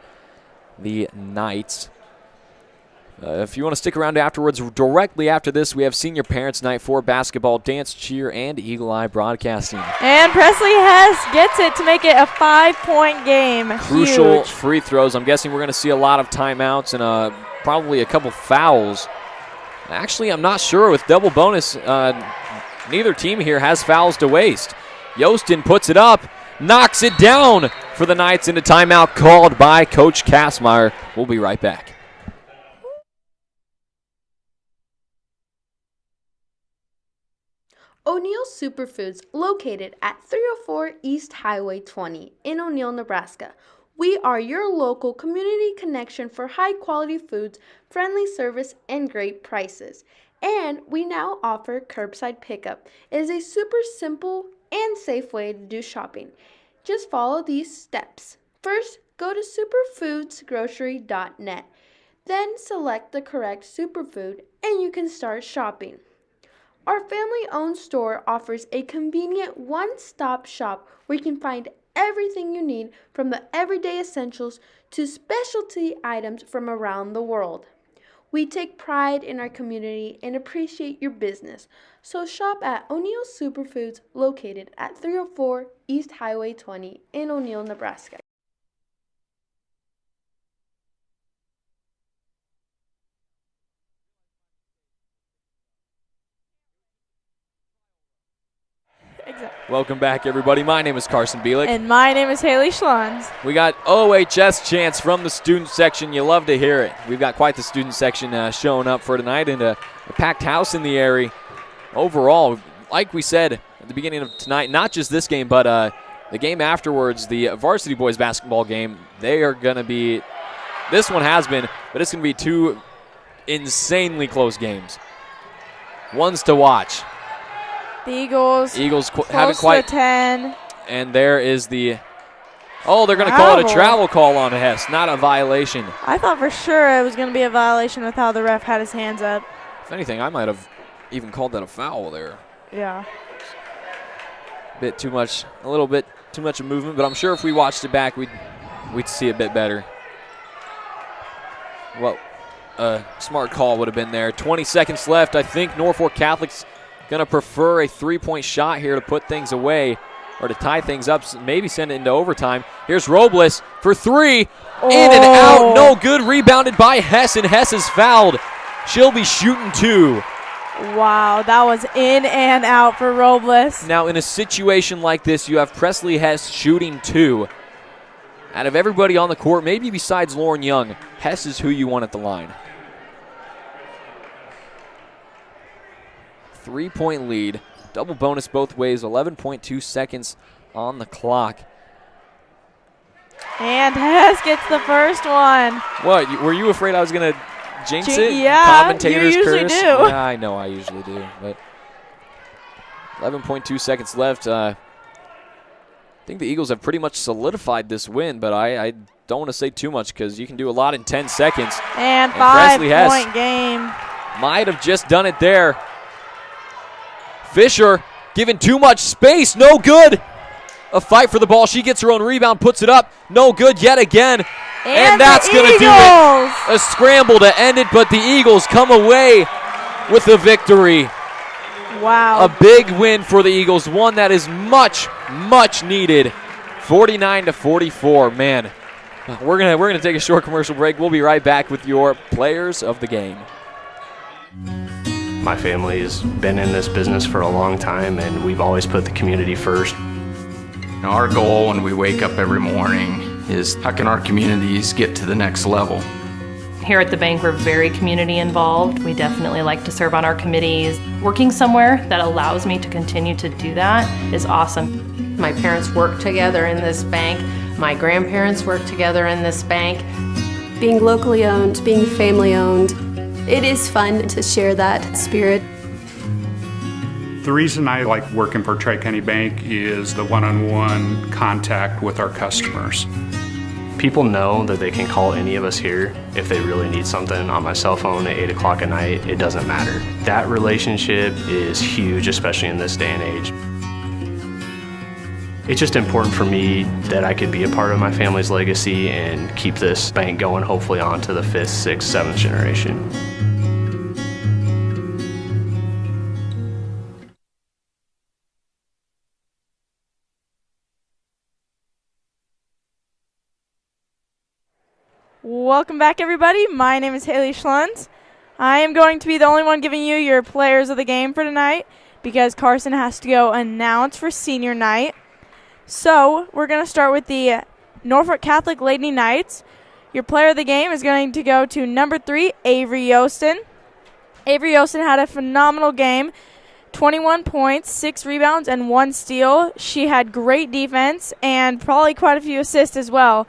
Speaker 10: the Knights. If you want to stick around afterwards, directly after this, we have Senior Parents Night for basketball, dance, cheer, and Eagle Eye Broadcasting.
Speaker 11: And Presley Hess gets it to make it a 5-point game.
Speaker 10: Crucial
Speaker 11: Huge.
Speaker 10: free throws. I'm guessing we're going to see a lot of timeouts and probably a couple fouls. Actually, I'm not sure. With double bonus, neither team here has fouls to waste. Yostin puts it up, knocks it down for the Knights into timeout called by Coach Kassmeyer. We'll be right back.
Speaker 4: O'Neill Superfoods, located at 304 East Highway 20 in O'Neill, Nebraska. We are your local community connection for high-quality foods, friendly service, and great prices. And we now offer curbside pickup. It is a super simple and safe way to do shopping. Just follow these steps. First, go to superfoodsgrocery.net. Then select the correct superfood and you can start shopping. Our family-owned store offers a convenient one-stop shop where you can find everything you need, from the everyday essentials to specialty items from around the world. We take pride in our community and appreciate your business, so shop at O'Neill Superfoods, located at 304 East Highway 20 in O'Neill, Nebraska.
Speaker 11: Exactly.
Speaker 10: Welcome back, everybody. My name is Carson Bielek.
Speaker 11: And my name is Haley Schlons.
Speaker 10: We got OHS chants from the student section. You love to hear it. We've got quite the student section showing up for tonight, and a packed house in the area. Overall, like we said at the beginning of tonight, not just this game, but the game afterwards, the varsity boys basketball game, they are going to be, this one has been, but it's going to be two insanely close games. Ones to watch.
Speaker 11: The Eagles
Speaker 10: haven't quite.
Speaker 11: To 10.
Speaker 10: And there is the. Oh, they're going to call it a travel call on Hess, not a violation.
Speaker 11: I thought for sure it was going to be a violation with how the ref had his hands up.
Speaker 10: If anything, I might have even called that a foul there.
Speaker 11: Yeah.
Speaker 10: A little bit too much of movement, but I'm sure if we watched it back, we'd see a bit better. Well, a smart call would have been there. 20 seconds left. I think Norfolk Catholic's going to prefer a three-point shot here to put things away or to tie things up, maybe send it into overtime. Here's Robles for three. In and out. No good. Rebounded by Hess, and Hess is fouled. She'll be shooting two.
Speaker 11: Wow, that was in and out for Robles.
Speaker 10: Now, in a situation like this, you have Presley Hess shooting two. Out of everybody on the court, maybe besides Lauren Young, Hess is who you want at the line. 3-point lead. Double bonus both ways. 11.2 seconds on the clock.
Speaker 11: And Hess gets the first one.
Speaker 10: What? Were you afraid I was going to jinx it?
Speaker 11: Yeah,
Speaker 10: Commentators
Speaker 11: you usually
Speaker 10: curse?
Speaker 11: do.
Speaker 10: Yeah, I know I usually do. But 11.2 seconds left. I think the Eagles have pretty much solidified this win, but I don't want to say too much because you can do a lot in 10 seconds.
Speaker 11: And 5-point game.
Speaker 10: Might have just done it there. Fisher given too much space. No good. A fight for the ball. She gets her own rebound, puts it up. No good yet again. And that's going to do it. A scramble to end it, but the Eagles come away with the victory.
Speaker 11: Wow.
Speaker 10: A big win for the Eagles, one that is much, much needed. 49-44. Man, we're gonna take a short commercial break. We'll be right back with your players of the game.
Speaker 12: My family has been in this business for a long time, and we've always put the community first.
Speaker 13: Our goal when we wake up every morning is how can our communities get to the next level?
Speaker 14: Here at the bank, we're very community involved. We definitely like to serve on our committees. Working somewhere that allows me to continue to do that is awesome.
Speaker 15: My parents work together in this bank. My grandparents work together in this bank.
Speaker 16: Being locally owned, being family owned, it is fun to share that spirit.
Speaker 23: The reason I like working for Tri-County Bank is the one-on-one contact with our customers.
Speaker 12: People know that they can call any of us here if they really need something on my cell phone at 8 o'clock at night. It doesn't matter. That relationship is huge, especially in this day and age. It's just important for me that I could be a part of my family's legacy and keep this bank going, hopefully on to the 5th, 6th, 7th generation.
Speaker 11: Welcome back, everybody. My name is Haley Schlunz. I am going to be the only one giving you your players of the game for tonight because Carson has to go announce for senior night. So we're going to start with the Norfolk Catholic Lady Knights. Your player of the game is going to go to number 3, Avery Yostin. Avery Yostin had a phenomenal game, 21 points, 6 rebounds, and 1 steal. She had great defense and probably quite a few assists as well.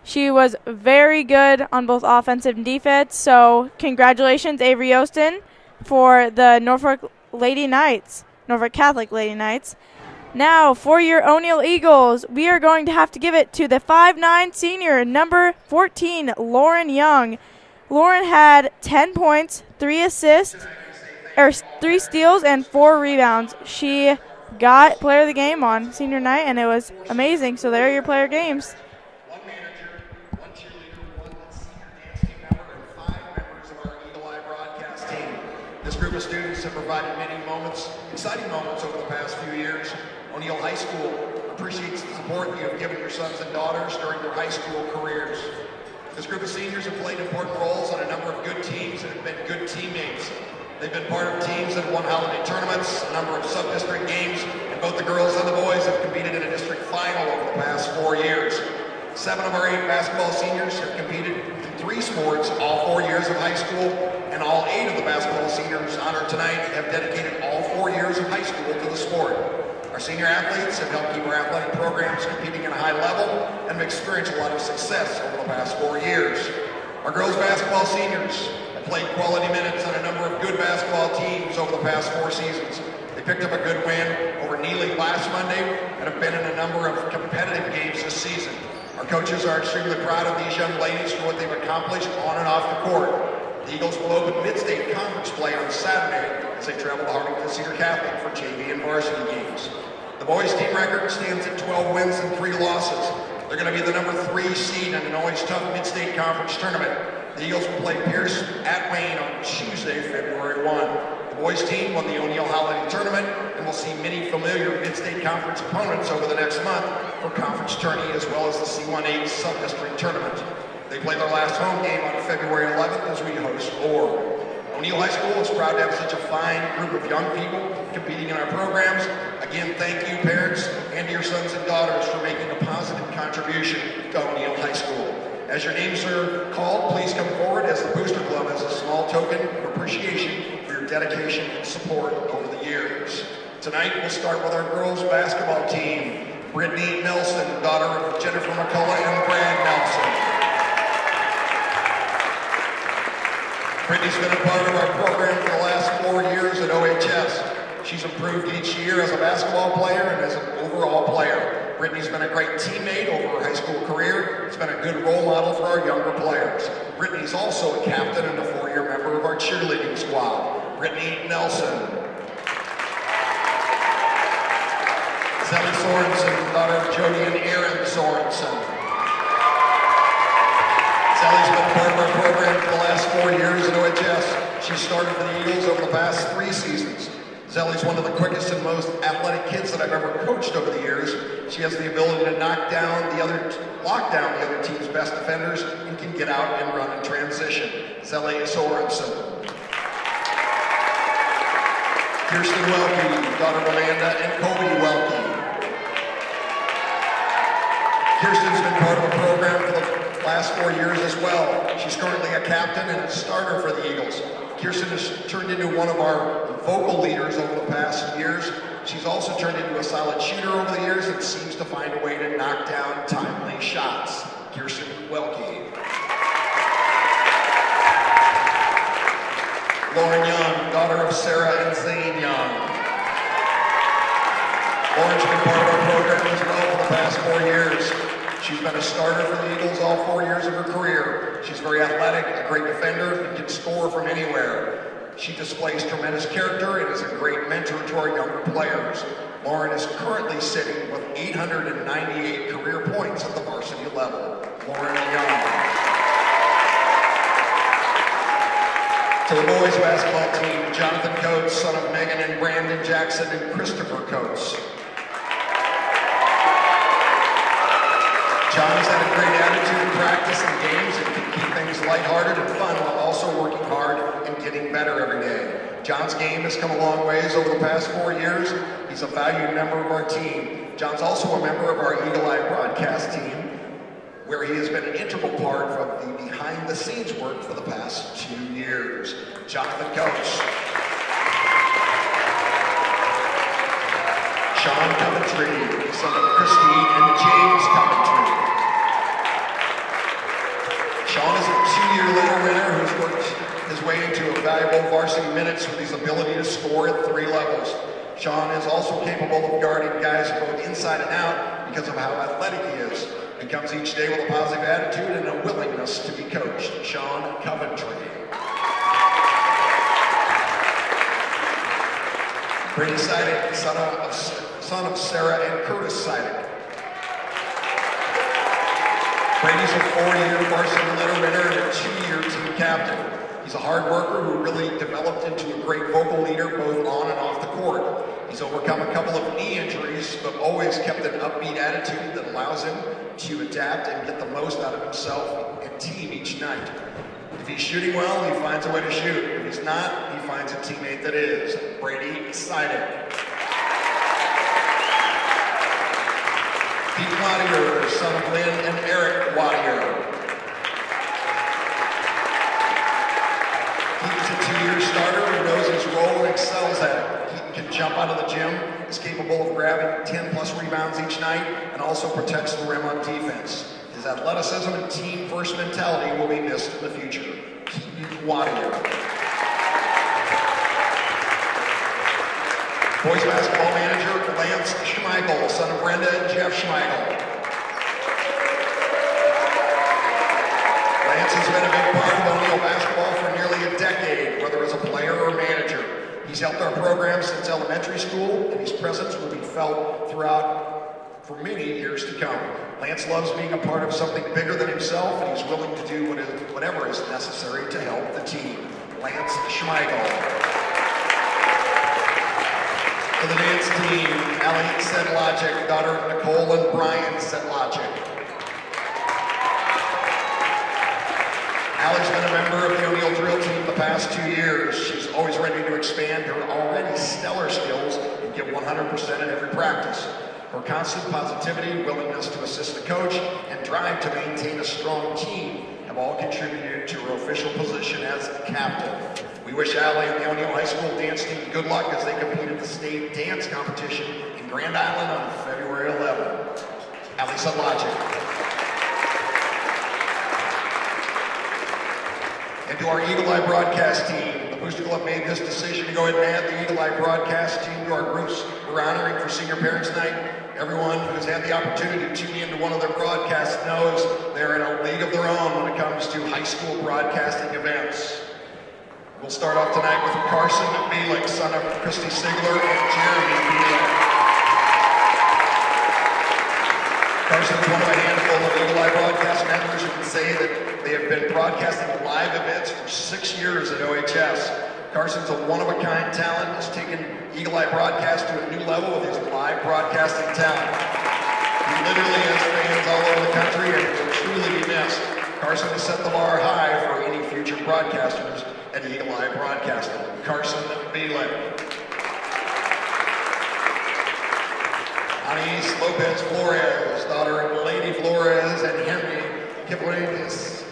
Speaker 11: She was very good on both offensive and defense, so congratulations, Avery Yostin, for the Norfolk Lady Knights, Norfolk Catholic Lady Knights. Now, for your O'Neill Eagles, we are going to have to give it to the 5'9" senior, number 14, Lauren Young. Lauren had 10 points, 3 steals, and 4 rebounds. She got player of the game on senior night, and it was amazing. So there are your player games.
Speaker 17: This group of students have provided many moments, exciting moments over the past few years. O'Neill High School appreciates the support you have given your sons and daughters during their high school careers. This group of seniors have played important roles on a number of good teams and have been good teammates. They've been part of teams that have won holiday tournaments, a number of sub-district games, and both the girls and the boys have competed in a district final over the past 4 years. 7 of our 8 basketball seniors have competed in 3 sports all 4 years of high school, and all 8 of the basketball seniors honored tonight have dedicated all 4 years of high school to the sport. Our senior athletes have helped keep our athletic programs competing at a high level and have experienced a lot of success over the past 4 years. Our girls basketball seniors have played quality minutes on a number of good basketball teams over the past 4 seasons. They picked up a good win over Neely last Monday and have been in a number of competitive games this season. Our coaches are extremely proud of these young ladies for what they've accomplished on and off the court. The Eagles will open Mid-State Conference play on Saturday as they travel to Hartington Cedar Catholic for JV and varsity games. The boys' team record stands at 12 wins and 3 losses. They're going to be the number 3 seed in an always tough Mid-State Conference tournament. The Eagles will play Pierce at Wayne on Tuesday, February 1. The boys' team won the O'Neill Holiday Tournament and will see many familiar Mid-State Conference opponents over the next month for conference tourney as well as the C1A sub-district tournament. They play their last home game on February 11th as we host Orr. O'Neill High School is proud to have such a fine group of young people competing in our programs. Again, thank you, parents, and to your sons and daughters for making a positive contribution to O'Neill High School. As your names are called, please come forward as the Booster Club as a small token of appreciation for your dedication and support over the years. Tonight, we'll start with our girls basketball team. Brittany Nelson, daughter of Jennifer McCullough and Brad Nelson. Brittany's been a part of our program for the last 4 years at OHS. She's improved each year as a basketball player and as an overall player. Brittany's been a great teammate over her high school career. It's been a good role model for our younger players. Brittany's also a captain and a 4-year member of our cheerleading squad. Brittany Nelson. Zelly Sorensen, daughter of Jody and Aaron Sorensen. Sally's been part of our program for the last 4 years at OHS. She started for the Eagles over the past 3 seasons. Sally's one of the quickest and most athletic kids that I've ever coached over the years. She has the ability to lock down the other team's best defenders and can get out and run in transition. Sally Sorensen. Kirsten Welke, daughter of Amanda and Kobe Welke. Kirsten's been part of the program for the last 4 years as well. She's currently a captain and a starter for the Eagles. Kirsten has turned into one of our vocal leaders over the past years. She's also turned into a solid shooter over the years and seems to find a way to knock down timely shots. Kirsten Welke. Lauren Young, daughter of Sarah and Zane Young. Lauren's been part of our program as well for the past 4 years. She's been a starter for the Eagles all 4 years of her career. She's very athletic, a great defender, and can score from anywhere. She displays tremendous character and is a great mentor to our younger players. Lauren is currently sitting with 898 career points at the varsity level. Lauren Young. To the boys basketball team, Jonathan Coates, son of Megan and Brandon Jackson and Christopher Coates. John's had a great attitude in practice and games and can keep things lighthearted and fun while also working hard and getting better every day. John's game has come a long ways over the past 4 years. He's a valued member of our team. John's also a member of our Eagle Eye broadcast team, where he has been an integral part of the behind-the-scenes work for the past 2 years. Jonathan Coates. Sean Coventry, son of Christy and James Coventry. Sean is a 2-year letter winner who's worked his way into a valuable varsity minutes with his ability to score at 3 levels. Sean is also capable of guarding guys both inside and out because of how athletic he is. He comes each day with a positive attitude and a willingness to be coached. Sean Coventry. Brady Sidick, son of Sarah and Curtis Sidick. Brady's a 4-year varsity letter winner and a 2-year team captain. He's a hard worker who really developed into a great vocal leader both on and off the court. He's overcome a couple of knee injuries, but always kept an upbeat attitude that allows him to adapt and get the most out of himself and team each night. If he's shooting well, he finds a way to shoot. If he's not, he finds a teammate that is. Brady Sidick. Pete Wadier, son of Lynn and Eric Wadier. He's a 2-year starter who knows his role and excels at it. He can jump out of the gym, is capable of grabbing 10-plus rebounds each night, and also protects the rim on defense. His athleticism and team-first mentality will be missed in the future. Pete Wadier. Boys basketball manager, Lance Schmeichel, son of Brenda and Jeff Schmeichel. Lance has been a big part of O'Neill basketball for nearly a decade, whether as a player or manager. He's helped our program since elementary school, and his presence will be felt throughout for many years to come. Lance loves being a part of something bigger than himself, and he's willing to do whatever is necessary to help the team. Lance Schmeichel. For the dance team, Allie Sedlogic, daughter of Nicole and Brian Sedlogic. Allie's been a member of the O'Neill drill team the past 2 years. She's always ready to expand her already stellar skills and give 100% at every practice. Her constant positivity, willingness to assist the coach, and drive to maintain a strong team have all contributed to her official position as captain. We wish Allie and the O'Neill High School dance team good luck as they compete at the state dance competition in Grand Island on February 11th. Allie Sedlogic. And to our Eagle Eye broadcast team, the Booster Club made this decision to go ahead and add the Eagle Eye broadcast team to our groups we're honoring for Senior Parents Night. Everyone who's had the opportunity to tune into one of their broadcasts knows they're in a league of their own when it comes to high school broadcasting events. We'll start off tonight with Carson Bielek, son of Christy Sigler and Jeremy Bielek. Carson's one of a handful of Eagle Eye broadcast members who can say that they have been broadcasting live events for 6 years at OHS. Carson's a one-of-a-kind talent, has taken Eagle Eye broadcast to a new level with his live broadcasting talent. He literally has fans all over the country and will truly be missed. Carson has set the bar high for any future broadcasters at Eagle Eye Broadcasting. Carson Bielek. Anais Lopez Flores, daughter of Lady Flores and Henry Give away this.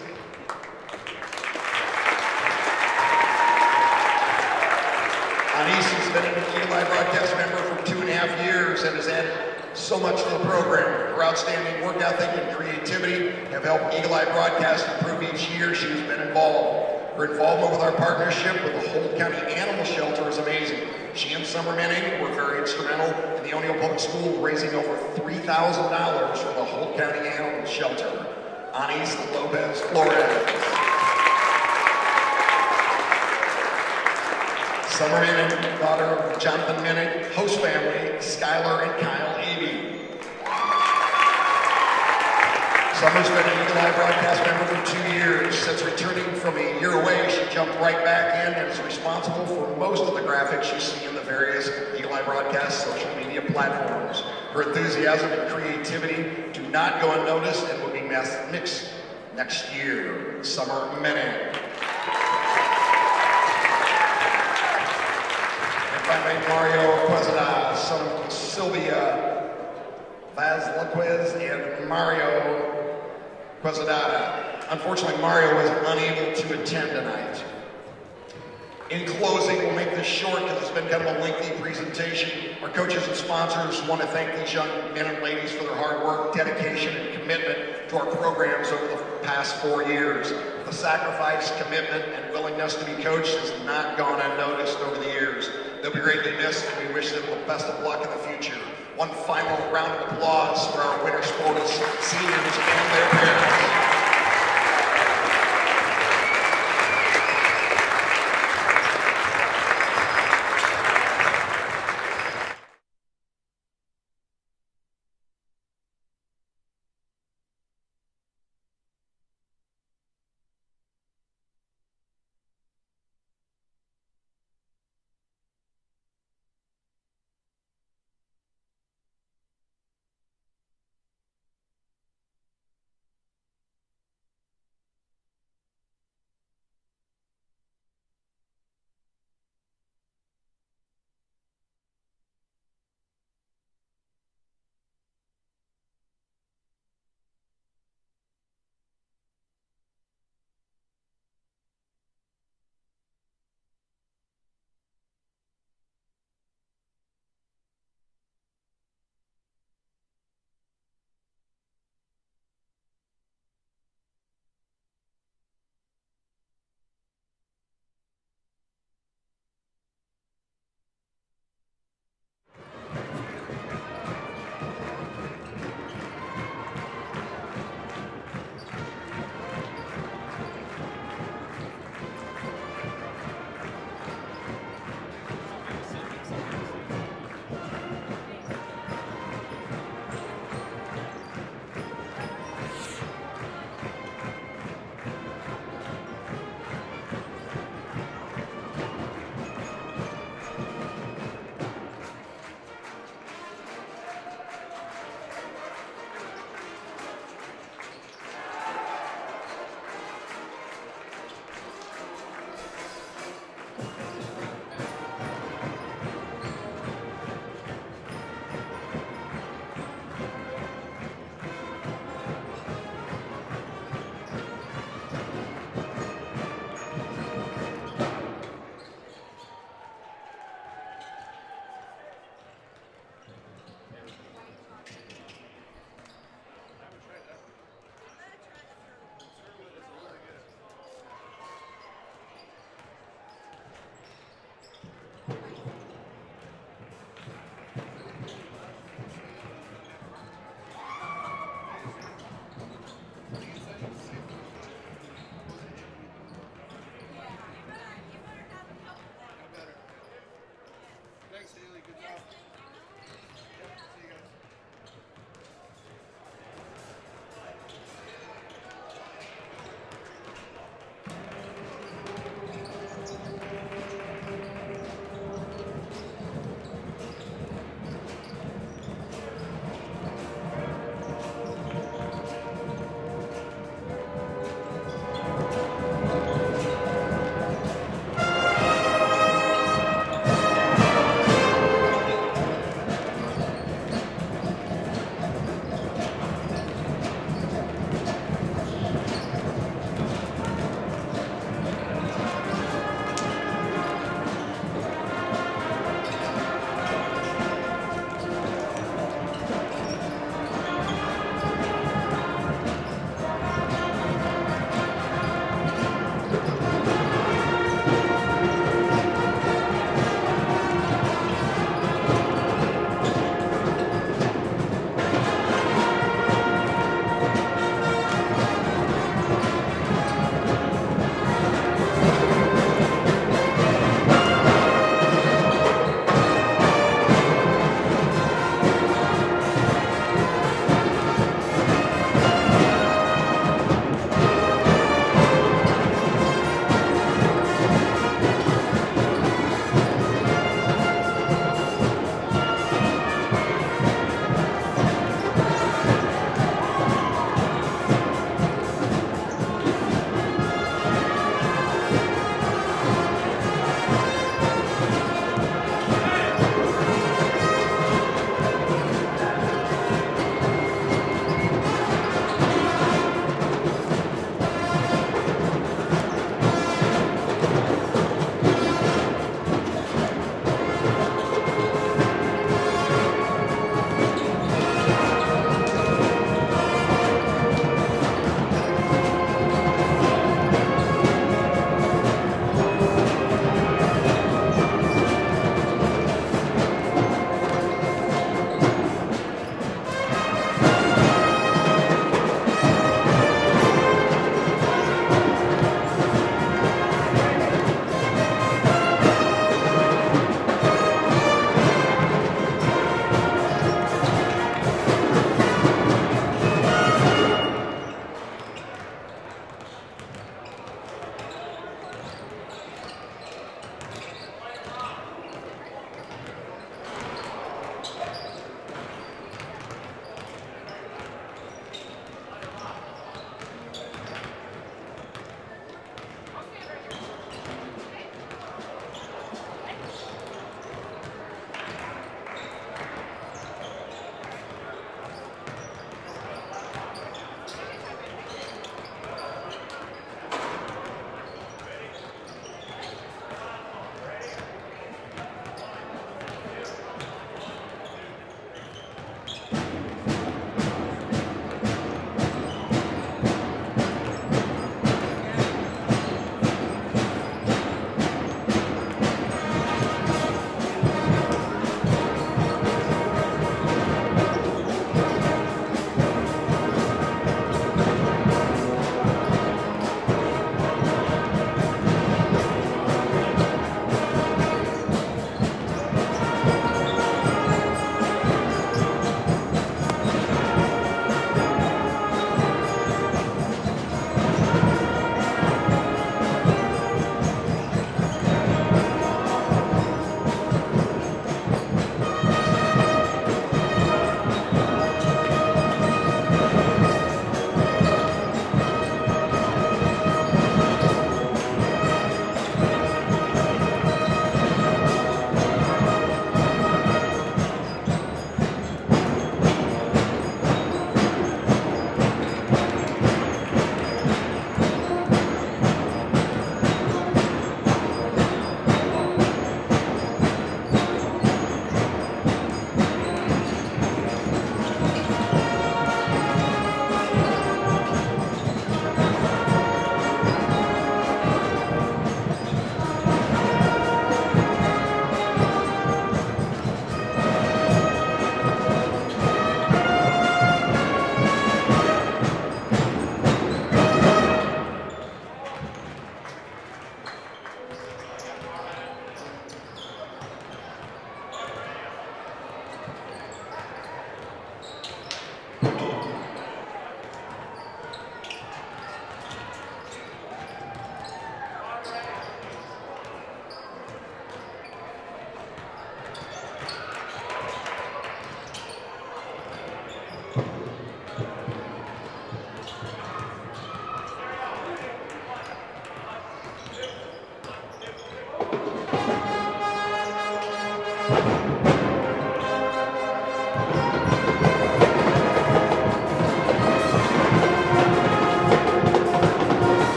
Speaker 17: Anise has been an Eagle Eye broadcast member for 2.5 years and has added so much to the program. Her outstanding work ethic and creativity have helped Eagle Eye broadcast improve each year she has been involved. Her involvement with our partnership with the Holt County Animal Shelter is amazing. She and Summer Manning were very instrumental in the O'Neill Public School raising over $3,000 for the Holt County Animal Shelter. Anise Lopez Flores. Summer Manning, daughter of Jonathan Manning, host family, Skylar and Kyle Avey. Summer's been an Eagle Eye broadcast member for 2 years. Since returning from a year away, she jumped right back in and is responsible for most of the graphics you see in the various Eagle Eye broadcast social media platforms. Her enthusiasm and creativity do not go unnoticed and will be mixed next year. Summer Manning. Finally, Mario Quesada, son of Sylvia Vazquez and Mario Quesada. Unfortunately, Mario was unable to attend tonight. In closing, we'll make this short because it's been kind of a lengthy presentation. Our coaches and sponsors want to thank these young men and ladies for their hard work, dedication, and commitment to our programs over the past 4 years. The sacrifice, commitment, and willingness to be coached has not gone unnoticed over the years. They'll be greatly missed, and we wish them the best of luck in the future. One final round of applause for our winter sports seniors and their parents.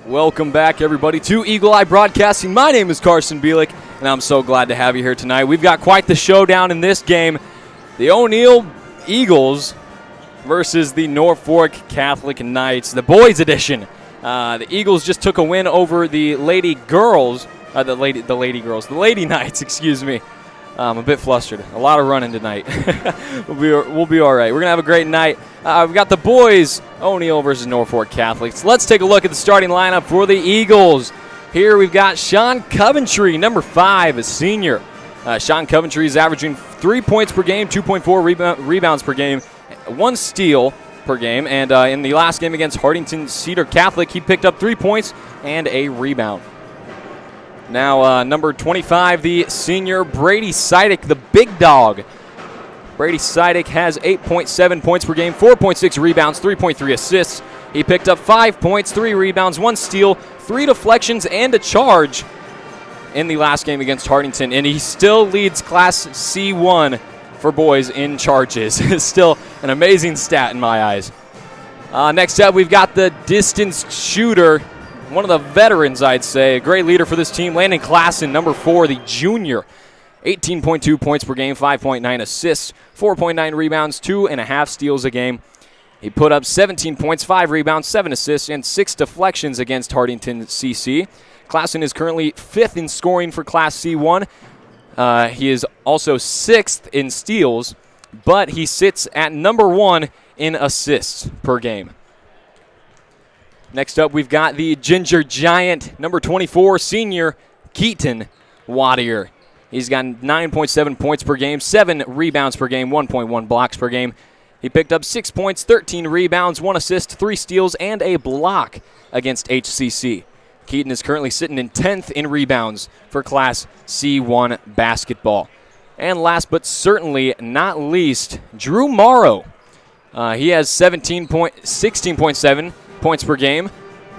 Speaker 10: Welcome back, everybody, to Eagle Eye Broadcasting. My name is Carson Bielik, and I'm so glad to have you here tonight. We've got quite the showdown in this game. The O'Neill Eagles versus the Norfolk Catholic Knights, the boys edition. The Eagles just took a win over the Lady Knights, excuse me. I'm a bit flustered. A lot of running tonight. We'll be all right. We're going to have a great night. We've got the boys, O'Neill versus Norfolk Catholics. Let's take a look at the starting lineup for the Eagles. Here we've got Sean Coventry, number 5, a senior. Sean Coventry is averaging 3 points per game, 2.4 rebounds per game, 1 steal per game. And in the last game against Hartington Cedar Catholic, he picked up 3 points and a rebound. Now, number 25, the senior Brady Sidick, the big dog. Brady Sidick has 8.7 points per game, 4.6 rebounds, 3.3 assists. He picked up 5 points, 3 rebounds, 1 steal, 3 deflections, and a charge in the last game against Hartington. And he still leads Class C1 for boys in charges. Still an amazing stat in my eyes. Next up, we've got the distance shooter, one of the veterans, I'd say, a great leader for this team, Landon Klassen, number 4, the junior. 18.2 points per game, 5.9 assists, 4.9 rebounds, 2.5 steals a game. He put up 17 points, 5 rebounds, 7 assists, and 6 deflections against Hartington CC. Klassen is currently 5th in scoring for Class C1. He is also 6th in steals, but he sits at number 1 in assists per game. Next up, we've got the Ginger Giant, number 24, senior Keaton Wattier. He's got 9.7 points per game, 7 rebounds per game, 1.1 blocks per game. He picked up 6 points, 13 rebounds, 1 assist, 3 steals, and a block against HCC. Keaton is currently sitting in 10th in rebounds for Class C1 basketball. And last but certainly not least, Drew Morrow. He has 16.7 points per game,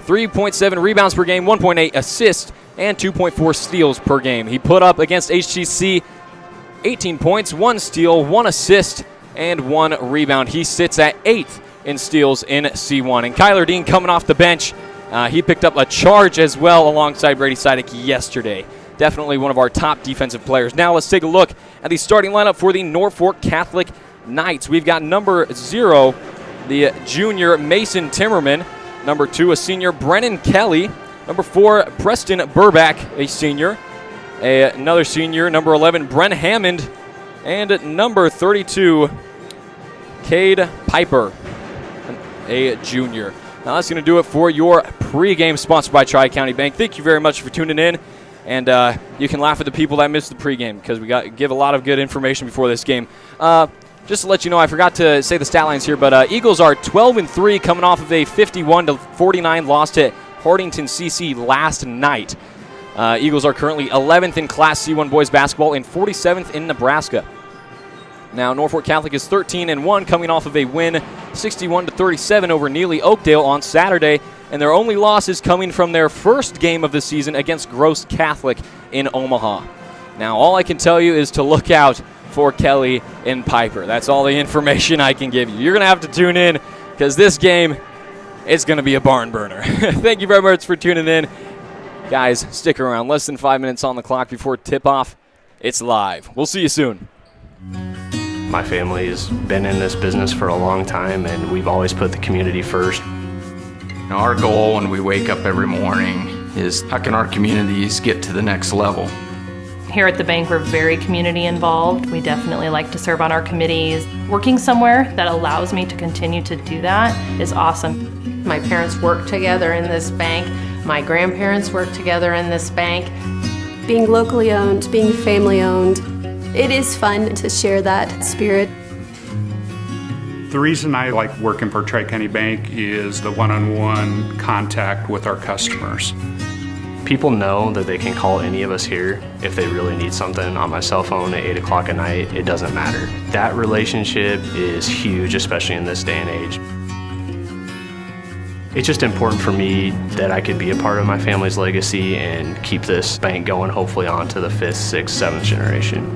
Speaker 10: 3.7 rebounds per game, 1.8 assists, and 2.4 steals per game. He put up against HCC 18 points, 1 steal, 1 assist, and 1 rebound. He sits at 8th in steals in C1. And Kyler Dean coming off the bench, he picked up a charge as well alongside Brady Sidick yesterday. Definitely one of our top defensive players. Now let's take a look at the starting lineup for the Norfolk Catholic Knights. We've got number 0, the junior Mason Timmerman. Number 2, a senior Brennan Kelly. Number 4, Preston Burback, a senior. Another senior, number 11, Brent Hammond. And number 32, Cade Piper, a junior. Now that's going to do it for your pregame, sponsored by Tri-County Bank. Thank you very much for tuning in. And you can laugh at the people that missed the pregame because we give a lot of good information before this game. Just to let you know, I forgot to say the stat lines here, but Eagles are 12-3 coming off of a 51-49 loss to Hartington CC last night. Eagles are currently 11th in Class C1 boys basketball and 47th in Nebraska. Now, Norfolk Catholic is 13-1 coming off of a win 61-37 over Neely Oakdale on Saturday, and their only loss is coming from their first game of the season against Gross Catholic in Omaha. Now, all I can tell you is to look out for Kelly and Piper. That's all the information I can give you. You're going to have to tune in because this game is going to be a barn burner. Thank you very much for tuning in. Guys, stick around. Less than 5 minutes on the clock before tip-off. It's live. We'll see you soon.
Speaker 12: My family has been in this business for a long time, and we've always put the community first.
Speaker 13: Our goal when we wake up every morning is how can our communities get to the next level?
Speaker 14: Here at the bank, we're very community involved. We definitely like to serve on our committees. Working somewhere that allows me to continue to do that is awesome.
Speaker 15: My parents work together in this bank. My grandparents work together in this bank.
Speaker 16: Being locally owned, being family owned, it is fun to share that spirit.
Speaker 7: The reason I like working for Tri-County Bank is the one-on-one contact with our customers.
Speaker 12: People know that they can call any of us here if they really need something on my cell phone at 8 o'clock at night. It doesn't matter. That relationship is huge, especially in this day and age. It's just important for me that I could be a part of my family's legacy and keep this bank going, hopefully on to the 5th, 6th, 7th generation.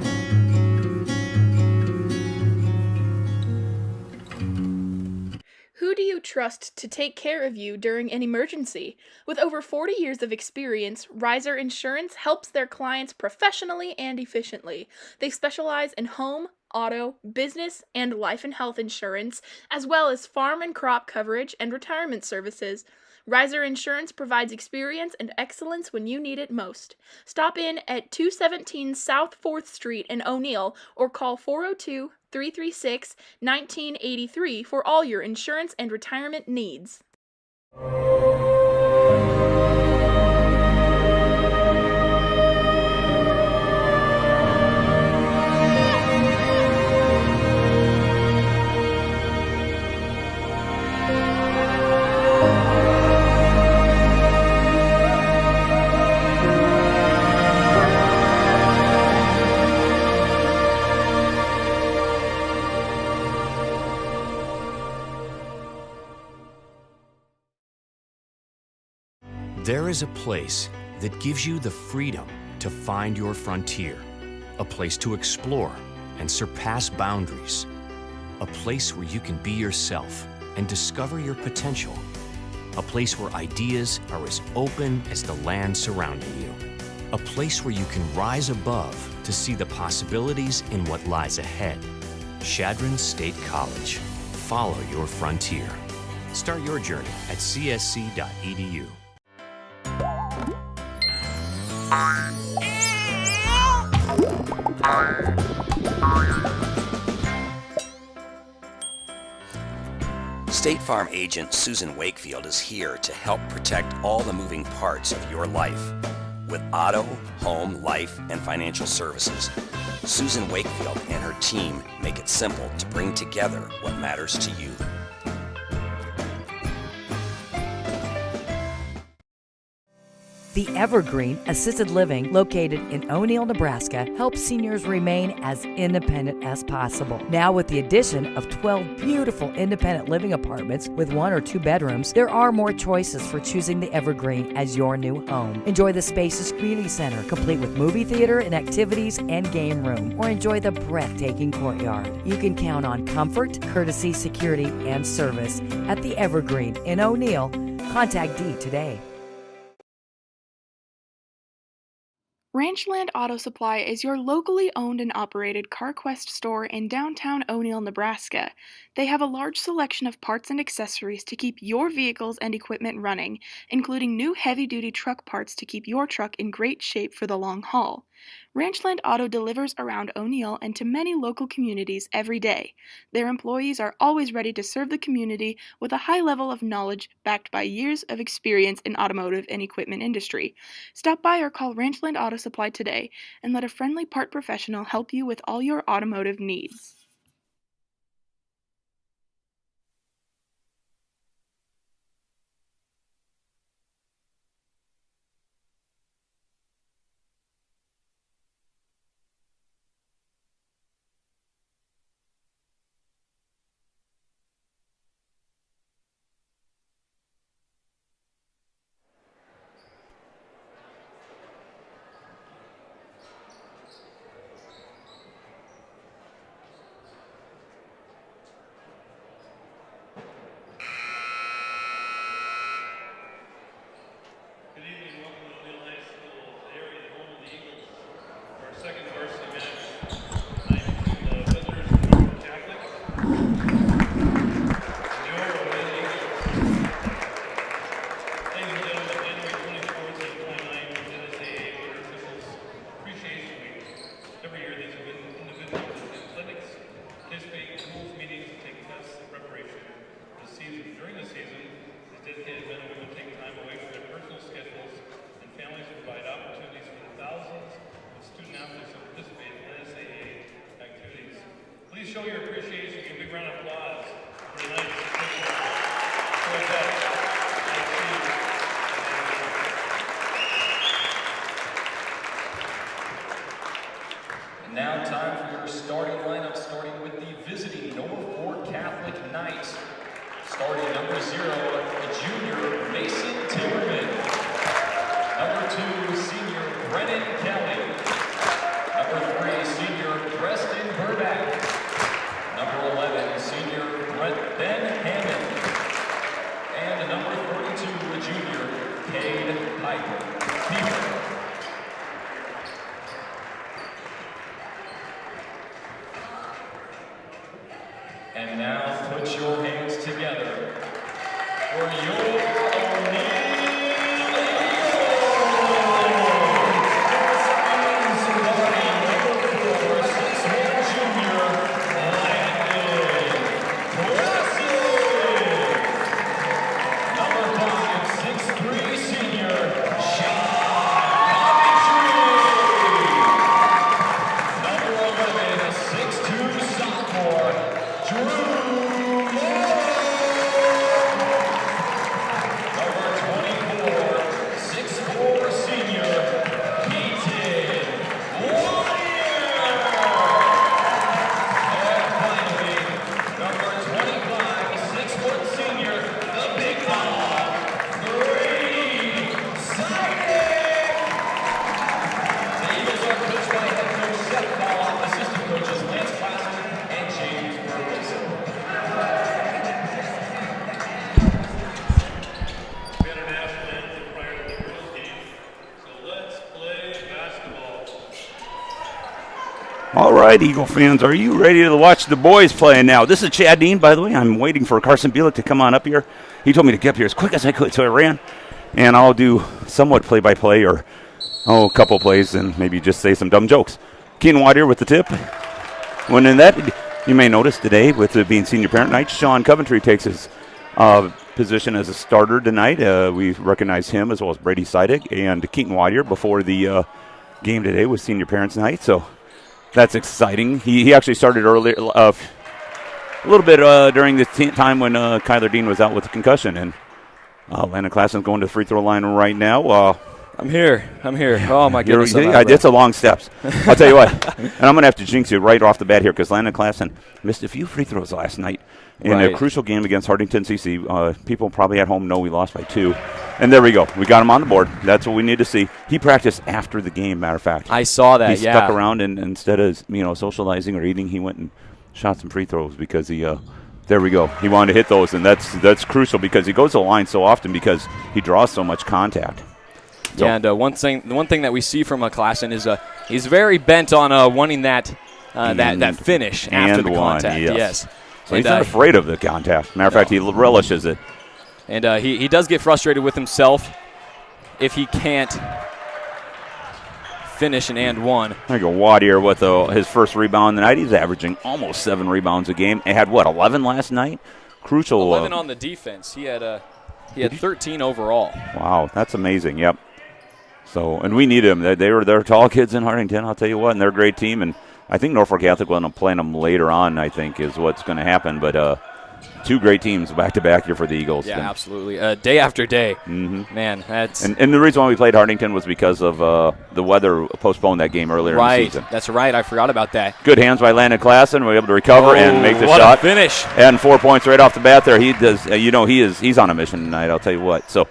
Speaker 5: Who do you trust to take care of you during an emergency? With over 40 years of experience, Riser Insurance helps their clients professionally and efficiently. They specialize in home, auto, business, and life and health insurance, as well as farm and crop coverage and retirement services. Riser Insurance provides experience and excellence when you need it most. Stop in at 217 South 4th Street in O'Neill or call 402-336-1983 for all your insurance and retirement needs.
Speaker 1: There is a place that gives you the freedom to find your frontier, a place to explore and surpass boundaries, a place where you can be yourself and discover your potential, a place where ideas are as open as the land surrounding you, a place where you can rise above to see the possibilities in what lies ahead. Chadron State College. Follow your frontier. Start your journey at csc.edu.
Speaker 9: State Farm agent Susan Wakefield is here to help protect all the moving parts of your life with auto, home, life, and financial services. Susan Wakefield and her team make it simple to bring together what matters to you.
Speaker 20: The Evergreen Assisted Living, located in O'Neill, Nebraska, helps seniors remain as independent as possible. Now, with the addition of 12 beautiful independent living apartments with 1 or 2 bedrooms, there are more choices for choosing the Evergreen as your new home. Enjoy the spacious community center, complete with movie theater and activities and game room, or enjoy the breathtaking courtyard. You can count on comfort, courtesy, security, and service at the Evergreen in O'Neill. Contact Dee today.
Speaker 5: Ranchland Auto Supply is your locally owned and operated CarQuest store in downtown O'Neill, Nebraska. They have a large selection of parts and accessories to keep your vehicles and equipment running, including new heavy-duty truck parts to keep your truck in great shape for the long haul. Ranchland Auto delivers around O'Neill and to many local communities every day. Their employees are always ready to serve the community with a high level of knowledge backed by years of experience in automotive and equipment industry. Stop by or call Ranchland Auto Supply today and let a friendly part professional help you with all your automotive needs.
Speaker 18: Second varsity match, night between the visitors from Norfolk Catholic and your O'Neill Eagles. Ladies and gentlemen, January 24th and 29th is NSAA Order Officials Appreciation Week. Every year these individuals attend clinics, participate in schools, meetings, and take tests in preparation for the season. During the season, these dedicated men and women take time away from their personal schedules and families to provide opportunities for the thousands student athletes who participate in NSAA activities. Please show your appreciation. Give a big round of applause for tonight's officials.
Speaker 19: And now time for your starting lineup, starting with the visiting Norfolk Catholic Knights. Starting number 0, the junior Mason Timmerman. Number 2, senior Brennan Kelly. Number 3, senior Preston Burback. Number 11, senior Ben Hammond.
Speaker 6: All right, Eagle fans, are you ready to watch the boys play now? This is Chad Dean, by the way. I'm waiting for Carson Bielik to come on up here. He told me to get up here as quick as I could, so I ran. And I'll do somewhat play-by-play or, a couple plays and maybe just say some dumb jokes. Keaton Watt here with the tip. When in that, you may notice today, with it being senior parent night, Sean Coventry takes his position as a starter tonight. We recognize him as well as Brady Sidek and Keaton Watt here before the game today was senior parents night. So that's exciting. He actually started earlier, a little bit during the time when Kyler Dean was out with a concussion. And Landon Klassen's going to the free throw line right now.
Speaker 10: I'm here. Oh, my goodness.
Speaker 6: It's a long steps. I'll tell you what. And I'm going to have to jinx you right off the bat here because Landon Klassen missed a few free throws last night in a crucial game against Hardington CC. People probably at home know we lost by 2. And there we go. We got him on the board. That's what we need to see. He practiced after the game, matter of fact.
Speaker 10: I saw that,
Speaker 6: He stuck around, and instead of socializing or eating, he went and shot some free throws because he there we go. He wanted to hit those, and that's crucial because he goes to the line so often because he draws so much contact. So.
Speaker 10: Yeah, and the one thing that we see from Klassen is he's very bent on wanting that finish after the contact. Yes.
Speaker 6: So he's not afraid of the contact. Matter of fact, he relishes it.
Speaker 10: And he does get frustrated with himself if he can't finish an and one.
Speaker 6: There you go, Watt here with his first rebound tonight. He's averaging almost 7 rebounds a game. He had 11 last night. Crucial.
Speaker 10: 11 on the defense. He had 13 overall.
Speaker 6: Wow, that's amazing. Yep. So, and we need them. They're tall kids in Hardington, I'll tell you what, and they're a great team. And I think Norfolk Catholic will end up playing them later on, I think, is what's going to happen. But 2 great teams back-to-back here for the Eagles.
Speaker 10: Yeah, absolutely. Day after day.
Speaker 6: Mm-hmm.
Speaker 10: Man, that's...
Speaker 6: And the reason why we played Hardington was because of the weather postponed that game earlier in the season.
Speaker 10: That's right. I forgot about that.
Speaker 6: Good hands by Landon Klassen. We were able to recover and make the
Speaker 10: what
Speaker 6: shot.
Speaker 10: A finish.
Speaker 6: And 4 points right off the bat there. He does. He's on a mission tonight, I'll tell you what. So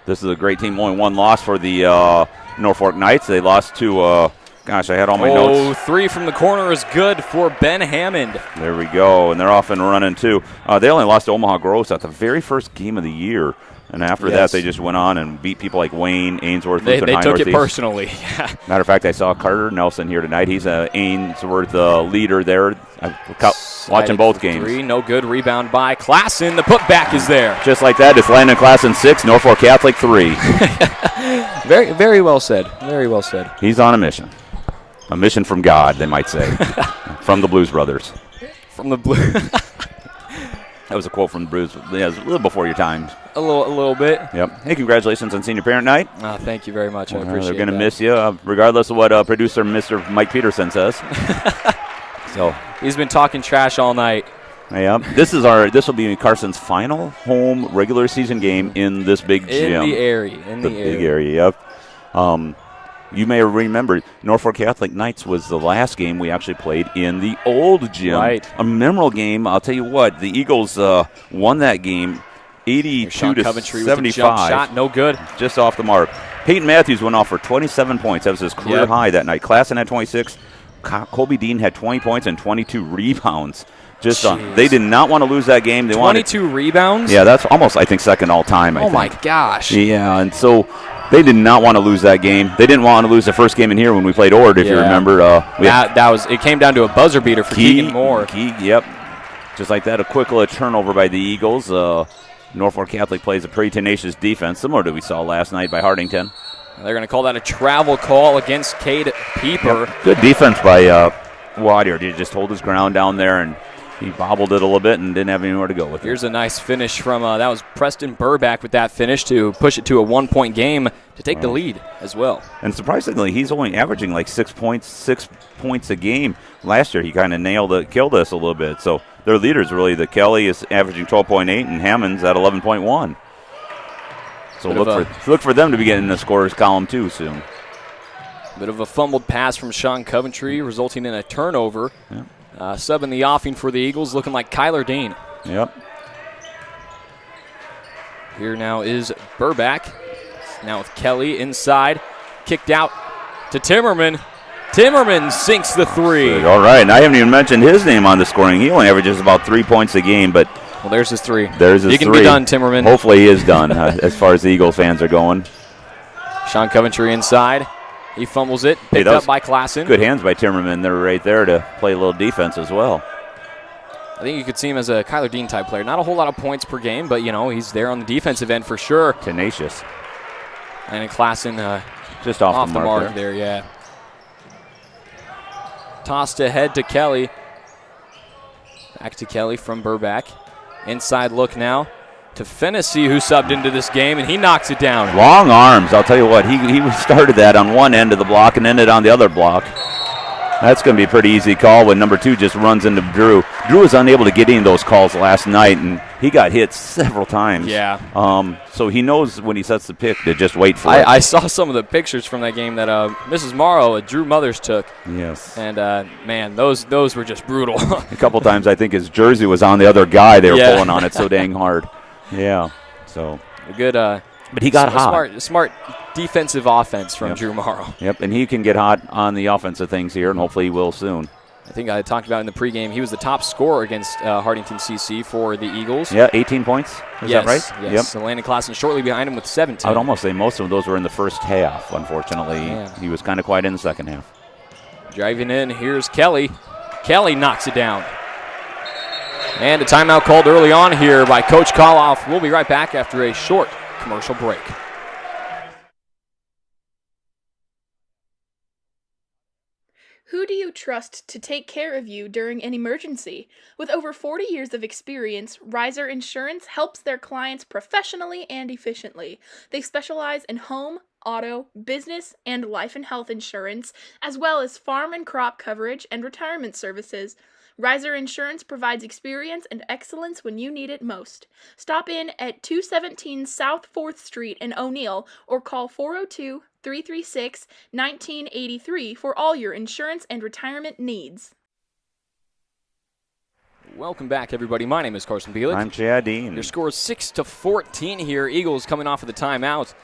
Speaker 6: this is a great team. Only 1 loss for the Norfolk Knights. They lost to... Gosh, I had all my notes.
Speaker 10: 3 from the corner is good for Ben Hammond.
Speaker 6: There we go, and they're off and running, too. They only lost to Omaha Gross at the very first game of the year, and after that, they just went on and beat people like Wayne, Ainsworth,
Speaker 10: They
Speaker 6: Lutheran High
Speaker 10: took
Speaker 6: Northeast.
Speaker 10: it personally.
Speaker 6: Matter of fact, I saw Carter Nelson here tonight. He's an Ainsworth leader there. Watching both games.
Speaker 10: 3, no good. Rebound by Klassen. The putback is there.
Speaker 6: Just like that, it's Landon Klassen 6, Norfolk Catholic 3.
Speaker 10: Very, very well said. Very well said.
Speaker 6: He's on a mission. A mission from God, they might say. From the Blues Brothers.
Speaker 10: From the Blues.
Speaker 6: That was a quote from the Blues. Yeah, it was a little before your time.
Speaker 10: A little bit.
Speaker 6: Yep. Hey, congratulations on Senior Parent Night.
Speaker 10: Thank you very much. I appreciate it.
Speaker 6: They're going to miss you, regardless of what producer Mr. Mike Peterson says. So
Speaker 10: he's been talking trash all night.
Speaker 6: Yeah, this will be Carson's final home regular season game in this big gym.
Speaker 10: In the area.
Speaker 6: Big area. Yep. You may remember Norfolk Catholic Knights was the last game we actually played in the old gym.
Speaker 10: Right.
Speaker 6: A memorable game. I'll tell you what, the Eagles won that game 82 to
Speaker 10: Coventry
Speaker 6: 75.
Speaker 10: With the jump shot, no good.
Speaker 6: Just off the mark. Peyton Matthews went off for 27 points. That was his career high that night. Klassen had 26. Colby Dean had 20 points and 22 rebounds. They did not want to lose that game. They
Speaker 10: 22 rebounds?
Speaker 6: Yeah, that's almost, I think, second all-time, I think.
Speaker 10: My gosh.
Speaker 6: Yeah, and so they did not want to lose that game. They didn't want to lose the first game in here when we played Ord, if you remember.
Speaker 10: It came down to a buzzer beater for Keegan Moore.
Speaker 6: Yep. Just like that, a quick little turnover by the Eagles. Norfolk Catholic plays a pretty tenacious defense, similar to what we saw last night by Hardington.
Speaker 10: They're going to call that a travel call against Cade Pieper.
Speaker 6: Yep. Good defense by Wadier. He just hold his ground down there, and he bobbled it a little bit and didn't have anywhere to go with it.
Speaker 10: Here's a nice finish from, that was Preston Burback with that finish to push it to a 1-point game to take the lead as well.
Speaker 6: And surprisingly, he's only averaging like 6 points a game. Last year, he kind of killed us a little bit. So their leaders really, the Kelly is averaging 12.8 and Hammond's at 11.1. So look for them to be getting in the scorers column too soon.
Speaker 10: Bit of a fumbled pass from Sean Coventry, resulting in a turnover.
Speaker 6: Yep.
Speaker 10: Sub in the offing for the Eagles, looking like Kyler Dean.
Speaker 6: Yep.
Speaker 10: Here now is Burback. Now with Kelly inside. Kicked out to Timmerman. Timmerman sinks the three.
Speaker 6: All right, and I haven't even mentioned his name on the scoring. He only averages about 3 points a game, but
Speaker 10: well, there's his three.
Speaker 6: You
Speaker 10: can be done, Timmerman.
Speaker 6: Hopefully he is done as far as the Eagle fans are going.
Speaker 10: Sean Coventry inside. He fumbles it. Picked up by Klassen.
Speaker 6: Good hands by Timmerman. They're right there to play a little defense as well.
Speaker 10: I think you could see him as a Kyler Dean type player. Not a whole lot of points per game, but he's there on the defensive end for sure.
Speaker 6: Tenacious.
Speaker 10: And
Speaker 6: Klassen just off the mark
Speaker 10: there, yeah. Tossed ahead to Kelly. Back to Kelly from Burback. Inside look now to Fennessy, who subbed into this game, and he knocks it down.
Speaker 6: Long arms, I'll tell you what. He started that on one end of the block and ended on the other block. That's going to be a pretty easy call when number 2 just runs into Drew. Drew was unable to get any of those calls last night, and he got hit several times.
Speaker 10: Yeah.
Speaker 6: So he knows when he sets the pick to just wait for it.
Speaker 10: I saw some of the pictures from that game that Mrs. Morrow, Drew Mothers, took.
Speaker 6: Yes.
Speaker 10: And, man, those were just brutal.
Speaker 6: A couple times I think his jersey was on the other guy. They were pulling on it so dang hard. Yeah. So
Speaker 10: a good
Speaker 6: but he got hot.
Speaker 10: Smart defensive offense from Drew Morrow.
Speaker 6: Yep, and he can get hot on the offensive things here, and hopefully he will soon.
Speaker 10: I think I talked about in the pregame, he was the top scorer against Hardington CC for the Eagles.
Speaker 6: Yeah, 18 points. Is that right?
Speaker 10: Yes.
Speaker 6: Yep.
Speaker 10: So Landon Klassen shortly behind him with 17.
Speaker 6: I would almost say most of those were in the first half, unfortunately. Yeah. He was kind of quiet in the second half.
Speaker 10: Driving in, here's Kelly. Kelly knocks it down. And a timeout called early on here by Coach Koloff. We'll be right back after a short commercial break.
Speaker 5: Who do you trust to take care of you during an emergency? With over 40 years of experience, Riser Insurance helps their clients professionally and efficiently. They specialize in home, auto, business, and life and health insurance, as well as farm and crop coverage and retirement services. Riser Insurance provides experience and excellence when you need it most. Stop in at 217 South 4th Street in O'Neill or call 402-336-1983 for all your insurance and retirement needs.
Speaker 10: Welcome back, everybody. My name is Carson Bielik.
Speaker 6: I'm Chad Dean.
Speaker 10: Your score is 6-14 here. Eagles coming off of the timeout.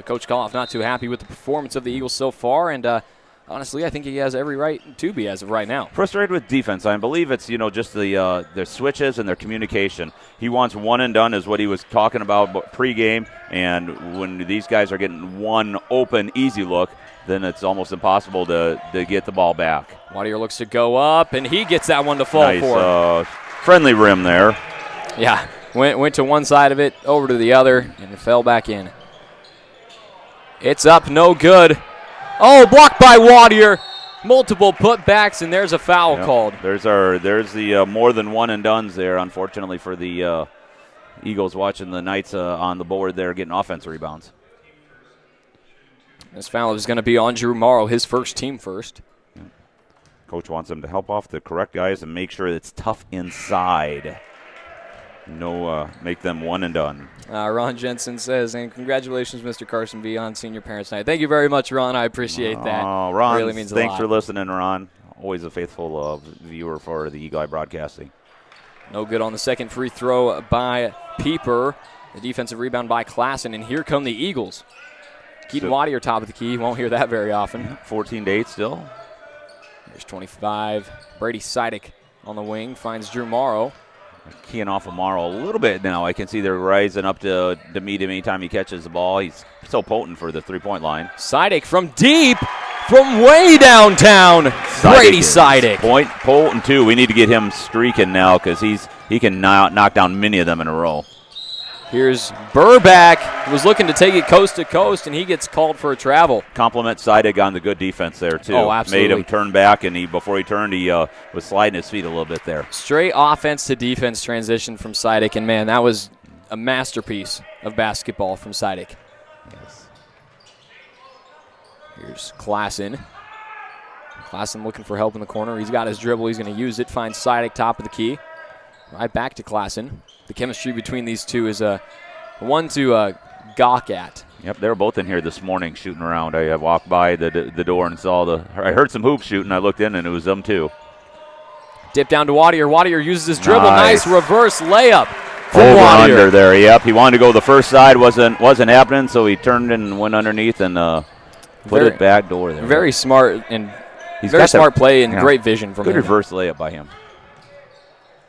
Speaker 10: Coach Koloff not too happy with the performance of the Eagles so far, and honestly, I think he has every right to be as of right now.
Speaker 6: Frustrated with defense. I believe it's, just their switches and their communication. He wants one and done is what he was talking about pregame, and when these guys are getting one open, easy look, then it's almost impossible to get the ball back.
Speaker 10: Wadier looks to go up, and he gets that one to fall
Speaker 6: nice,
Speaker 10: for.
Speaker 6: Friendly rim there.
Speaker 10: Yeah, went to one side of it, over to the other, and it fell back in. It's up, no good. Oh, blocked by Wadier. Multiple putbacks, and there's a foul called.
Speaker 6: There's the more than one and dones there, unfortunately, for the Eagles watching the Knights on the board there getting offensive rebounds.
Speaker 10: This foul is going to be on Drew Morrow, his first team first.
Speaker 6: Coach wants them to help off the correct guys and make sure it's tough inside. Make them one and done.
Speaker 10: Ron Jensen says, and congratulations, Mr. Carson V, on Senior Parents Night. Thank you very much, Ron. I appreciate that.
Speaker 6: Oh, Ron,
Speaker 10: really means a
Speaker 6: thanks
Speaker 10: lot.
Speaker 6: for listening, Ron. Always a faithful viewer for the Eagle Eye Broadcasting.
Speaker 10: No good on the second free throw by Pieper. The defensive rebound by Klassen, and here come the Eagles. Keaton Wadier top of the key. Won't hear that very often.
Speaker 6: 14-8 still.
Speaker 10: There's 25. Brady Sidick on the wing finds Drew Morrow.
Speaker 6: Keying off of Morrow a little bit now. I can see they're rising up to meet him anytime he catches the ball. He's so potent for the three-point line.
Speaker 10: Sidick from deep from way downtown, Brady Sidick.
Speaker 6: Point, Polton, too. We need to get him streaking now because he can knock down many of them in a row.
Speaker 10: Here's Burback, who was looking to take it coast to coast, and he gets called for a travel.
Speaker 6: Compliment Sidick on the good defense there, too.
Speaker 10: Oh, absolutely.
Speaker 6: Made him turn back, and before he turned, he was sliding his feet a little bit there.
Speaker 10: Straight offense to defense transition from Sidick, and, man, that was a masterpiece of basketball from Sidick.
Speaker 6: Yes.
Speaker 10: Here's Klassen. Klassen looking for help in the corner. He's got his dribble. He's going to use it. Finds Sidick top of the key. Right back to Klassen. The chemistry between these two is one to gawk at.
Speaker 6: Yep, they were both in here this morning shooting around. I walked by the door and saw I heard some hoops shooting. I looked in, and it was them too.
Speaker 10: Dip down to Wadier. Wadier uses his dribble. Nice reverse layup.
Speaker 6: Over under there, yep. He wanted to go the first side, wasn't happening, so he turned and went underneath and put it back door there.
Speaker 10: Very smart and
Speaker 6: he's
Speaker 10: very
Speaker 6: got
Speaker 10: smart play and great vision from him.
Speaker 6: Good reverse layup by him.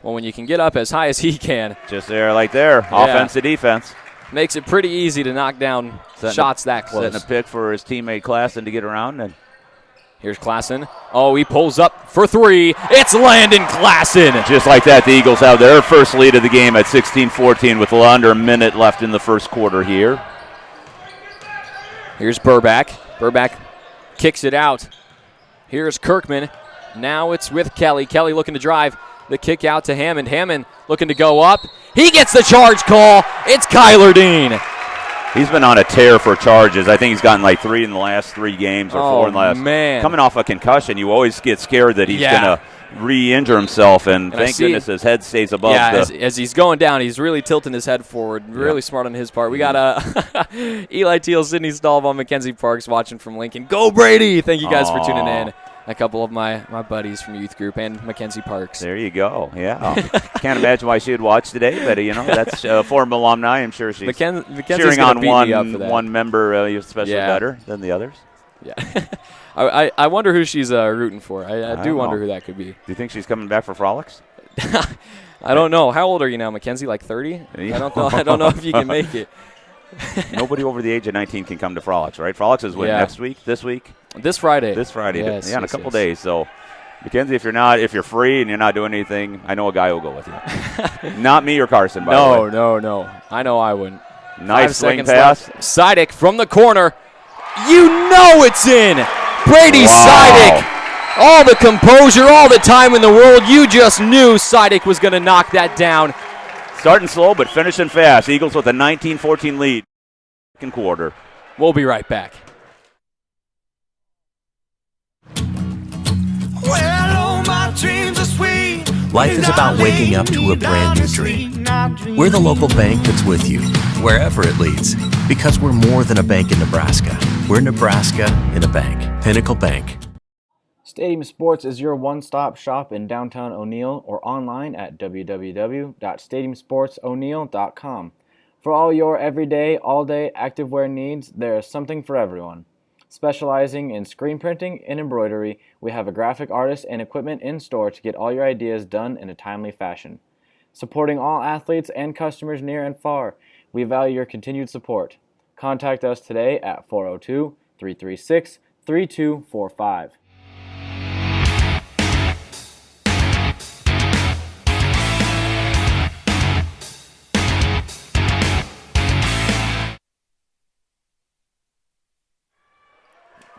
Speaker 10: Well, when you can get up as high as he can.
Speaker 6: Just there, like there, offense to defense.
Speaker 10: Makes it pretty easy to knock down shots that close.
Speaker 6: Setting a pick for his teammate Klassen to get around. And
Speaker 10: here's Klassen. Oh, he pulls up for three. It's Landon Klassen.
Speaker 6: Just like that, the Eagles have their first lead of the game at 16-14 with under a minute left in the first quarter here.
Speaker 10: Here's Burback. Burback kicks it out. Here's Kirkman. Now it's with Kelly. Kelly looking to drive. The kick out to Hammond. Hammond looking to go up. He gets the charge call. It's Kyler Dean.
Speaker 6: He's been on a tear for charges. I think he's gotten like 3 in the last 3 games or 4 in the last.
Speaker 10: Man.
Speaker 6: Coming off a concussion, you always get scared that he's going to re-injure himself, and thank goodness his head stays above.
Speaker 10: As he's going down, he's really tilting his head forward. Really smart on his part. We got Eli Teal, Sydney Stahlbaum, Mackenzie Parks watching from Lincoln. Go Brady! Thank you guys for tuning in. A couple of my buddies from youth group and Mackenzie Parks.
Speaker 6: There you go. Yeah. Can't imagine why she would watch today, but that's former alumni. I'm sure she's cheering on one member especially better than the others.
Speaker 10: Yeah. I wonder who she's rooting for. I do wonder who that could be.
Speaker 6: Do you think she's coming back for frolics?
Speaker 10: I don't know. How old are you now, Mackenzie? Like 30? I don't know if you can make it.
Speaker 6: Nobody over the age of 19 can come to frolics, right? Frolics is next week? This week?
Speaker 10: This Friday.
Speaker 6: Yes, in a couple days. So, Mackenzie, if you're free and you're not doing anything, I know a guy will go with you. Not me or Carson, by the way.
Speaker 10: No. I know I wouldn't.
Speaker 6: Nice swing pass.
Speaker 10: Sidick from the corner. You know it's in. Brady Sidick. All the composure, all the time in the world. You just knew Sidick was going to knock that down.
Speaker 6: Starting slow, but finishing fast. Eagles with a 19-14 lead. Second quarter.
Speaker 10: We'll be right back.
Speaker 2: Life is about waking up to a brand new dream. We're the local bank that's with you, wherever it leads. Because we're more than a bank in Nebraska. We're Nebraska in a bank. Pinnacle Bank.
Speaker 3: Stadium Sports is your one-stop shop in downtown O'Neill or online at www.stadiumsportso'neill.com. For all your everyday, all-day activewear needs, there is something for everyone. Specializing in screen printing and embroidery, we have a graphic artist and equipment in store to get all your ideas done in a timely fashion. Supporting all athletes and customers near and far, we value your continued support. Contact us today at 402-336-3245.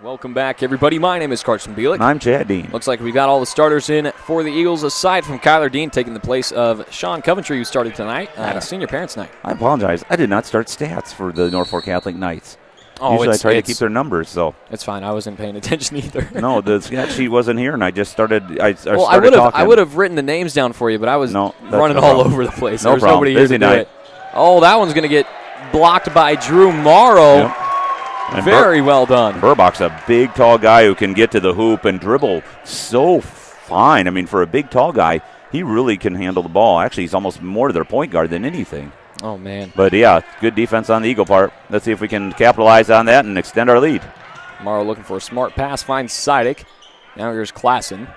Speaker 10: Welcome back, everybody. My name is Carson Bielik.
Speaker 6: I'm Chad Dean.
Speaker 10: Looks like we got all the starters in for the Eagles, aside from Kyler Dean taking the place of Sean Coventry, who started tonight, Senior Parents Night.
Speaker 6: I apologize. I did not start stats for the Norfolk Catholic Knights.
Speaker 10: Oh,
Speaker 6: usually I try to keep their numbers, so.
Speaker 10: It's fine. I wasn't paying attention either.
Speaker 6: No, the stat sheet wasn't here, and I just started talking.
Speaker 10: I would have written the names down for you, but I was running all over the place.
Speaker 6: No problem.
Speaker 10: Nobody here
Speaker 6: Busy
Speaker 10: to do
Speaker 6: night.
Speaker 10: it. Oh, that one's going to get blocked by Drew Morrow.
Speaker 6: Yep. And
Speaker 10: Very well done.
Speaker 6: Burbach's a big, tall guy who can get to the hoop and dribble so fine. I mean, for a big, tall guy, he really can handle the ball. Actually, he's almost more their point guard than anything.
Speaker 10: Oh, man.
Speaker 6: But, yeah, good defense on the Eagle part. Let's see if we can capitalize on that and extend our lead.
Speaker 10: Morrow looking for a smart pass, finds Sidick. Now here's Klassen.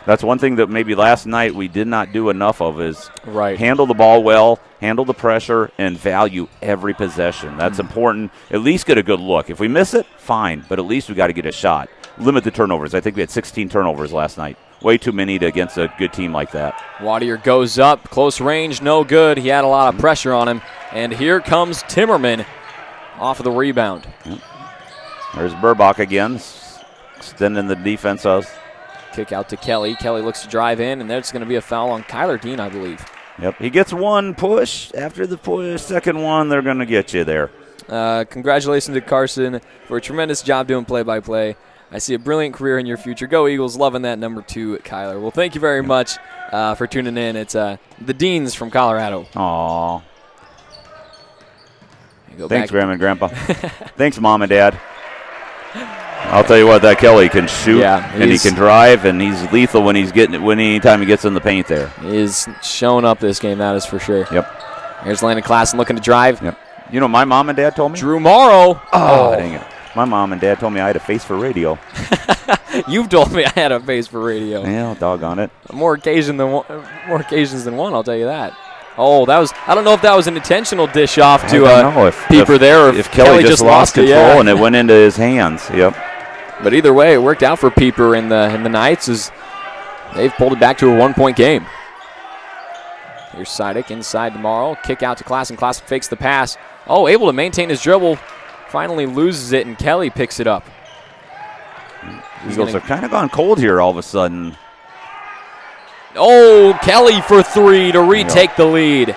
Speaker 6: That's one thing that maybe last night we did not do enough of is
Speaker 10: Right.
Speaker 6: handle the ball well, handle the pressure, and value every possession. That's important. At least get a good look. If we miss it, fine, but at least we got to get a shot. Limit the turnovers. I think we had 16 turnovers last night. Way too many against a good team like that.
Speaker 10: Wadier goes up, close range, no good. He had a lot of pressure on him. And here comes Timmerman off of the rebound.
Speaker 6: Yep. There's Burbach again, extending the defense out.
Speaker 10: Kick out to Kelly. Kelly looks to drive in, and there's going to be a foul on Kyler Dean, I believe.
Speaker 6: Yep, he gets one push. After the push, second one, they're going to get you there.
Speaker 10: Congratulations to Carson for a tremendous job doing play-by-play. I see a brilliant career in your future. Go Eagles, loving that number 2 at Kyler. Well, thank you very much for tuning in. It's the Deans from Colorado.
Speaker 6: Aw. Thanks, Grandma and Grandpa. Thanks, Mom and Dad. I'll tell you what, that Kelly can shoot, and he can drive, and he's lethal when anytime he gets in the paint there.
Speaker 10: He's showing up this game, that is for sure.
Speaker 6: Yep.
Speaker 10: Here's Landon Klassen looking to drive.
Speaker 6: Yep. You know what my mom and dad told me?
Speaker 10: Drew Morrow.
Speaker 6: Oh, dang it. My mom and dad told me I had a face for radio.
Speaker 10: You've told me I had a face for radio.
Speaker 6: Yeah, doggone it.
Speaker 10: More occasions than one, I'll tell you that. Oh, I don't know if that was an intentional dish off to Pieper there, or
Speaker 6: if Kelly just lost control and it went into his hands. Yep.
Speaker 10: But either way, it worked out for Pieper in the Knights as they've pulled it back to a 1-point game. Here's Sidek inside tomorrow. Kick out to Klassen. Klassen fakes the pass. Oh, able to maintain his dribble. Finally loses it, and Kelly picks it up.
Speaker 6: Eagles have kind of gone cold here all of a sudden.
Speaker 10: Oh, Kelly for 3 to retake the lead.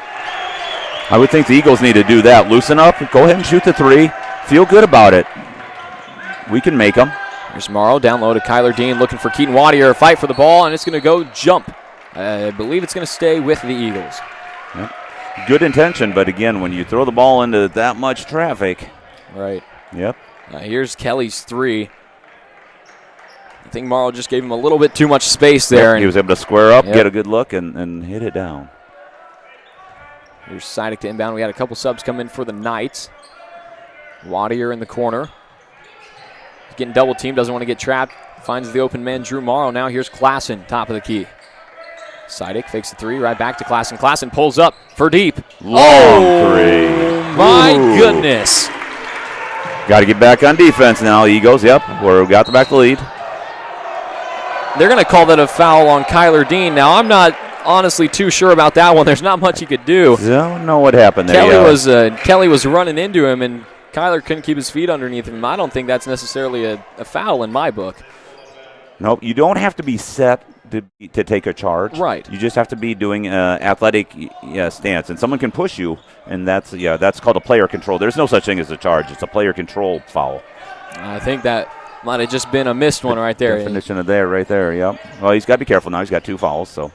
Speaker 6: I would think the Eagles need to do that. Loosen up. Go ahead and shoot the 3. Feel good about it. We can make them.
Speaker 10: Here's Morrow down low to Kyler Dean looking for Keaton Wadier. Fight for the ball, and it's going to go jump. I believe it's going to stay with the Eagles.
Speaker 6: Yep. Good intention, but again, when you throw the ball into that much traffic.
Speaker 10: Right.
Speaker 6: Yep.
Speaker 10: Here's Kelly's 3. I think Morrow just gave him a little bit too much space there.
Speaker 6: Yep, he was able to square up, get a good look, and hit it down.
Speaker 10: Here's Sidek to inbound. We had a couple subs come in for the Knights. Wadier in the corner. He's getting double teamed, doesn't want to get trapped. Finds the open man, Drew Morrow. Now here's Klassen, top of the key. Sidek fakes the 3, right back to Klassen. Klassen pulls up for deep.
Speaker 6: Long 3.
Speaker 10: My goodness.
Speaker 6: Got to get back on defense now, Eagles. Yep, we got back the lead.
Speaker 10: They're going to call that a foul on Kyler Dean. Now, I'm not honestly too sure about that one. There's not much he could do.
Speaker 6: Don't know what happened there.
Speaker 10: Kelly was running into him, and Kyler couldn't keep his feet underneath him. I don't think that's necessarily a foul in my book.
Speaker 6: Nope, you don't have to be set to take a charge.
Speaker 10: Right.
Speaker 6: You just have to be doing athletic stance, and someone can push you, and that's called a player control. There's no such thing as a charge. It's a player control foul.
Speaker 10: I think that might have just been a missed one right there.
Speaker 6: Definition of there, right there, yep. Well, he's got to be careful now. He's got 2 fouls, so.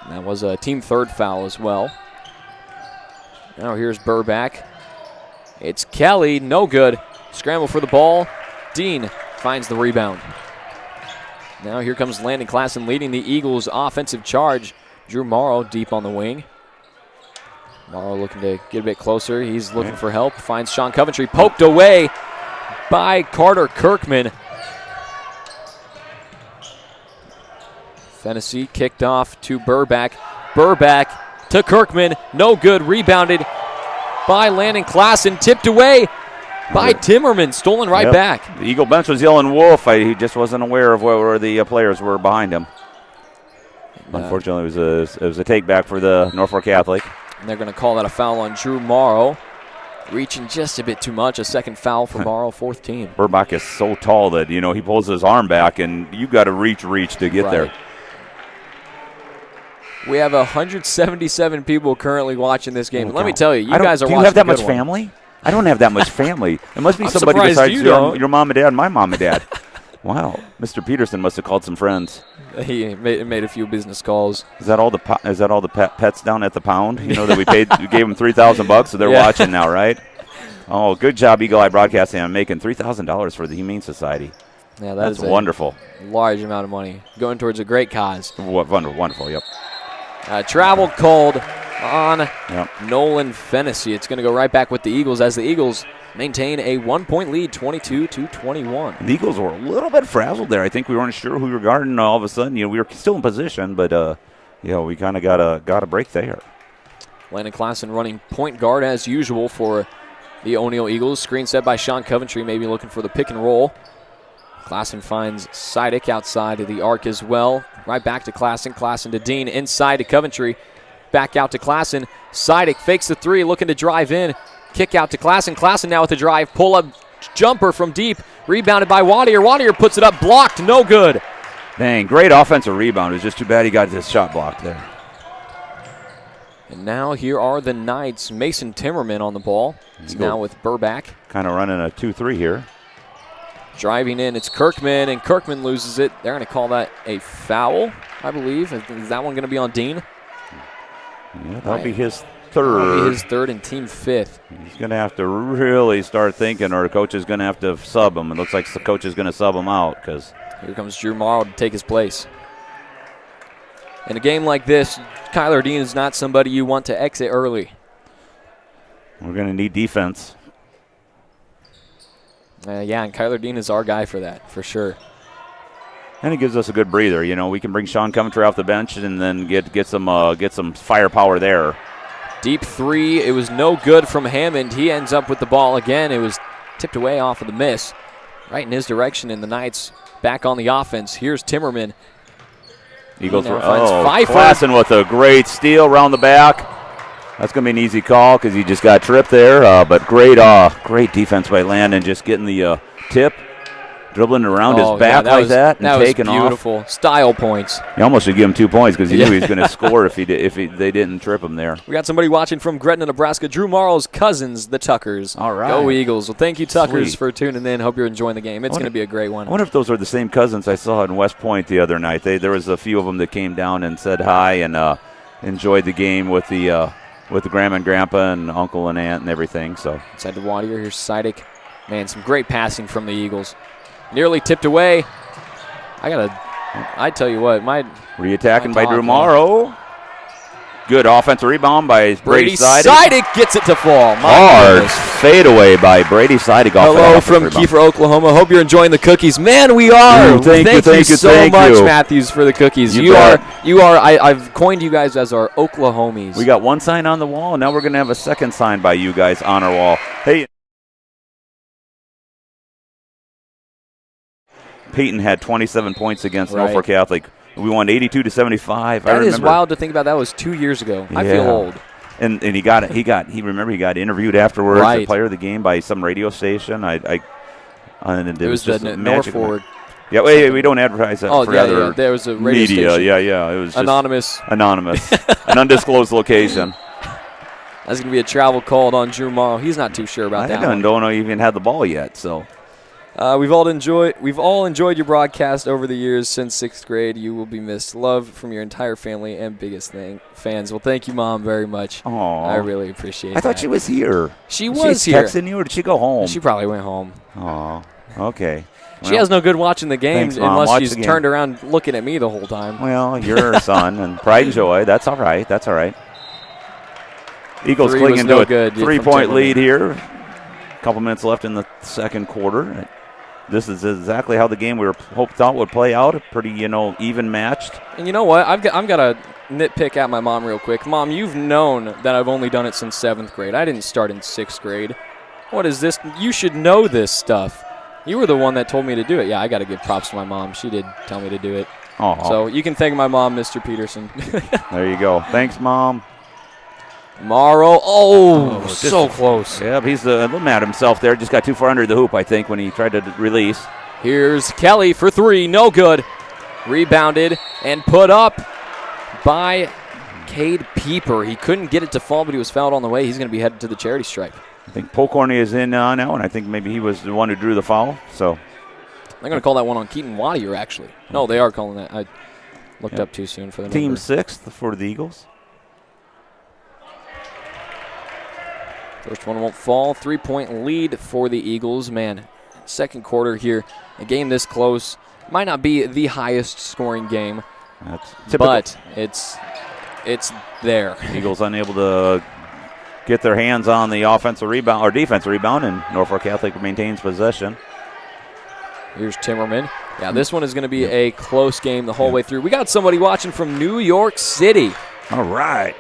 Speaker 10: And that was a team 3rd foul as well. Now here's Burbach. It's Kelly, no good. Scramble for the ball. Dean finds the rebound. Now here comes Landon Klassen leading the Eagles' offensive charge. Drew Morrow deep on the wing. Morrow looking to get a bit closer. He's looking for help. Finds Sean Coventry. Poked away by Carter Kirkman. Fennessy kicked off to Burbach. Burbach to Kirkman. No good. Rebounded by Landon Klassen. Tipped away by Timmerman. Stolen right back.
Speaker 6: The Eagle bench was yelling wolf. He just wasn't aware of where the players were behind him. Unfortunately, it was a take back for the Norfolk Catholic.
Speaker 10: And they're going to call that a foul on Drew Morrow. Reaching just a bit too much. A second foul for Morrow, 4th team.
Speaker 6: Burbach is so tall that, he pulls his arm back, and you got to reach to get there.
Speaker 10: We have 177 people currently watching this game. And let me tell you, guys are watching.
Speaker 6: Do you have that much family? I don't have that much family. It must be somebody besides your mom and dad and my mom and dad. Wow, Mr. Peterson must have called some friends.
Speaker 10: He made a few business calls.
Speaker 6: Is that all the pets down at the pound? That we paid. We gave them $3,000, so they're watching now, right? Oh, good job, Eagle Eye Broadcasting. I'm making $3,000 for the Humane Society.
Speaker 10: Yeah,
Speaker 6: that's wonderful.
Speaker 10: Large amount of money going towards a great cause.
Speaker 6: Wonderful. Yep.
Speaker 10: Travel called on Nolan Fennessy. It's going to go right back with the Eagles as the Eagles maintain a 1-point lead, 22-21.
Speaker 6: The Eagles were a little bit frazzled there. I think we weren't sure who we were guarding. All of a sudden, we were still in position, but we kind of got a break there.
Speaker 10: Landon Klassen running point guard as usual for the O'Neill Eagles. Screen set by Sean Coventry, maybe looking for the pick and roll. Klassen finds Sidick outside of the arc as well. Right back to Klassen. Klassen to Dean. Inside to Coventry. Back out to Klassen. Sidick fakes the three, looking to drive in. Kick out to Klassen. Klassen now with the drive. Pull-up jumper from deep. Rebounded by Wadier. Wadier puts it up. Blocked. No good.
Speaker 6: Dang, great offensive rebound. It's just too bad he got his shot blocked there.
Speaker 10: And now here are the Knights. Mason Timmerman on the ball. He's now with Burback.
Speaker 6: Kind of running a 2-3 here.
Speaker 10: Driving in, it's Kirkman, and Kirkman loses it. They're going to call that a foul, I believe. Is that one going to be on Dean?
Speaker 6: Yeah, that'll be his third.
Speaker 10: That'll be his third and team fifth.
Speaker 6: He's going to have to really start thinking, or the coach is going to have to sub him. It looks like the coach is going to sub him out. Because
Speaker 10: here comes Drew Morrow to take his place. In a game like this, Kyler Dean is not somebody you want to exit early.
Speaker 6: We're going to need defense.
Speaker 10: Yeah, and Kyler Dean is our guy for that, for sure.
Speaker 6: And it gives us a good breather. We can bring Sean Coventry off the bench and then get some firepower there.
Speaker 10: Deep three. It was no good from Hammond. He ends up with the ball again. It was tipped away off of the miss. Right in his direction, and the Knights back on the offense. Here's Timmerman.
Speaker 6: Eagles
Speaker 10: finds Pfeiffer.
Speaker 6: Klassen with a great steal around the back. That's going to be an easy call because he just got tripped there. But great defense by Landon, just getting the tip, dribbling around his back like that, and taking off.
Speaker 10: That was beautiful. Style points.
Speaker 6: You almost should give him 2 points because he knew he was going to score if they didn't trip him there.
Speaker 10: We got somebody watching from Gretna, Nebraska. Drew Morrow's cousins, the Tuckers.
Speaker 6: All right.
Speaker 10: Go Eagles. Well, thank you, Tuckers, for tuning in. Hope you're enjoying the game. It's going to be a great one.
Speaker 6: I wonder if those are the same cousins I saw in West Point the other night. There was a few of them that came down and said hi and enjoyed the game with the grandma and grandpa and uncle and aunt and everything. So
Speaker 10: inside to Wadier. Here's Sidick. Man, some great passing from the Eagles. Nearly tipped away. I tell you what,
Speaker 6: re-attacking by Drew Morrow. Good offensive rebound by Brady Sidick.
Speaker 10: Sidick gets it to fall.
Speaker 6: Hard fadeaway by Brady Sidick.
Speaker 10: Hello from Kiefer, Oklahoma. Hope you're enjoying the cookies. Man, we are.
Speaker 6: Thank you
Speaker 10: so much, Matthews, for the cookies. You are. I've coined you guys as our Oklahomies.
Speaker 6: We got one sign on the wall, and now we're going to have a second sign by you guys on our wall. Hey. Peyton had 27 points against Norfolk Catholic. We won 82-75.
Speaker 10: That is wild to think about. That was 2 years ago. Yeah. I feel old.
Speaker 6: And he got interviewed afterwards, the player of the game by some radio station. It
Speaker 10: was the Norfolk.
Speaker 6: Yeah, we don't advertise that for other
Speaker 10: there was a radio
Speaker 6: media.
Speaker 10: Station.
Speaker 6: Yeah. It was just
Speaker 10: anonymous,
Speaker 6: an undisclosed location.
Speaker 10: That's going to be a travel called on Drew Morrow. He's not too sure about that.
Speaker 6: I don't even have the ball yet, so.
Speaker 10: We've all enjoyed your broadcast over the years since 6th grade. You will be missed. Love from your entire family and biggest fans. Well, thank you, Mom, very much.
Speaker 6: Aww.
Speaker 10: I really appreciate it.
Speaker 6: I thought she was here.
Speaker 10: She was here.
Speaker 6: Texting you, or did she go home?
Speaker 10: She probably went home.
Speaker 6: Oh, okay.
Speaker 10: She has no good watching the game unless she's
Speaker 6: the game.
Speaker 10: turned around looking at me the whole time.
Speaker 6: Well, you're her son, and pride and joy. That's all right. Eagles clinging to a 3-point lead here. A couple minutes left in the second quarter. This is exactly how the game we thought would play out. Pretty, even matched.
Speaker 10: And you know what? I've got to nitpick at my mom real quick. Mom, you've known that I've only done it since 7th grade. I didn't start in 6th grade. What is this? You should know this stuff. You were the one that told me to do it. Yeah, I got to give props to my mom. She did tell me to do it.
Speaker 6: Aww.
Speaker 10: So you can thank my mom, Mr. Peterson.
Speaker 6: There you go. Thanks, Mom.
Speaker 10: Morrow. So close.
Speaker 6: Yeah, he's a little mad at himself there. Just got too far under the hoop, I think, when he tried to release.
Speaker 10: Here's Kelly for three. No good. Rebounded and put up by Cade Pieper. He couldn't get it to fall, but he was fouled on the way. He's going to be headed to the charity stripe.
Speaker 6: I think Pokorny is in now, and I think maybe he was the one who drew the foul. So
Speaker 10: they're going to call that one on Keaton Wadier, actually. No, they are calling that. I looked up too soon for the
Speaker 6: Team
Speaker 10: number.
Speaker 6: 6th for the Eagles.
Speaker 10: First one won't fall. 3-point lead for the Eagles. Man, second quarter here. A game this close might not be the highest scoring game,
Speaker 6: That's typical.
Speaker 10: but it's it's there.
Speaker 6: Eagles unable to get their hands on the offensive rebound or defensive rebound, and Norfolk Catholic maintains possession.
Speaker 10: Here's Timmerman. Yeah, this one is going to be a close game the whole way through. We got somebody watching from New York City.
Speaker 6: All right.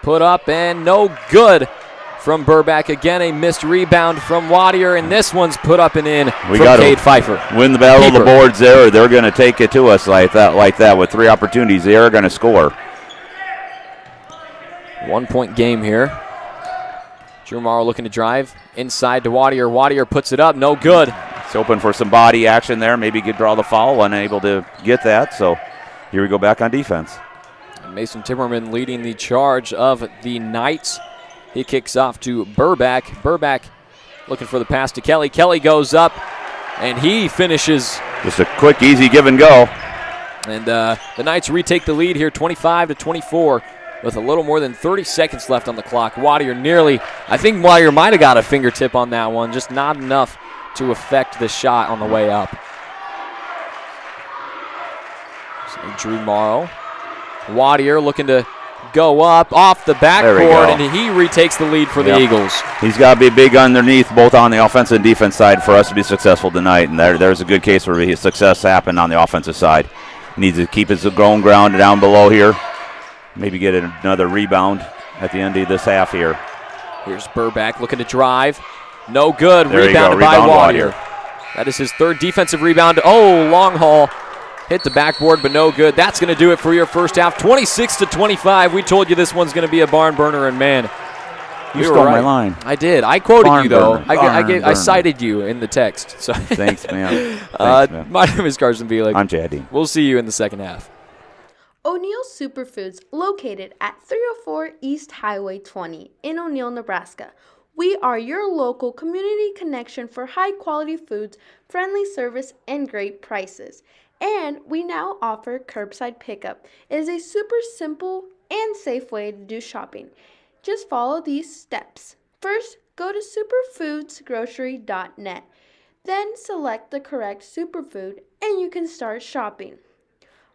Speaker 10: Put up and no good from Burback. Again, a missed rebound from Wadier, and this one's put up and in
Speaker 6: We
Speaker 10: from
Speaker 6: got
Speaker 10: Cade
Speaker 6: to
Speaker 10: Pfeiffer.
Speaker 6: win the battle
Speaker 10: Keeper.
Speaker 6: of the boards there, or they're going to take it to us like that. With 3 opportunities, they are going to score.
Speaker 10: 1 point game here. Drew Morrow looking to drive inside to Wadier. Wadier puts it up, no good.
Speaker 6: It's open for some body action there. Maybe could draw the foul, unable to get that. So here we go back on defense.
Speaker 10: And Mason Timmerman leading the charge of the Knights. He kicks off to Burback. Burback looking for the pass to Kelly. Kelly goes up, and he finishes.
Speaker 6: Just a quick, easy give and go.
Speaker 10: And the Knights retake the lead here, 25-24, with a little more than 30 seconds left on the clock. I think Wadier might have got a fingertip on that one, just not enough to affect the shot on the way up. So Drew Morrow. Wadier looking to go up off the backboard, and he retakes the lead for the Eagles.
Speaker 6: He's got to be big underneath, both on the offensive and defense side, for us to be successful tonight. And there's a good case where his success happened on the offensive side. Needs to keep his own ground down below here. Maybe get another rebound at the end of this half here.
Speaker 10: Here's Burback looking to drive. No good.
Speaker 6: There
Speaker 10: Rebounded by
Speaker 6: Rebound
Speaker 10: Wadier. That is his third defensive rebound. Oh, long haul. Hit the backboard, but no good. That's going to do it for your first half. 26-25. We told you this one's going to be a barn burner, and man,
Speaker 6: You stole my line.
Speaker 10: I did. I quoted
Speaker 6: Barn
Speaker 10: you, though.
Speaker 6: burner.
Speaker 10: I cited you in the text. So
Speaker 6: Thanks, man. Thanks, man.
Speaker 10: My name is Carson Bielek.
Speaker 6: I'm Chad Dean.
Speaker 10: We'll see you in the second half.
Speaker 4: O'Neill Superfoods, located at 304 East Highway 20 in O'Neill, Nebraska. We are your local community connection for high-quality foods, friendly service, and great prices. And we now offer curbside pickup. It is a super simple and safe way to do shopping. Just follow these steps. First, go to superfoodsgrocery.net. Then select the correct superfood and you can start shopping.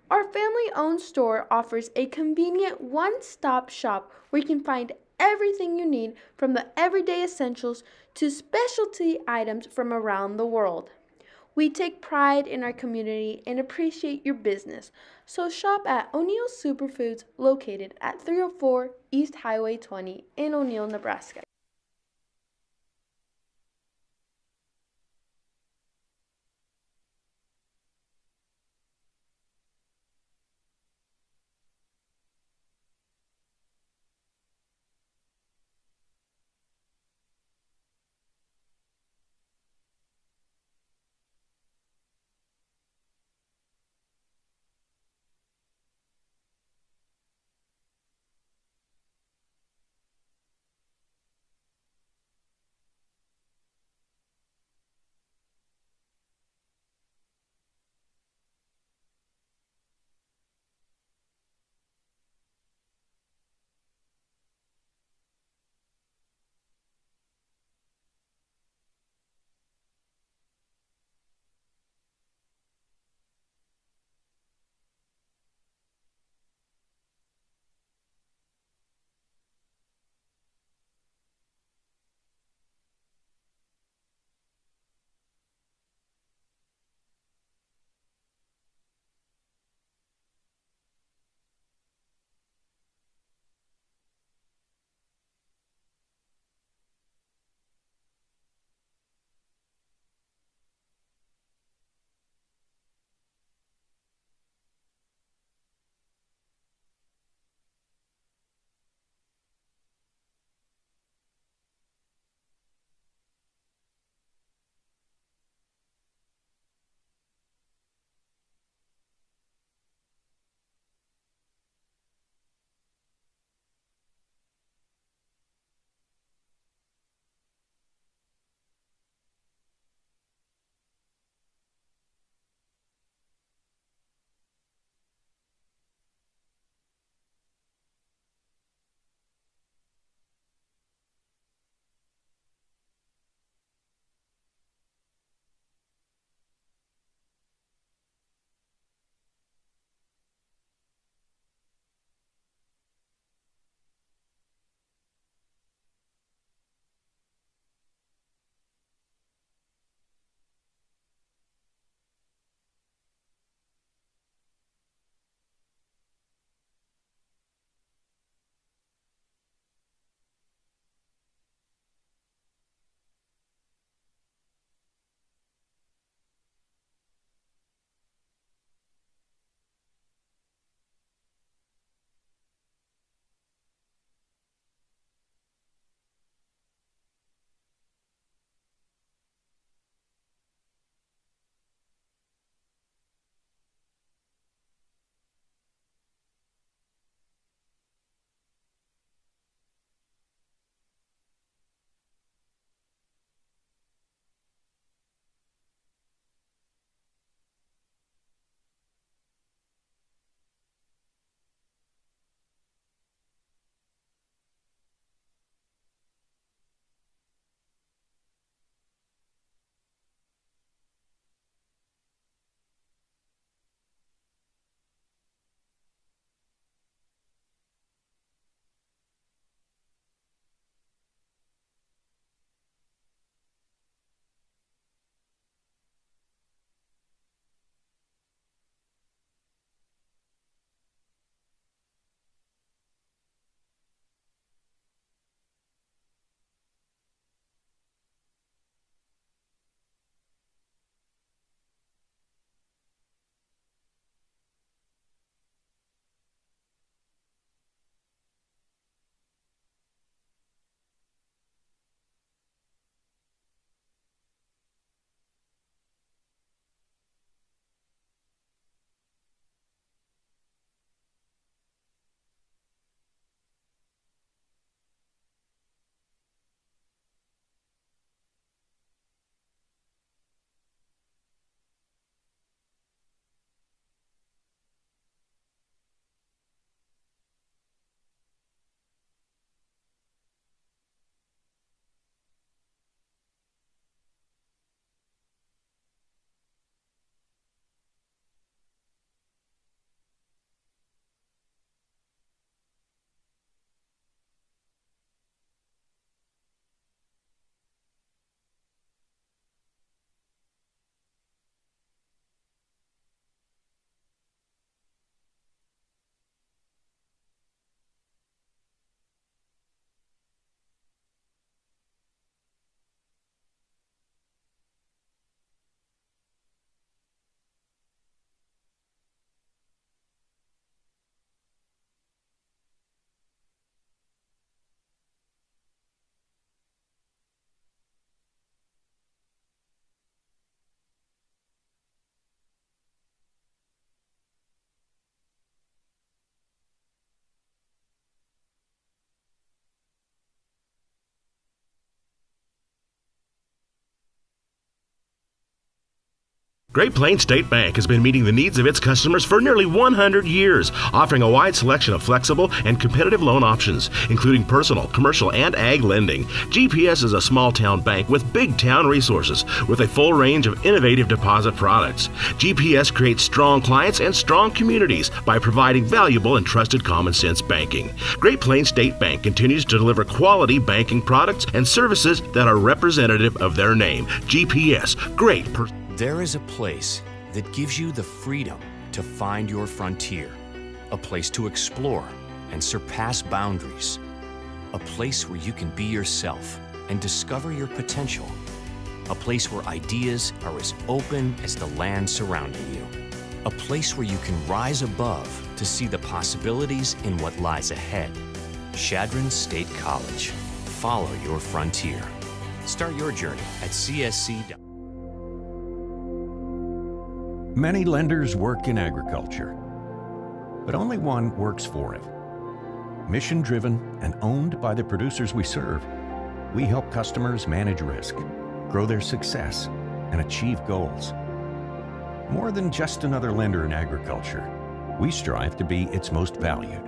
Speaker 4: Our family-owned store offers a convenient one-stop shop where you can find everything you need, from the everyday essentials to specialty items from around the world. We take pride in our community and appreciate your business, so shop at O'Neill Superfoods, located at 304 East Highway 20 in O'Neill, Nebraska.
Speaker 8: Great Plains State Bank has been meeting the needs of its customers for nearly 100 years, offering a wide selection of flexible and competitive loan options, including personal, commercial, and ag lending. GPS is a small-town bank with big-town resources, with a full range of innovative deposit products. GPS creates strong clients and strong communities by providing valuable and trusted common-sense banking. Great Plains State Bank continues to deliver quality banking products and services that are representative of their name. GPS,
Speaker 1: There is a place that gives you the freedom to find your frontier, a place to explore and surpass boundaries, a place where you can be yourself and discover your potential, a place where ideas are as open as the land surrounding you, a place where you can rise above to see the possibilities in what lies ahead. Chadron State College. Follow your frontier. Start your journey at csc.com.
Speaker 21: Many lenders work in agriculture, but only one works for it. Mission-driven and owned by the producers we serve, we help customers manage risk, grow their success, and achieve goals. More than just another lender in agriculture, we strive to be its most valued.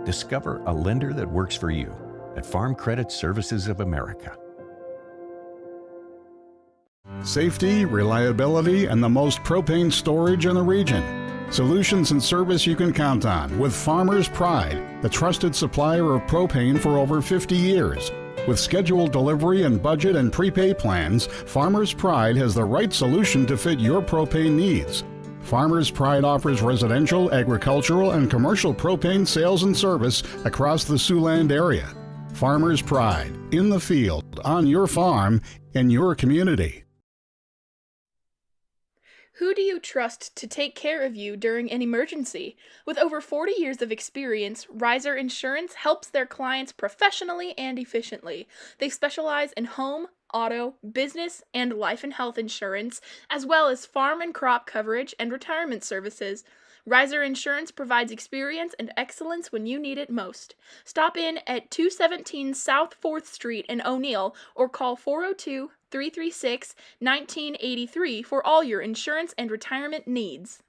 Speaker 21: Discover a lender that works for you at Farm Credit Services of America.
Speaker 23: Safety, reliability, and the most propane storage in the region. Solutions and service you can count on with Farmers Pride, the trusted supplier of propane for over 50 years. With scheduled delivery and budget and prepay plans, Farmers Pride has the right solution to fit your propane needs. Farmers Pride offers residential, agricultural, and commercial propane sales and service across the Siouxland area. Farmers Pride, in the field, on your farm, in your community.
Speaker 5: Who do you trust to take care of you during an emergency? With over 40 years of experience, Riser Insurance helps their clients professionally and efficiently. They specialize in home, auto, business, and life and health insurance, as well as farm and crop coverage and retirement services. Riser Insurance provides experience and excellence when you need it most. Stop in at 217 South 4th Street in O'Neill or call 402-336-1983 for all your insurance and retirement needs.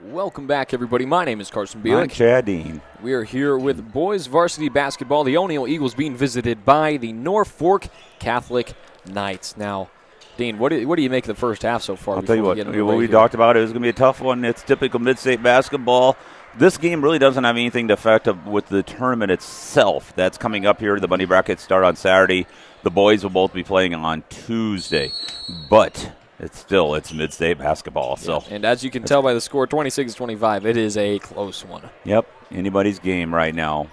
Speaker 10: Welcome back, everybody. My name is Carson Bielik.
Speaker 6: I'm Chad Dean.
Speaker 10: We are here with boys varsity basketball. The O'Neill Eagles being visited by the Norfolk Catholic Knights. Now, Dean, what do you make of the first half so far?
Speaker 6: I'll tell you what we talked about, it was going to be a tough one. It's typical mid-state basketball. This game really doesn't have anything to affect with the tournament itself. That's coming up here. The Bunny Brackets start on Saturday. The boys will both be playing on Tuesday. But it's mid-state basketball. So,
Speaker 10: yeah. And as you can tell by the score, 26-25, it is a close one.
Speaker 6: Yep, anybody's game right now.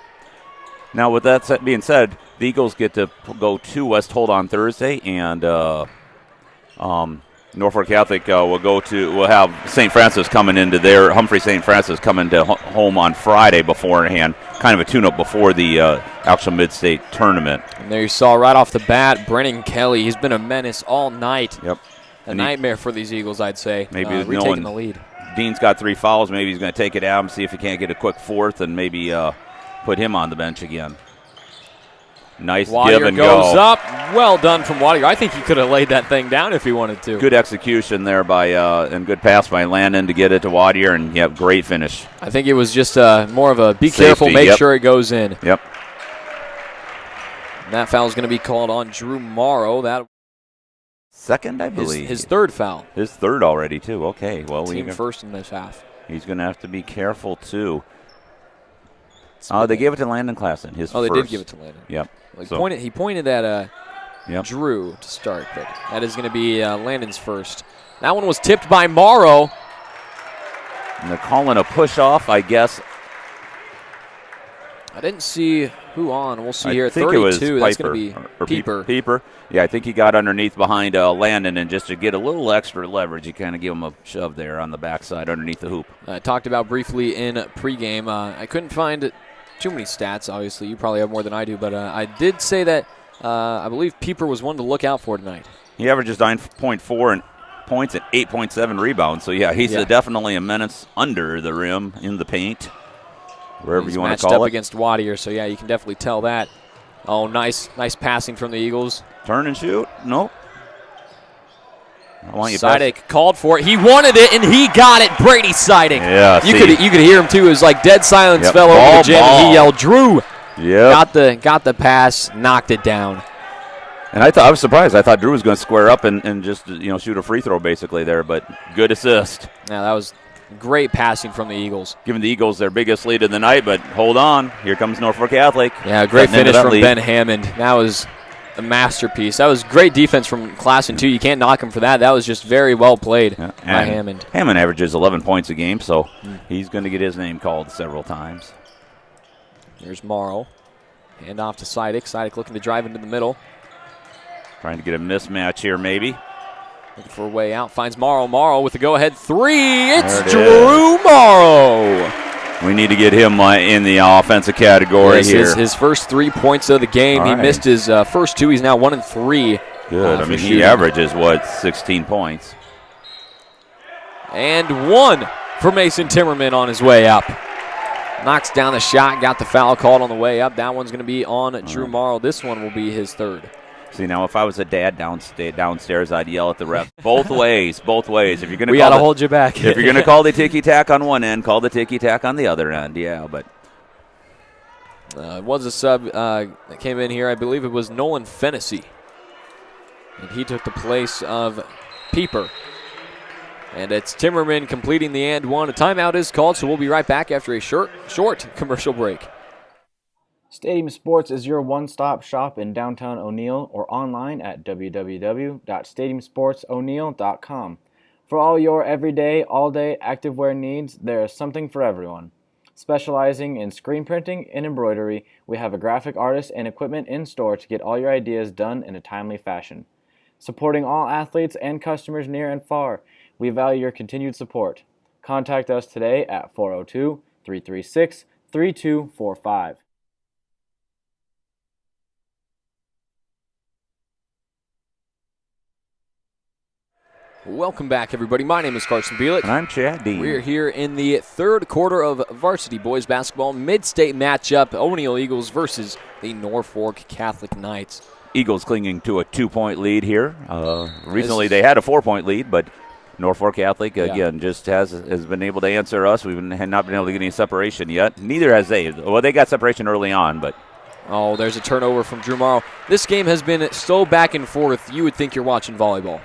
Speaker 6: Now, with that being said, the Eagles get to go to West Holt on Thursday, and Norfolk Catholic will have St. Francis coming into their Humphrey St. Francis coming to home on Friday beforehand, kind of a tune-up before the actual mid-state tournament.
Speaker 10: And there you saw right off the bat, Brennan Kelly. He's been a menace all night.
Speaker 6: Yep.
Speaker 10: A nightmare for these Eagles, I'd say.
Speaker 6: Maybe
Speaker 10: retaking the lead.
Speaker 6: Dean's got 3 fouls. Maybe he's going to take it out and see if he can't get a quick fourth and maybe put him on the bench again. Nice
Speaker 10: Wadier
Speaker 6: give and
Speaker 10: goes
Speaker 6: go.
Speaker 10: up. Well done from Wadier. I think he could have laid that thing down if he wanted to.
Speaker 6: Good execution there by and good pass by Landon to get it to Wadier, and great finish.
Speaker 10: I think it was just more of a be
Speaker 6: Safety,
Speaker 10: careful, make sure it goes in.
Speaker 6: Yep.
Speaker 10: And that foul is going to be called on Drew Morrow. That
Speaker 6: second, I believe.
Speaker 10: His third foul.
Speaker 6: His third already, too. Okay. Well,
Speaker 10: Team first in this half.
Speaker 6: He's going to have to be careful, too. They gave it to Landon Klassen. His
Speaker 10: they
Speaker 6: first.
Speaker 10: did give it to Landon.
Speaker 6: Yep.
Speaker 10: He pointed at Drew to start, but that is going to be Landon's first. That one was tipped by Morrow.
Speaker 6: And they're calling a push-off, I guess.
Speaker 10: I didn't see who on. We'll see here.
Speaker 6: I think
Speaker 10: 32.
Speaker 6: it was
Speaker 10: That's
Speaker 6: Piper,
Speaker 10: going to be
Speaker 6: or
Speaker 10: Pieper.
Speaker 6: Pieper. Yeah, I think he got underneath behind Landon, and just to get a little extra leverage, you kind of give him a shove there on the backside underneath the hoop.
Speaker 10: I talked about briefly in pregame. I couldn't find too many stats, obviously. You probably have more than I do, but I did say that I believe Pieper was one to look out for tonight.
Speaker 6: He averages 9.4 and points and 8.7 rebounds. So, he's definitely a menace under the rim in the paint, wherever you want to call it.
Speaker 10: Matched up against Wadier, so, you can definitely tell that. Oh, nice passing from the Eagles.
Speaker 6: Turn and shoot. Nope.
Speaker 10: Sidek called for it. He wanted it, and he got it. Brady Sidek.
Speaker 6: Yeah,
Speaker 10: you could hear him, too. It was like dead silence fell over the gym, and he yelled, Drew.
Speaker 6: Yeah.
Speaker 10: Got the pass, knocked it down.
Speaker 6: And I was surprised. I thought Drew was going to square up and just shoot a free throw basically there, but good assist.
Speaker 10: Yeah, that was great passing from the Eagles.
Speaker 6: Giving the Eagles their biggest lead of the night, but hold on. Here comes Norfolk Catholic.
Speaker 10: Yeah, great finish from Ben Hammond. That was a masterpiece. That was great defense from Klassen, too. You can't knock him for that. That was just very well played by Hammond.
Speaker 6: Hammond averages 11 points a game, so he's going to get his name called several times.
Speaker 10: Here's Morrow. Hand off to Sidek. Sidek looking to drive into the middle.
Speaker 6: Trying to get a mismatch here, maybe.
Speaker 10: Looking for a way out. Finds Morrow. Morrow with the go-ahead three. It's Drew Morrow.
Speaker 6: We need to get him in the offensive category here.
Speaker 10: His first 3 points of the game. He missed his first two. He's now 1 and 3.
Speaker 6: Good. He averages, 16 points.
Speaker 10: And one for Mason Timmerman on his way up. Knocks down the shot, got the foul called on the way up. That one's going to be on Drew Morrow. This one will be his third.
Speaker 6: See, now if I was a dad downstairs, I'd yell at the ref. Both ways. If you're going to,
Speaker 10: we got to hold you back.
Speaker 6: If you're going to call the ticky-tack on one end, call the ticky-tack on the other end. Yeah, but
Speaker 10: it was a sub that came in here. I believe it was Nolan Fennessy, and he took the place of Pieper. And it's Timmerman completing the and one. A timeout is called, so we'll be right back after a short commercial break.
Speaker 3: Stadium Sports is your one-stop shop in downtown O'Neill or online at www.stadiumsportso'neill.com. For all your everyday, all-day activewear needs, there is something for everyone. Specializing in screen printing and embroidery, we have a graphic artist and equipment in store to get all your ideas done in a timely fashion. Supporting all athletes and customers near and far, we value your continued support. Contact us today at 402-336-3245.
Speaker 10: Welcome back, everybody. My name is Carson Bielik.
Speaker 6: And I'm Chad Dean.
Speaker 10: We're here in the third quarter of varsity boys basketball mid-state matchup, O'Neill Eagles versus the Norfolk Catholic Knights.
Speaker 6: Eagles clinging to a 2-point lead here. Recently they had a 4-point lead, but Norfolk Catholic, again, just has been able to answer us. We've not been able to get any separation yet. Neither has they. Well, they got separation early on, but...
Speaker 10: Oh, there's a turnover from Drew Morrow. This game has been so back and forth, you would think you're watching volleyball.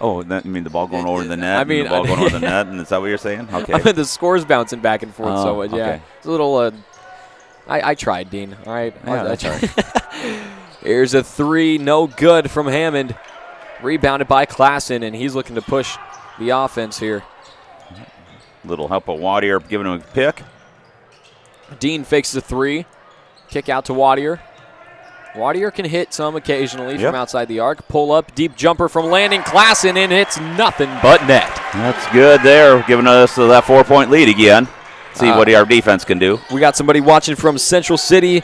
Speaker 6: Oh, you mean the ball going over the net? The ball going over the net, and is that what you're saying? Okay.
Speaker 10: I mean, the score's bouncing back and forth so much. Yeah,
Speaker 6: okay.
Speaker 10: It's a little. I tried, Dean. All right.
Speaker 6: Yeah, that's all right.
Speaker 10: Here's a three, no good from Hammond. Rebounded by Klassen, and he's looking to push the offense here.
Speaker 6: Little help of Wadier giving him a pick.
Speaker 10: Dean fakes the three. Kick out to Wadier. Wadier can hit some occasionally from outside the arc. Pull up, deep jumper from Landon Klassen, and it's nothing but net.
Speaker 6: That's good there, giving us that 4-point lead again. See what our defense can do.
Speaker 10: We got somebody watching from Central City.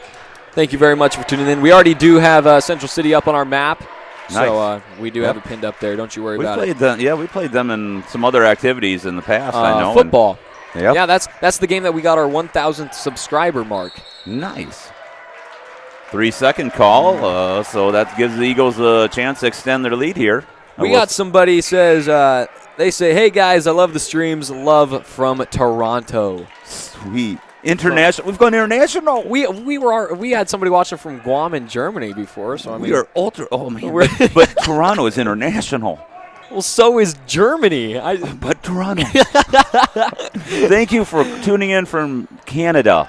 Speaker 10: Thank you very much for tuning in. We already do have Central City up on our map.
Speaker 6: Nice.
Speaker 10: So we do have it pinned up there. Don't you worry about it.
Speaker 6: We played them in some other activities in the past, I know.
Speaker 10: Football. Yeah, that's the game that we got our 1,000th subscriber mark.
Speaker 6: Nice. 3-second call, so that gives the Eagles a chance to extend their lead here.
Speaker 10: We got somebody says, they say, hey guys, I love the streams. Love from Toronto.
Speaker 6: Sweet. International. We've gone international.
Speaker 10: We had somebody watching from Guam in Germany before, so I mean,
Speaker 6: we are ultra. Oh man, but Toronto is international.
Speaker 10: Well, so is Germany.
Speaker 6: But Toronto. Thank you for tuning in from Canada.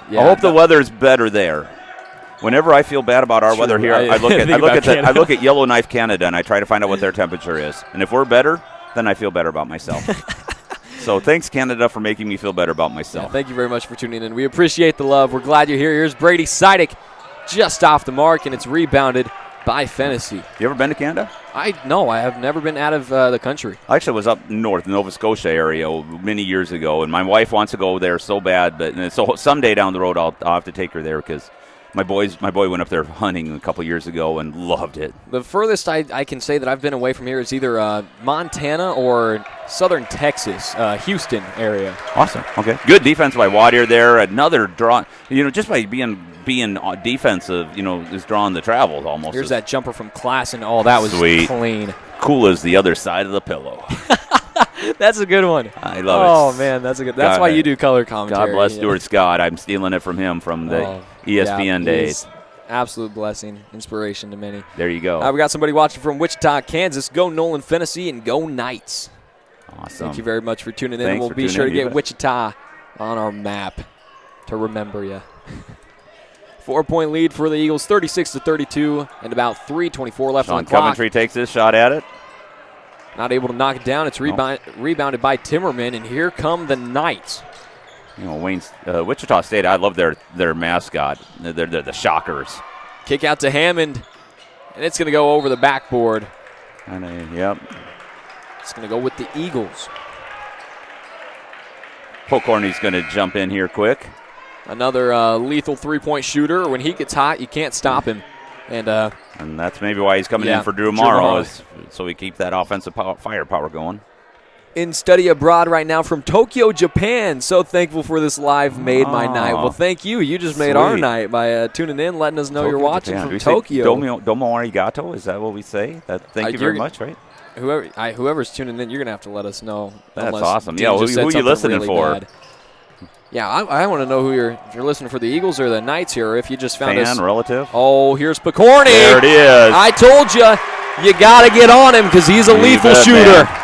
Speaker 10: Yeah,
Speaker 6: I hope the weather's better there. Whenever I feel bad about our weather here, I look at Yellowknife, Canada, and I try to find out what their temperature is. And if we're better, then I feel better about myself. So thanks, Canada, for making me feel better about myself.
Speaker 10: Yeah, thank you very much for tuning in. We appreciate the love. We're glad you're here. Here's Brady Sidick just off the mark, and it's rebounded by Fennessy.
Speaker 6: You ever been to Canada?
Speaker 10: No, I have never been out of the country.
Speaker 6: I actually was up north, Nova Scotia area, many years ago, and my wife wants to go there so bad. But so someday down the road, I'll have to take her there because my boy went up there hunting a couple years ago and loved it.
Speaker 10: The furthest I can say that I've been away from here is either Montana or southern Texas, Houston area.
Speaker 6: Awesome. Okay. Good defense by Wadier there. Another draw. Just by being defensive, is drawing the travels almost.
Speaker 10: Here's that jumper from Klassen. Oh, that was
Speaker 6: sweet.
Speaker 10: Clean.
Speaker 6: Cool as the other side of the pillow.
Speaker 10: That's a good one.
Speaker 6: I love it.
Speaker 10: Oh man, that's a good. That's why you do color commentary.
Speaker 6: God bless Stuart Scott. I'm stealing it from him from the ESPN days.
Speaker 10: Absolute blessing, inspiration to many.
Speaker 6: There you go.
Speaker 10: We got somebody watching from Wichita, Kansas. Go Nolan Fennessy and go Knights.
Speaker 6: Awesome.
Speaker 10: Thank you very much for tuning in.
Speaker 6: Thanks
Speaker 10: We'll be sure to get Wichita on our map to remember you. 4-point lead for the Eagles, 36-32, and about 3:24 left on the clock.
Speaker 6: Coventry takes this shot at it.
Speaker 10: Not able to knock it down. It's rebounded by Timmerman, and here come the Knights.
Speaker 6: Wichita State, I love their mascot. They're the Shockers.
Speaker 10: Kick out to Hammond, and it's going to go over the backboard.
Speaker 6: Yep.
Speaker 10: It's going to go with the Eagles.
Speaker 6: Pokorny's going to jump in here quick.
Speaker 10: Another lethal three-point shooter. When he gets hot, you can't stop him. And
Speaker 6: that's maybe why he's coming in for Drew Morrow, so we keep that offensive firepower going.
Speaker 10: In study abroad right now from Tokyo, Japan. So thankful for this live made my night. Well, thank you. You just made our night by tuning in, letting us know you're watching
Speaker 6: Japan.
Speaker 10: from Tokyo.
Speaker 6: Domo arigato, is that what we say? Thank you very much, right?
Speaker 10: Whoever's tuning in, you're going to have to let us know.
Speaker 6: That's awesome. Yeah, who are you listening for?
Speaker 10: Bad. Yeah, I want to know if you're listening for the Eagles or the Knights here, or if you just found us.
Speaker 6: Fan, relative?
Speaker 10: Oh, here's Pokorny.
Speaker 6: There it is.
Speaker 10: I told you got to get on him because he's a lethal shooter.
Speaker 6: Man.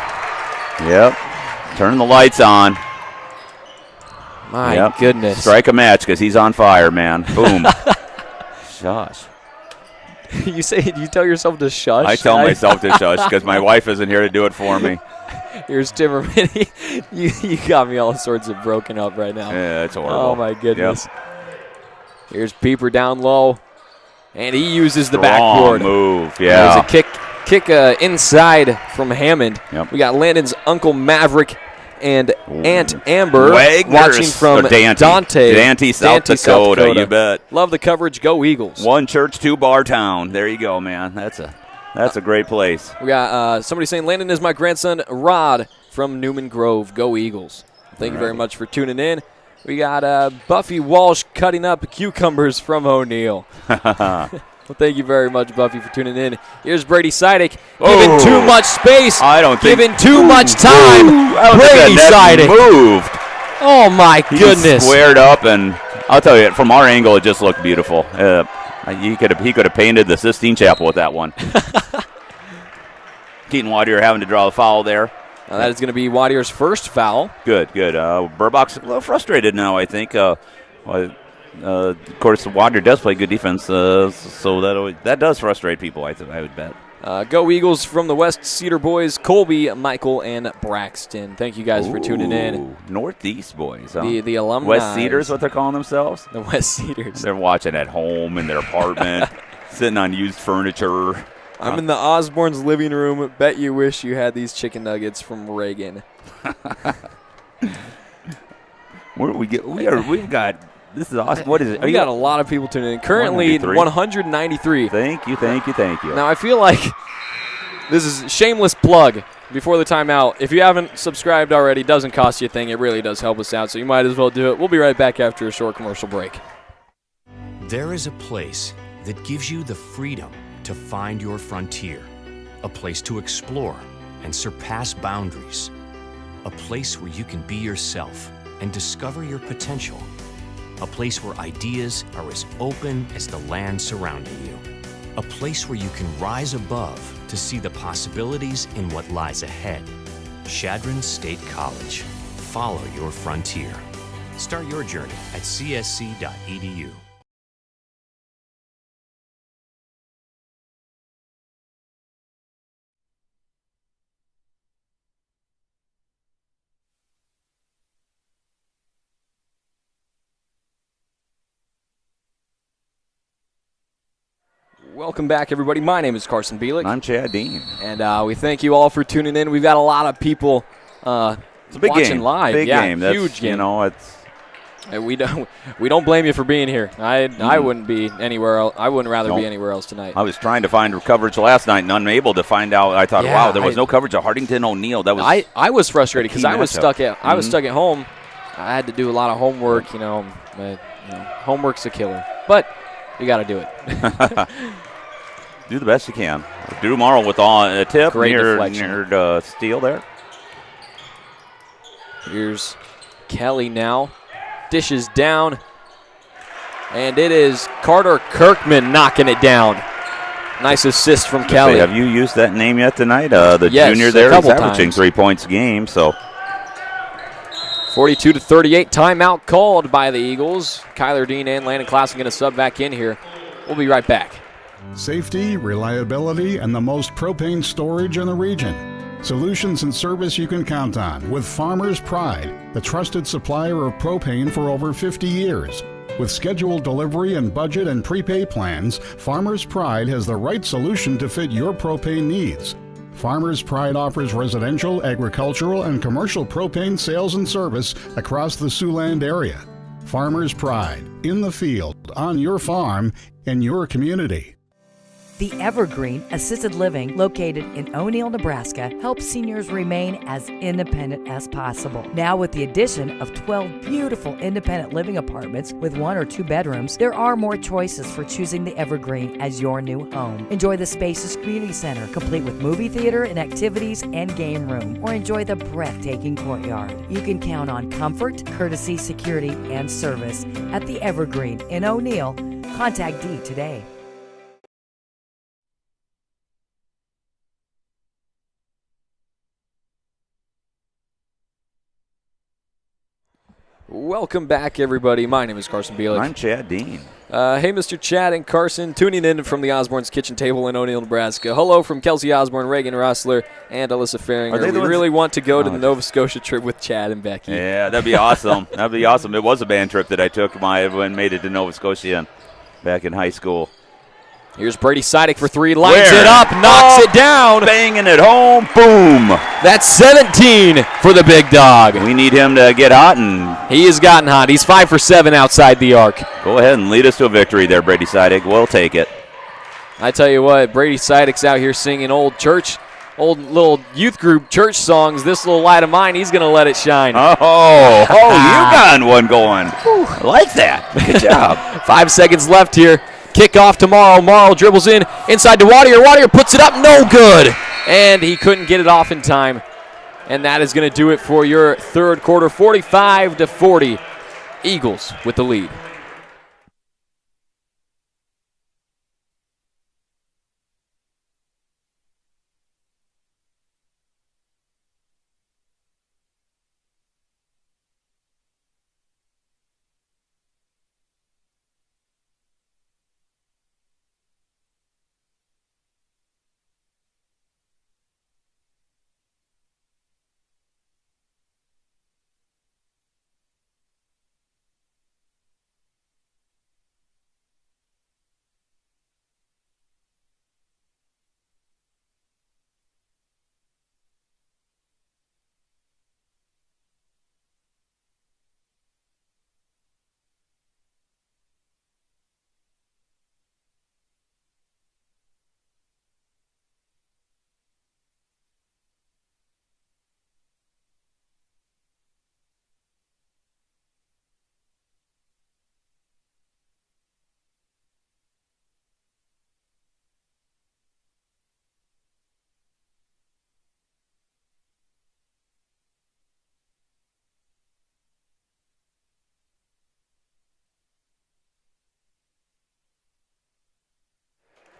Speaker 6: Yep. Turn the lights on.
Speaker 10: My goodness.
Speaker 6: Strike a match because he's on fire, man. Boom. Shush.
Speaker 10: You tell yourself to shush?
Speaker 6: I tell myself to shush because my wife isn't here to do it for me.
Speaker 10: Here's Timmerman. you got me all sorts of broken up right now.
Speaker 6: Yeah, it's horrible.
Speaker 10: Oh, my goodness. Yep. Here's Pieper down low, and he uses the backboard.
Speaker 6: Move, yeah.
Speaker 10: There's a kick inside from Hammond.
Speaker 6: Yep.
Speaker 10: We got Landon's Uncle Maverick and Aunt Amber watching from
Speaker 6: Dante, South Dakota. You bet.
Speaker 10: Love the coverage. Go Eagles.
Speaker 6: One church, two bar town. There you go, man. That's a great place.
Speaker 10: We got somebody saying Landon is my grandson, Rod, from Newman Grove. Go Eagles. Thank you very much for tuning in. We got Buffy Walsh cutting up cucumbers from O'Neill. Well, thank you very much, Buffy, for tuning in. Here's Brady Sidick. Giving too much space. Giving too much time. Brady Sidick.
Speaker 6: Moved.
Speaker 10: Oh, my goodness.
Speaker 6: He squared up, and I'll tell you, from our angle, it just looked beautiful. He could have painted the Sistine Chapel with that one. Keaton Wadier having to draw the foul there.
Speaker 10: Now that is going to be Wadier's first foul.
Speaker 6: Good. Burbach's a little frustrated now, I think. Of course, Wadier does play good defense, so that does frustrate people, I would bet.
Speaker 10: Go Eagles from the West Cedar boys, Colby, Michael, and Braxton. Thank you guys for tuning in.
Speaker 6: Northeast boys, huh?
Speaker 10: The alumni.
Speaker 6: West Cedars, what they're calling themselves?
Speaker 10: The West Cedars.
Speaker 6: They're watching at home in their apartment, sitting on used furniture.
Speaker 10: I'm in the Osborne's living room. Bet you wish you had these chicken nuggets from Reagan.
Speaker 6: We've got. This is awesome. What is it?
Speaker 10: We got a lot of people tuning in. Currently 193.
Speaker 6: Thank you.
Speaker 10: Now, I feel like this is a shameless plug before the timeout. If you haven't subscribed already, it doesn't cost you a thing. It really does help us out, so you might as well do it. We'll be right back after a short commercial break.
Speaker 1: There is a place that gives you the freedom to find your frontier, a place to explore and surpass boundaries, a place where you can be yourself and discover your potential, a place where ideas are as open as the land surrounding you, a place where you can rise above to see the possibilities in what lies ahead. Chadron State College. Follow your frontier. Start your journey at csc.edu.
Speaker 10: Welcome back, everybody. My name is Carson Bielik.
Speaker 6: I'm Chad Dean.
Speaker 10: And we thank you all for tuning in. We've got a lot of people
Speaker 6: it's a big
Speaker 10: watching
Speaker 6: game.
Speaker 10: live.
Speaker 6: Big
Speaker 10: yeah,
Speaker 6: game.
Speaker 10: Huge game.
Speaker 6: You know, it's.
Speaker 10: And we don't blame you for being here. I wouldn't be anywhere else. I wouldn't rather be anywhere else tonight.
Speaker 6: I was trying to find coverage last night and unable to find out. I thought, wow, there was no coverage of Hardington O'Neill. That was.
Speaker 10: I was frustrated because I was stuck at home. I had to do a lot of homework. Homework's a killer, but you got to do it.
Speaker 6: Do the best you can. Drew Morrow with a tip
Speaker 10: Great
Speaker 6: near steal there.
Speaker 10: Here's Kelly now. Dishes down. And it is Carter Kirkman knocking it down. Nice assist from Kelly.
Speaker 6: Have you used that name yet tonight? The junior there is averaging 3 points a game. So
Speaker 10: 42-38, timeout called by the Eagles. Kyler Dean and Landon Clausen going to sub back in here. We'll be right back.
Speaker 23: Safety, reliability, and the most propane storage in the region. Solutions and service you can count on with Farmers Pride, the trusted supplier of propane for over 50 years. With scheduled delivery and budget and prepay plans, Farmers Pride has the right solution to fit your propane needs. Farmers Pride offers residential, agricultural, and commercial propane sales and service across the Siouxland area. Farmers Pride, in the field, on your farm, in your community.
Speaker 20: The Evergreen Assisted Living, located in O'Neill, Nebraska, helps seniors remain as independent as possible. Now, with the addition of 12 beautiful independent living apartments with 1 or 2 bedrooms, there are more choices for choosing the Evergreen as your new home. Enjoy the spacious community center, complete with movie theater and activities and game room, or enjoy the breathtaking courtyard. You can count on comfort, courtesy, security, and service at the Evergreen in O'Neill. Contact Dee today.
Speaker 10: Welcome back, everybody. My name is Carson Bielik.
Speaker 6: I'm Chad Dean.
Speaker 10: Hey, Mr. Chad and Carson, tuning in from the Osborne's Kitchen Table in O'Neill, Nebraska. Hello from Kelsey Osborne, Reagan Rossler, and Alyssa Farringer. We really want to go to the Nova Scotia trip with Chad and Becky.
Speaker 6: Yeah, that'd be awesome. That'd be awesome. It was a band trip that I took when made it to Nova Scotia back in high school.
Speaker 10: Here's Brady Sidick for 3, lines it up, knocks it down.
Speaker 6: Banging it home, boom.
Speaker 10: That's 17 for the big dog.
Speaker 6: We need him to get hot.
Speaker 10: He has gotten hot. He's 5 for 7 outside the arc.
Speaker 6: Go ahead and lead us to a victory there, Brady Sidick. We'll take it.
Speaker 10: I tell you what, Brady Sidick's out here singing old little youth group church songs. This little light of mine, he's going to let it shine.
Speaker 6: Oh, you got one going. I like that. Good job.
Speaker 10: 5 seconds left here. Kickoff to Morrow. Morrow dribbles inside to Wadier. Wadier puts it up, no good. And he couldn't get it off in time. And that is going to do it for your third quarter, 45-40. Eagles with the lead.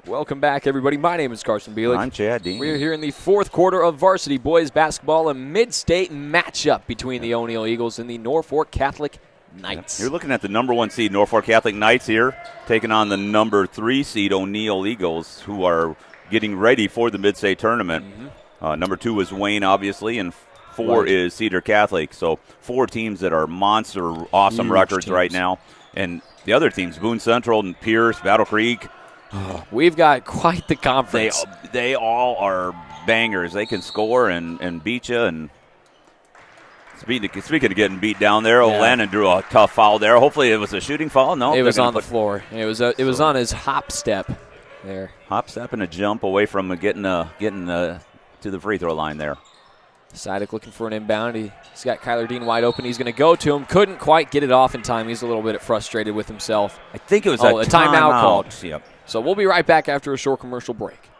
Speaker 10: Welcome back, everybody. My name is Carson Bielik.
Speaker 6: I'm Chad Dean.
Speaker 10: We're here in the fourth quarter of varsity boys basketball, a mid-state matchup between the O'Neill Eagles and the Norfolk Catholic Knights.
Speaker 6: You're looking at the number 1 seed Norfolk Catholic Knights here, taking on the number 3 seed O'Neill Eagles, who are getting ready for the mid-state tournament. Number 2 is Wayne, obviously, and 4 is Cedar Catholic. So 4 teams that are monster, awesome
Speaker 10: Huge
Speaker 6: records
Speaker 10: teams
Speaker 6: right now. And the other teams, Boone Central and Pierce, Battle Creek.
Speaker 10: We've got quite the conference.
Speaker 6: They all are bangers. They can score and beat you. And speaking of getting beat down there, O'Lannon drew a tough foul there. Hopefully it was a shooting foul. No,
Speaker 10: it was on the floor. It was on his hop step there.
Speaker 6: Hop step and a jump away from getting to the free throw line there.
Speaker 10: Sidek looking for an inbound. He's got Kyler Dean wide open. He's going to go to him. Couldn't quite get it off in time. He's a little bit frustrated with himself.
Speaker 6: I think it was
Speaker 10: a timeout called.
Speaker 6: Yep.
Speaker 10: So we'll be right back after a short commercial break.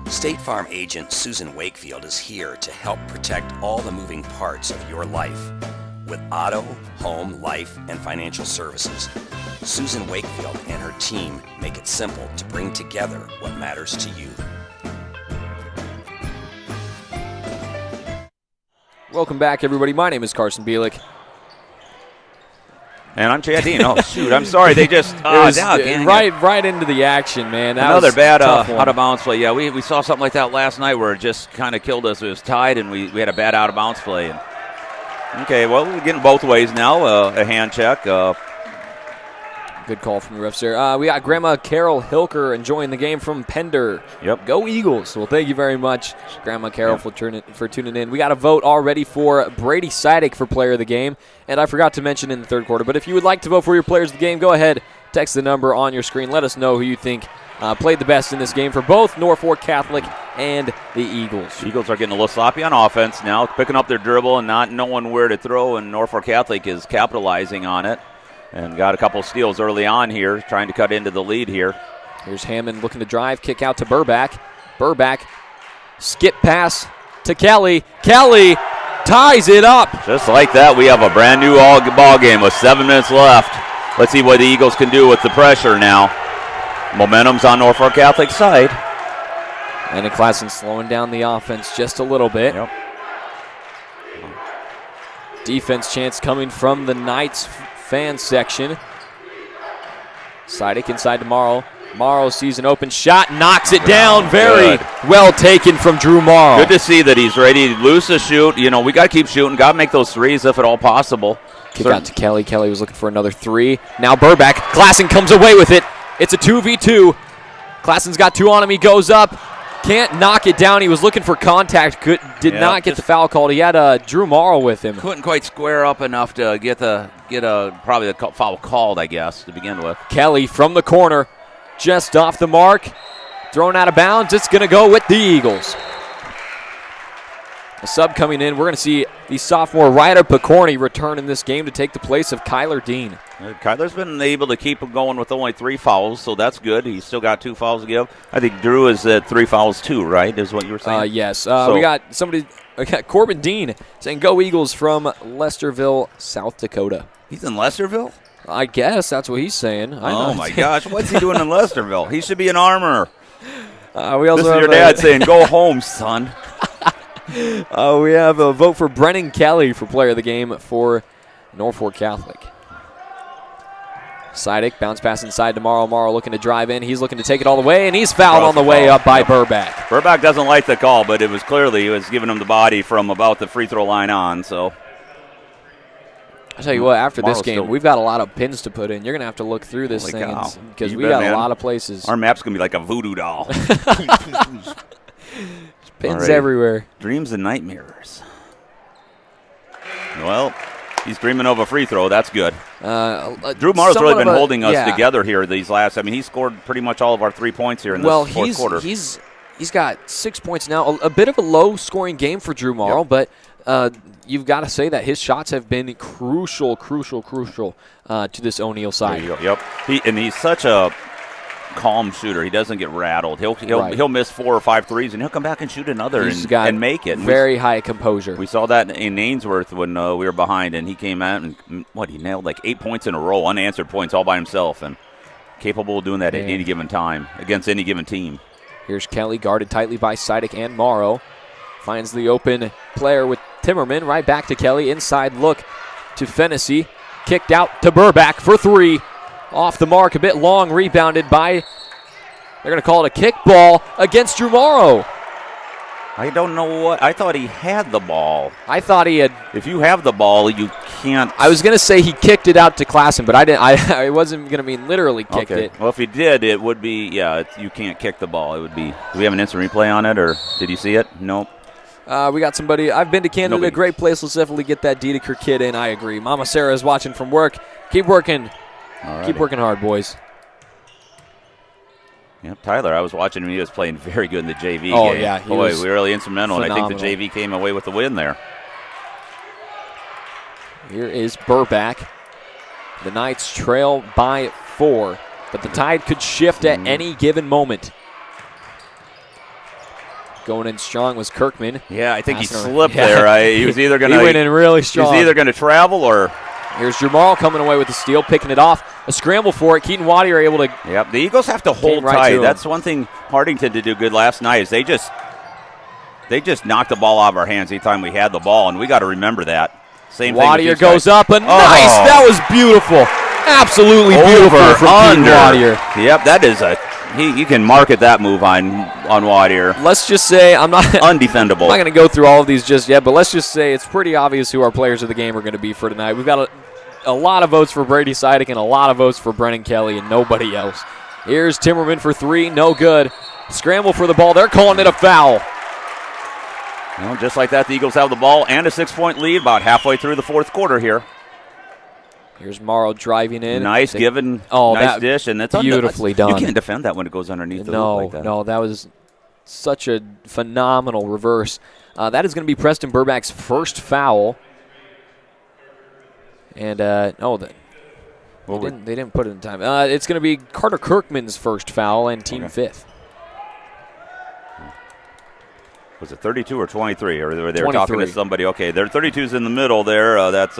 Speaker 9: State Farm agent Susan Wakefield is here to help protect all the moving parts of your life with auto, home, life, and financial services. Susan Wakefield and her team make it simple to bring together what matters to you.
Speaker 10: Welcome back, everybody. My name is Carson Bielik.
Speaker 6: And I'm Chad Dean. Oh, shoot. I'm sorry. They just
Speaker 10: right into the action, man.
Speaker 6: Another bad out-of-bounds play. Yeah, we saw something like that last night where it just kind of killed us. It was tied, and we had a bad out-of-bounds play. Okay, well, we're getting both ways now. A hand check.
Speaker 10: Good call from the refs there. We got Grandma Carol Hilker enjoying the game from Pender.
Speaker 6: Yep.
Speaker 10: Go Eagles. Well, thank you very much, Grandma Carol, for tuning in. We got a vote already for Brady Sidek for player of the game. And I forgot to mention in the third quarter, but if you would like to vote for your players of the game, go ahead, text the number on your screen. Let us know who you think played the best in this game for both Norfolk Catholic and the Eagles.
Speaker 6: The Eagles are getting a little sloppy on offense now, picking up their dribble and not knowing where to throw, and Norfolk Catholic is capitalizing on it. And got a couple steals early on here, trying to cut into the lead here.
Speaker 10: Here's Hammond looking to drive, kick out to Burback. Burback, skip pass to Kelly. Kelly ties it up.
Speaker 6: Just like that, we have a brand new ball game with 7 minutes left. Let's see what the Eagles can do with the pressure now. Momentum's on Norfolk Catholic's side.
Speaker 10: And Klassen slowing down the offense just a little bit.
Speaker 6: Yep.
Speaker 10: Defense chance coming from the Knights fan section. Sidek inside to Morrow. Morrow sees an open shot, knocks it down. Very well taken from Drew Morrow.
Speaker 6: Good to see that he's ready to loose a shoot. You know, we got to keep shooting. Got to make those threes if at all possible.
Speaker 10: Kick out to Kelly. Kelly was looking for another three. Now Burback. Klassen comes away with it. It's a 2v2. Klassen's got 2 on him. He goes up. Can't knock it down. He was looking for contact. Did not get the foul called. He had Drew Morrow with him.
Speaker 6: Couldn't quite square up enough to get probably the foul called, I guess, to begin with.
Speaker 10: Kelly from the corner, just off the mark, thrown out of bounds. It's going to go with the Eagles. A sub coming in. We're going to see the sophomore Ryder Picorni return in this game to take the place of Kyler Dean.
Speaker 6: Kyler's been able to keep going with only 3 fouls, so that's good. He's still got 2 fouls to give. I think Drew is at 3 fouls too, right, is what you were saying?
Speaker 10: Yes. We got Corbin Dean saying go Eagles from Lesterville, South Dakota.
Speaker 6: He's in Lesterville?
Speaker 10: I guess that's what he's saying.
Speaker 6: Oh, my gosh. What's he doing in Lesterville? He should be an armorer.
Speaker 10: We also
Speaker 6: this is your dad saying, go home, son.
Speaker 10: We have a vote for Brennan Kelly for player of the game for Norfolk Catholic. Sidek, bounce pass inside to Morrow. Morrow looking to drive in. He's looking to take it all the way, and he's fouled on the way up by Burback.
Speaker 6: Burback doesn't like the call, but it was clearly he was giving him the body from about the free throw line on. So
Speaker 10: I tell you what, after this game, we've got a lot of pins to put in. You're going to have to look through this thing because we got a lot of places.
Speaker 6: Our map's going to be like a voodoo doll.
Speaker 10: Pins everywhere.
Speaker 6: Dreams and nightmares. Well, he's dreaming of a free throw. That's good. Drew Morrow's really been holding us together here these last. I mean, he scored pretty much all of our 3 points here in this fourth quarter.
Speaker 10: He's got 6 points now. A bit of a low-scoring game for Drew Morrow, but you've got to say that his shots have been crucial to this O'Neill side.
Speaker 6: Yep. He's such a calm shooter. He doesn't get rattled. He'll miss 4 or 5 threes, and he'll come back and shoot another and make it.
Speaker 10: Very high composure.
Speaker 6: We saw that in Ainsworth when we were behind, and he came out and he nailed like 8 points in a row, unanswered points all by himself, and capable of doing that at any given time against any given team.
Speaker 10: Here's Kelly, guarded tightly by Sidak and Morrow. Finds the open player with Timmerman. Right back to Kelly. Inside look to Fennessy. Kicked out to Burback for 3. Off the mark, a bit long, rebounded by, they're going to call it a kickball against Drew Morrow.
Speaker 6: I don't know what, I thought he had the ball.
Speaker 10: I thought he had.
Speaker 6: If you have the ball, you can't.
Speaker 10: I was going to say he kicked it out to Klassen, but I wasn't going to mean literally kicked it.
Speaker 6: Well, if he did, it would be, you can't kick the ball. It would be, do we have an instant replay on it, or did you see it? Nope.
Speaker 10: We got somebody. I've been to Canada, a great place. Let's definitely get that Dedeker kid in. I agree. Mama Sarah is watching from work. Keep working.
Speaker 6: Alrighty.
Speaker 10: Keep working hard, boys.
Speaker 6: Yep, Tyler, I was watching him. He was playing very good in the JV game.
Speaker 10: Oh, yeah. He was
Speaker 6: really instrumental,
Speaker 10: phenomenal.
Speaker 6: and I think the JV came away with the win there.
Speaker 10: Here is Burback. The Knights trail by 4, but the tide could shift at any given moment. Going in strong was Kirkman.
Speaker 6: Yeah, I think he slipped there. He was either going to.
Speaker 10: He went in really strong.
Speaker 6: He was either going to travel or.
Speaker 10: Here's Jamal coming away with the steal, picking it off. A scramble for it. Keaton Waddy are able to.
Speaker 6: Yep, the Eagles have to hold tight. That's one thing Hardington did do good last night is they just knocked the ball out of our hands anytime we had the ball, and we got to remember that. Same thing.
Speaker 10: Waddier goes up, and nice. That was beautiful. Absolutely beautiful from Keaton Waddier.
Speaker 6: Yep, that is you can market that move on Waddier.
Speaker 10: Let's just say I'm not
Speaker 6: undefendable.
Speaker 10: I'm not going to go through all of these just yet, but let's just say it's pretty obvious who our players of the game are going to be for tonight. We've got a lot of votes for Brady Sidak and a lot of votes for Brennan Kelly and nobody else. Here's Timmerman for 3, no good. Scramble for the ball. They're calling it a foul.
Speaker 6: Well, just like that, the Eagles have the ball and a 6-point lead about halfway through the fourth quarter here.
Speaker 10: Here's Morrow driving in.
Speaker 6: Nice given, nice dish, and that's
Speaker 10: beautifully done.
Speaker 6: You can't defend that when it goes underneath the hoop like that.
Speaker 10: No, that was such a phenomenal reverse. That is going to be Preston Burback's first foul. And, they didn't put it in time. It's going to be Carter Kirkman's first foul and team 5th.
Speaker 6: Was it 32 or 23? Or they were
Speaker 10: 23.
Speaker 6: talking to somebody. Okay, their 32's in the middle there. That's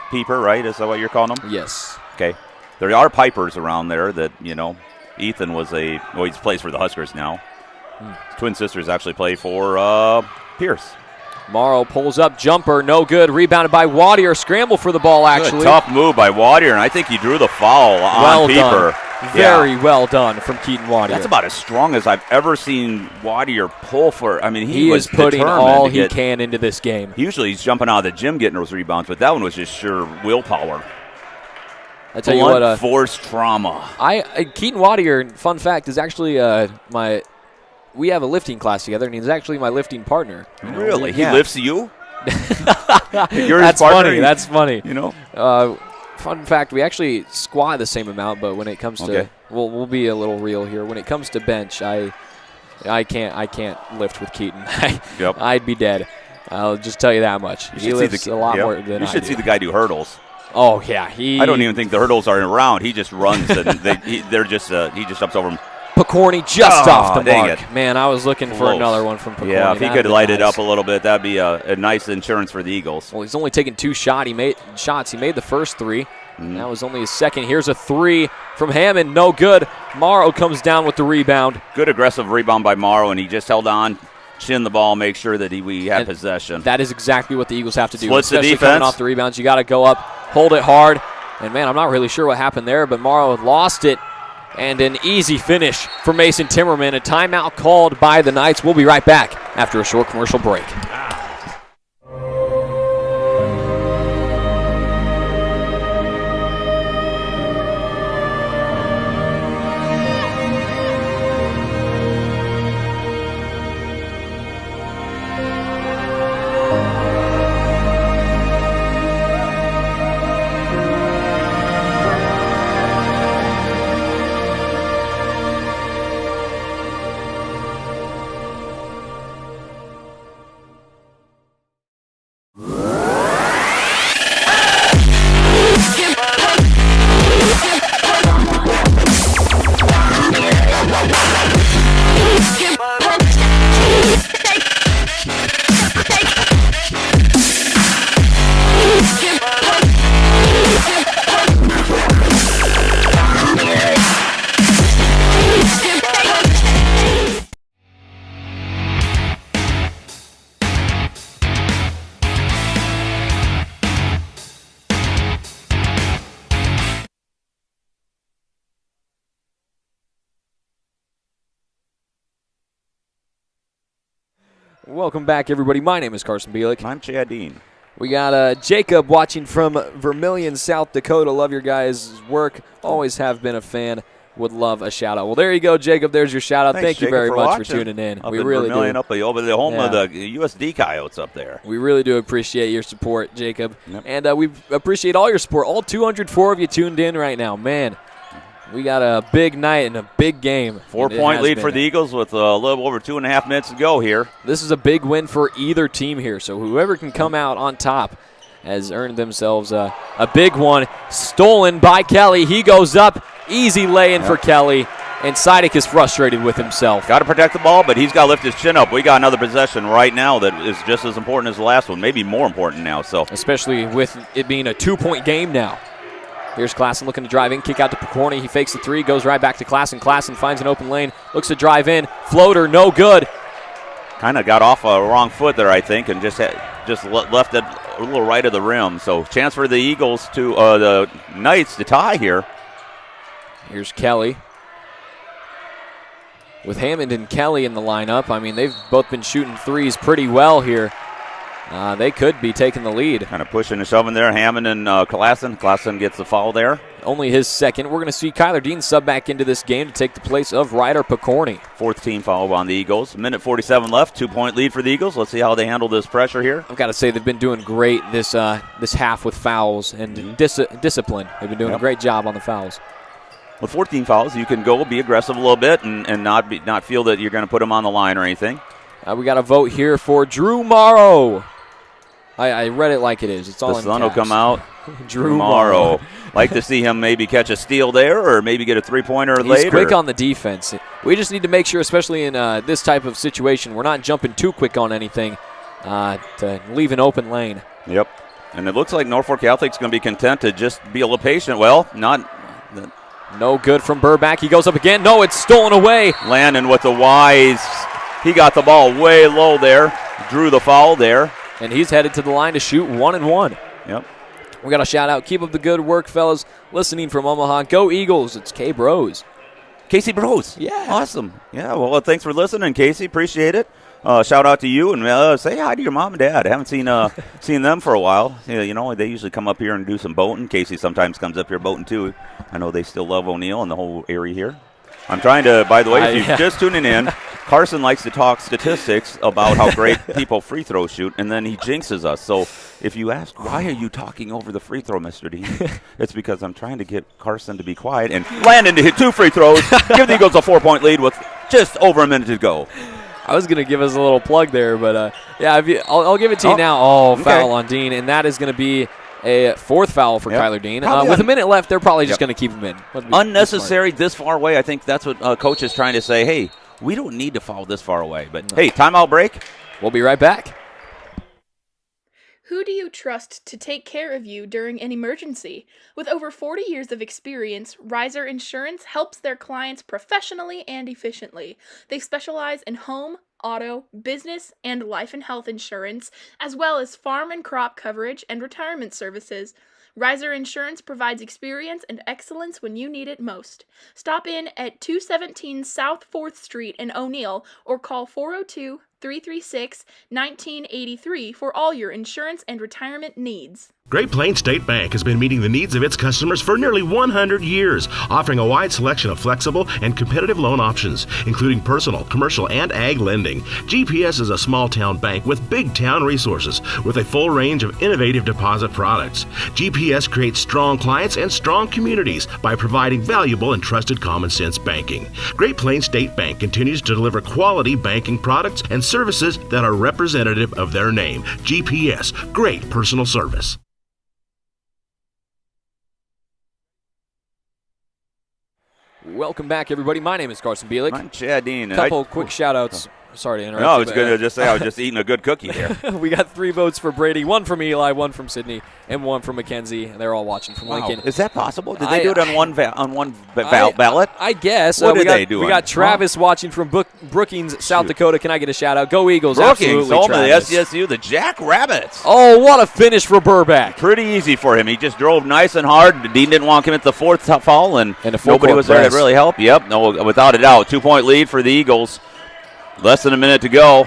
Speaker 6: Peeper, right? Is that what you're calling them?
Speaker 10: Yes.
Speaker 6: Okay. There are Pipers around there that, Ethan was he plays for the Huskers now. His twin sisters actually play for Pierce.
Speaker 10: Morrow pulls up, jumper, no good. Rebounded by Waddier. Scramble for the ball, actually.
Speaker 6: Good, tough move by Waddier, and I think he drew the foul on Peeper.
Speaker 10: Very well done from Keaton Waddier.
Speaker 6: That's about as strong as I've ever seen Waddier pull for. I mean,
Speaker 10: he was putting all he can into this game.
Speaker 6: Usually he's jumping out of the gym getting those rebounds, but that one was just sheer willpower.
Speaker 10: I tell you what,
Speaker 6: force trauma.
Speaker 10: Keaton Waddier, fun fact, is actually we have a lifting class together, and he's actually my lifting partner.
Speaker 6: Really? He lifts you?
Speaker 10: You're his partner? That's funny.
Speaker 6: You
Speaker 10: fun fact, we actually squat the same amount, but when it comes to we'll be a little real here. When it comes to bench, I can't lift with Keaton. I'd be dead. I'll just tell you that much. He lifts a lot more than I do.
Speaker 6: You should see the guy do hurdles.
Speaker 10: Oh yeah,
Speaker 6: I don't even think the hurdles are around. He just runs and he just jumps over them.
Speaker 10: Picorni just off the mark. Man, I was looking for another one from Picorni.
Speaker 6: Yeah, if he could light it up a little bit, that'd be a nice insurance for the Eagles.
Speaker 10: Well, he's only taken 2 shots. He made the first 3. That was only his second. Here's a 3 from Hammond. No good. Morrow comes down with the rebound.
Speaker 6: Good aggressive rebound by Morrow, and he just held on, chin the ball, make sure that we had possession.
Speaker 10: That is exactly what the Eagles have to do.
Speaker 6: Splits
Speaker 10: especially
Speaker 6: the defense.
Speaker 10: Coming off the rebounds, you got to go up, hold it hard. And, man, I'm not really sure what happened there, but Morrow lost it. And an easy finish for Mason Timmerman. A timeout called by the Knights. We'll be right back after a short commercial break. Welcome back, everybody. My name is Carson Bielik.
Speaker 6: I'm Chad Dean.
Speaker 10: We got Jacob watching from Vermilion, South Dakota. Love your guys' work. Always have been a fan. Would love a shout-out. Well, there you go, Jacob. There's your shout-out.
Speaker 6: Thanks,
Speaker 10: Thank you
Speaker 6: Jacob,
Speaker 10: very much
Speaker 6: watching.
Speaker 10: for tuning in.
Speaker 6: Up
Speaker 10: We
Speaker 6: in
Speaker 10: really
Speaker 6: Vermilion,
Speaker 10: do.
Speaker 6: Up over the home of the USD Coyotes up there.
Speaker 10: We really do appreciate your support, Jacob. Yep. And we appreciate all your support. All 204 of you tuned in right now. Man, we got a big night and a big game.
Speaker 6: 4-point lead for the Eagles with a little over 2.5 minutes to go here.
Speaker 10: This is a big win for either team here. So whoever can come out on top has earned themselves a big one. Stolen by Kelly. He goes up. Easy lay-in for Kelly. And Sidek is frustrated with himself.
Speaker 6: Got to protect the ball, but he's got to lift his chin up. We got another possession right now that is just as important as the last one, maybe more important now. So,
Speaker 10: especially with it being a 2-point game now. Here's Klassen looking to drive in, kick out to Picorni. He fakes the three, goes right back to Klassen. Klassen finds an open lane, looks to drive in. Floater, no good.
Speaker 6: Kind of got off a wrong foot there, I think, and just left it a little right of the rim. So, chance for the Eagles to the Knights to tie here.
Speaker 10: Here's Kelly. With Hammond and Kelly in the lineup, I mean, they've both been shooting threes pretty well here. They could be taking the lead.
Speaker 6: Kind of pushing and shoving there. Hammond and Klassen. Klassen gets the foul there.
Speaker 10: Only his second. We're going to see Kyler Dean sub back into this game to take the place of Ryder Picorni.
Speaker 6: Fourth team foul on the Eagles. Minute 47 left. 2-point lead for the Eagles. Let's see how they handle this pressure here.
Speaker 10: I've got to say they've been doing great this half with fouls and discipline. They've been doing a great job on the fouls.
Speaker 6: With 14 fouls, you can go be aggressive a little bit and not feel that you're going to put them on the line or anything.
Speaker 10: We got a vote here for Drew Morrow. I read it like it is. It's all
Speaker 6: the
Speaker 10: in
Speaker 6: sun
Speaker 10: caps.
Speaker 6: will come out.
Speaker 10: Drew Morrow.
Speaker 6: Like to see him maybe catch a steal there or maybe get a three-pointer later.
Speaker 10: He's quick on the defense. We just need to make sure, especially in this type of situation, we're not jumping too quick on anything to leave an open lane.
Speaker 6: Yep. And it looks like Norfolk Catholic's going to be content to just be a little patient. Well, not...
Speaker 10: No good from Burback. He goes up again. No, it's stolen away.
Speaker 6: Landon with the wise. He got the ball way low there. Drew the foul there.
Speaker 10: And he's headed to the line to shoot 1-1.
Speaker 6: Yep.
Speaker 10: We got a shout out. Keep up the good work, fellas. Listening from Omaha. Go Eagles. It's K Bros.
Speaker 6: Casey Bros.
Speaker 10: Yeah.
Speaker 6: Awesome. Yeah, well, thanks for listening, Casey. Appreciate it. Shout out to you and say hi to your mom and dad. I haven't seen them for a while. You know, they usually come up here and do some boating. Casey sometimes comes up here boating too. I know they still love O'Neill and the whole area here. I'm trying to, by the way, if you're just tuning in, Carson likes to talk statistics about how great people free throw shoot, and then he jinxes us. So if you ask, why are you talking over the free throw, Mr. Dean? It's because I'm trying to get Carson to be quiet and Landon to hit 2 free throws, give the Eagles a 4-point lead with just over a minute to go.
Speaker 10: I was going to give us a little plug there, but I'll give it to you now. Foul on Dean, and that is going to be a fourth foul for Kyler Dean. With a minute left, they're probably just going to keep him in.
Speaker 6: Unnecessary this far away. I think that's what Coach is trying to say. Hey, we don't need to foul this far away. But, hey, timeout break.
Speaker 10: We'll be right back.
Speaker 5: Who do you trust to take care of you during an emergency? With over 40 years of experience, Riser Insurance helps their clients professionally and efficiently. They specialize in home, auto, business, and life and health insurance, as well as farm and crop coverage and retirement services. Riser Insurance provides experience and excellence when you need it most. Stop in at 217 South 4th Street in O'Neill or call 402-336-1983 for all your insurance and retirement needs.
Speaker 8: Great Plains State Bank has been meeting the needs of its customers for nearly 100 years, offering a wide selection of flexible and competitive loan options, including personal, commercial, and ag lending. GPS is a small-town bank with big-town resources, with a full range of innovative deposit products. GPS creates strong clients and strong communities by providing valuable and trusted common-sense banking. Great Plains State Bank continues to deliver quality banking products and services that are representative of their name. GPS, great personal service.
Speaker 10: Welcome back, everybody. My name is Carson Bielik.
Speaker 6: I'm Chad Dean.
Speaker 10: Couple quick shout-outs. Sorry to interrupt.
Speaker 6: No, I was going to just say I was just eating a good cookie here.
Speaker 10: We got 3 votes for Brady, 1 from Eli, 1 from Sydney, and 1 from Mackenzie. They're all watching from Lincoln.
Speaker 6: Is that possible? Did they do it on one ballot?
Speaker 10: I guess.
Speaker 6: What did they do?
Speaker 10: We got Travis watching from Brookings, South Dakota. Can I get a shout-out? Go Eagles.
Speaker 6: Brookings,
Speaker 10: absolutely,
Speaker 6: home of the
Speaker 10: Travis.
Speaker 6: SDSU, the Jackrabbits.
Speaker 10: Oh, what a finish for Burback.
Speaker 6: Pretty easy for him. He just drove nice and hard. Dean didn't want him at the 4th foul, and nobody was there to really help. Yep, no, without a doubt. 2-point lead for the Eagles. Less than a minute to go.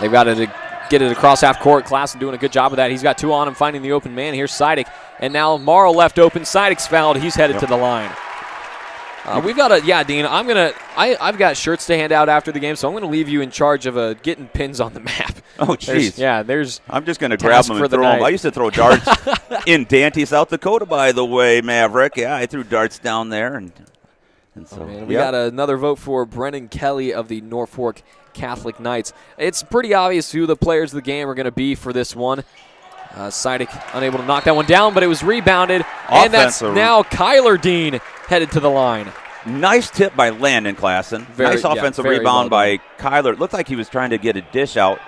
Speaker 10: They've got to get it across half court. Klassen doing a good job of that. He's got 2 on him, finding the open man. Here's Sidek. And now Morrow left open. Sidek's fouled. He's headed to the line. We've got Dean, I've got shirts to hand out after the game, so I'm going to leave you in charge of getting pins on the map.
Speaker 6: Oh, jeez.
Speaker 10: There's
Speaker 6: I'm just going to grab them and throw them. I used to throw darts in Dante, South Dakota, by the way, Maverick. Yeah, I threw darts down there. And so,
Speaker 10: we got another vote for Brennan Kelly of the Norfolk Catholic Knights. It's pretty obvious who the players of the game are going to be for this one. Sidek unable to knock that one down, but it was rebounded. And that's now Kyler Dean headed to the line.
Speaker 6: Nice tip by Landon Klassen. Nice offensive rebound by Kyler. It looked like he was trying to get a dish out.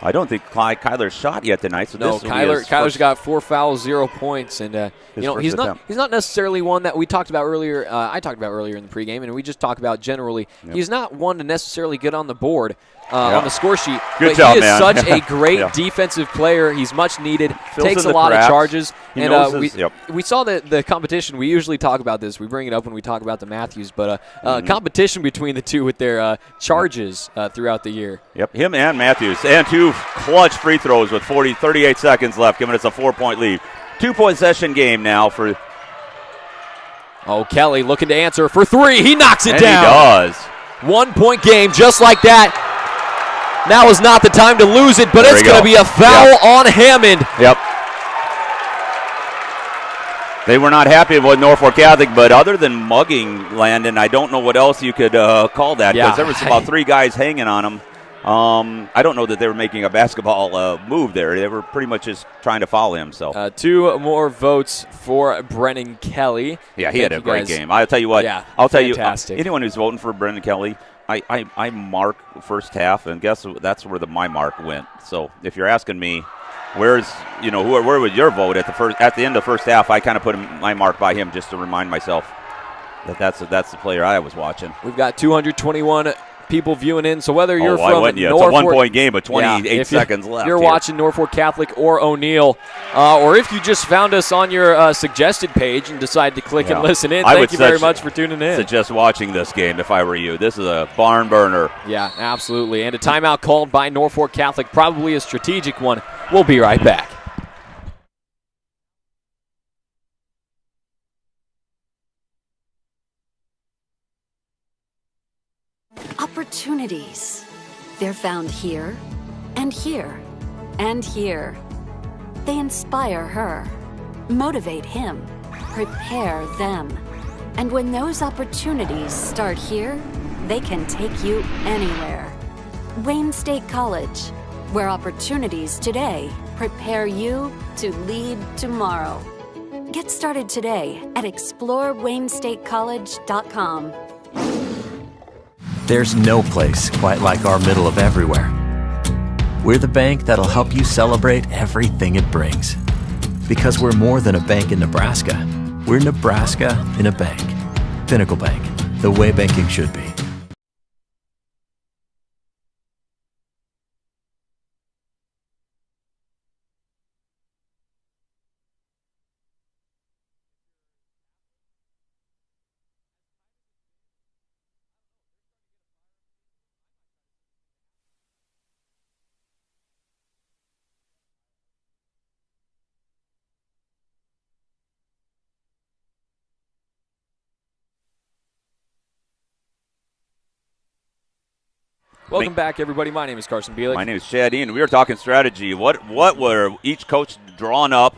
Speaker 6: I don't think Kyler's shot yet tonight. So
Speaker 10: no, Kyler's got 4 fouls, 0 points, and he's not necessarily one that we talked about earlier. I talked about earlier in the pregame, and we just talked about generally. Yep. He's not one to necessarily get on the board. On the score sheet.
Speaker 6: Good job,
Speaker 10: he is
Speaker 6: man.
Speaker 10: Such a great defensive player. He's much needed. Takes a lot of charges. We saw the competition. We usually talk about this. We bring it up when we talk about the Matthews, but competition between the two with their charges throughout the year.
Speaker 6: Yep, him and Matthews. And 2 clutch free throws with 38 seconds left, giving us a 4-point lead. 2-possession game now for...
Speaker 10: Oh, Kelly looking to answer for 3. He knocks it
Speaker 6: and
Speaker 10: down.
Speaker 6: He does.
Speaker 10: 1-point game just like that. Now is not the time to lose it, but it's going to be a foul on Hammond.
Speaker 6: Yep. They were not happy with Norfolk Catholic, but other than mugging Landon, I don't know what else you could call that, because there was about 3 guys hanging on him. I don't know that they were making a basketball move there. They were pretty much just trying to foul him. So
Speaker 10: 2 more votes for Brennan Kelly.
Speaker 6: Yeah, he had a great game. I'll tell you what.
Speaker 10: Yeah,
Speaker 6: I'll tell you,
Speaker 10: fantastic.
Speaker 6: Anyone who's voting for Brennan Kelly, I mark first half, and guess that's where my mark went. So if you're asking me, where would your vote at the end of the first half? I kind of put my mark by him just to remind myself that's the player I was watching.
Speaker 10: We've got 221 people viewing in, so whether you're from Norfolk,
Speaker 6: it's a 1-point game with 28 seconds left.
Speaker 10: You're watching Norfolk Catholic or O'Neill, or if you just found us on your suggested page and decided to click and listen in, thank you very much for tuning in.
Speaker 6: Suggest watching this game if I were you. This is a barn burner.
Speaker 10: Yeah, absolutely. And a timeout called by Norfolk Catholic, probably a strategic one. We'll be right back.
Speaker 11: Opportunities. They're found here, and here, and here. They inspire her, motivate him, prepare them. And when those opportunities start here, they can take you anywhere. Wayne State College, where opportunities today prepare you to lead tomorrow. Get started today at ExploreWayneStateCollege.com.
Speaker 2: There's no place quite like our middle of everywhere. We're the bank that'll help you celebrate everything it brings. Because we're more than a bank in Nebraska. We're Nebraska in a bank. Pinnacle Bank, the way banking should be.
Speaker 10: Welcome back, everybody. My name is Carson Bielik.
Speaker 6: My name is Chad Ian. We are talking strategy. What were each coach drawn up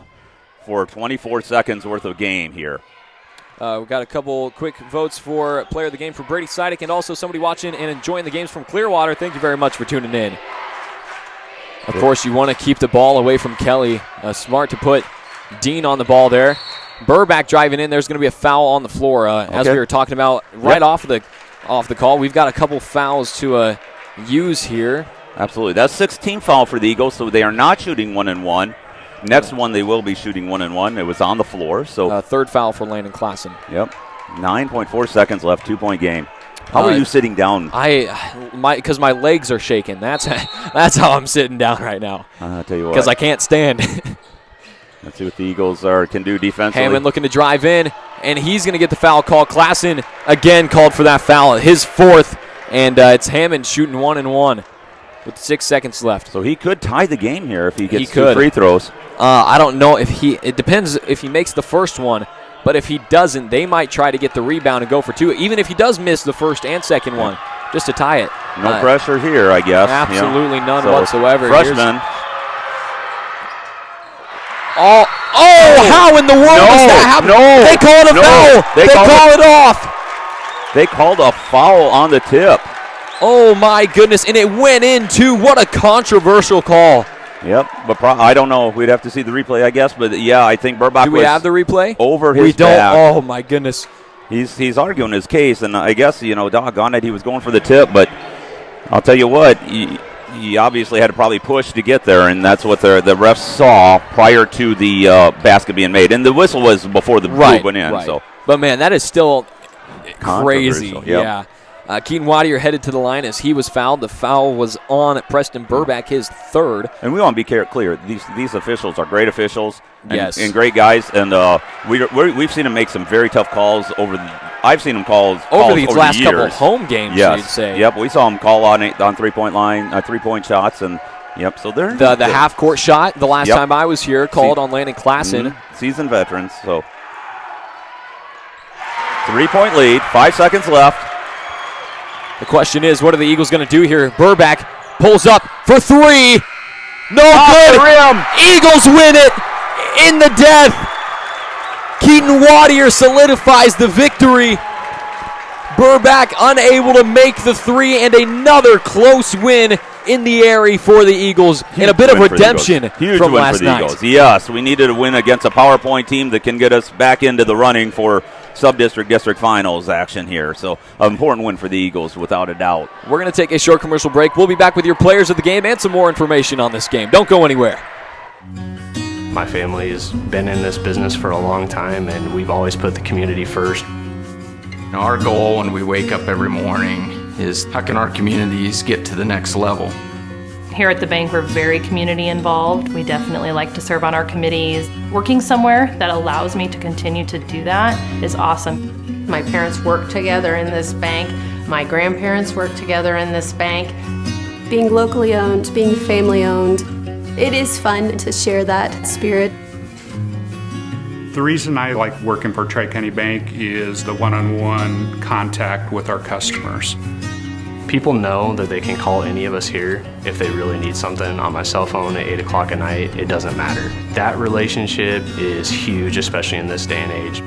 Speaker 6: for 24 seconds worth of game here?
Speaker 10: We've got a couple quick votes for player of the game for Brady Sidek, and also somebody watching and enjoying the games from Clearwater. Thank you very much for tuning in. Of course, you want to keep the ball away from Kelly. Smart to put Dean on the ball there. Burback driving in. There's going to be a foul on the floor, as we were talking about right off the call. We've got a couple fouls to use here.
Speaker 6: Absolutely. That's 16 foul for the Eagles, so they are not shooting 1-and-1. Next one, they will be shooting 1-and-1. It was on the floor. So
Speaker 10: third foul for Landon Klassen.
Speaker 6: Yep. 9.4 seconds left, 2-point game. How are you sitting down?
Speaker 10: Because my legs are shaking. That's how I'm sitting down right now.
Speaker 6: I'll tell you what.
Speaker 10: Because I can't stand.
Speaker 6: Let's see what the Eagles can do defensively.
Speaker 10: Hammond looking to drive in, and he's going to get the foul call. Klassen again called for that foul, his fourth, and it's Hammond shooting 1-and-1. with 6 seconds left.
Speaker 6: So he could tie the game here if he gets
Speaker 10: could.
Speaker 6: 2 free throws.
Speaker 10: I don't know if it depends if he makes the first one, but if he doesn't, they might try to get the rebound and go for 2, even if he does miss the first and second one, just to tie it.
Speaker 6: No pressure here, I guess.
Speaker 10: Absolutely none
Speaker 6: So
Speaker 10: whatsoever.
Speaker 6: Freshman.
Speaker 10: How in the world does that happen?
Speaker 6: No,
Speaker 10: they call it a foul. They call it off.
Speaker 6: They called a foul on the tip.
Speaker 10: Oh, my goodness, and it went in, too. What a controversial call.
Speaker 6: Yep, but I don't know. We'd have to see the replay, I guess. But, yeah, I think Burbach
Speaker 10: Do we have the replay?
Speaker 6: Over his
Speaker 10: We don't.
Speaker 6: back.
Speaker 10: Oh, my goodness.
Speaker 6: He's arguing his case, and I guess, doggone it, he was going for the tip. But I'll tell you what, he obviously had to probably push to get there, and that's what the refs saw prior to the basket being made. And the whistle was before the move went in.
Speaker 10: Right.
Speaker 6: So.
Speaker 10: But, man, that is still crazy.
Speaker 6: Yep.
Speaker 10: Yeah. Keaton Wattier headed to the line as he was fouled. The foul was on Preston Burbach, his third.
Speaker 6: And we want to be clear. These officials are great officials and great guys. And we've seen them make some very tough calls I've seen them call
Speaker 10: over these last
Speaker 6: years.
Speaker 10: Couple home games,
Speaker 6: yes.
Speaker 10: you'd say.
Speaker 6: Yep, we saw them call on 3-point line, 3-point shots. And, yep, so they're
Speaker 10: the half-court shot the last time I was here called on Landon Klassen.
Speaker 6: Mm-hmm. Seasoned veterans. So 3-point lead, 5 seconds left.
Speaker 10: The question is, what are the Eagles going to do here? Burbach pulls up for 3. No good. Eagles win it in the death. Keaton Wattier solidifies the victory. Burbach unable to make the 3, and another close win in the area for the Eagles. And a bit of redemption from last night.
Speaker 6: Eagles. Yes, we needed a win against a PowerPoint team that can get us back into the running for sub-district, district finals action here. So an important win for the Eagles, without a doubt.
Speaker 10: We're going to take a short commercial break. We'll be back with your players of the game and some more information on this game. Don't go anywhere.
Speaker 12: My family has been in this business for a long time, and we've always put the community first.
Speaker 13: Our goal when we wake up every morning is how can our communities get to the next level?
Speaker 14: Here at the bank, we're very community involved. We definitely like to serve on our committees. Working somewhere that allows me to continue to do that is awesome.
Speaker 15: My parents work together in this bank. My grandparents work together in this bank.
Speaker 16: Being locally owned, being family owned, it is fun to share that spirit.
Speaker 7: The reason I like working for Tri-County Bank is the one-on-one contact with our customers.
Speaker 12: People know that they can call any of us here if they really need something on my cell phone at 8 o'clock at night. It doesn't matter. That relationship is huge, especially in this day and age.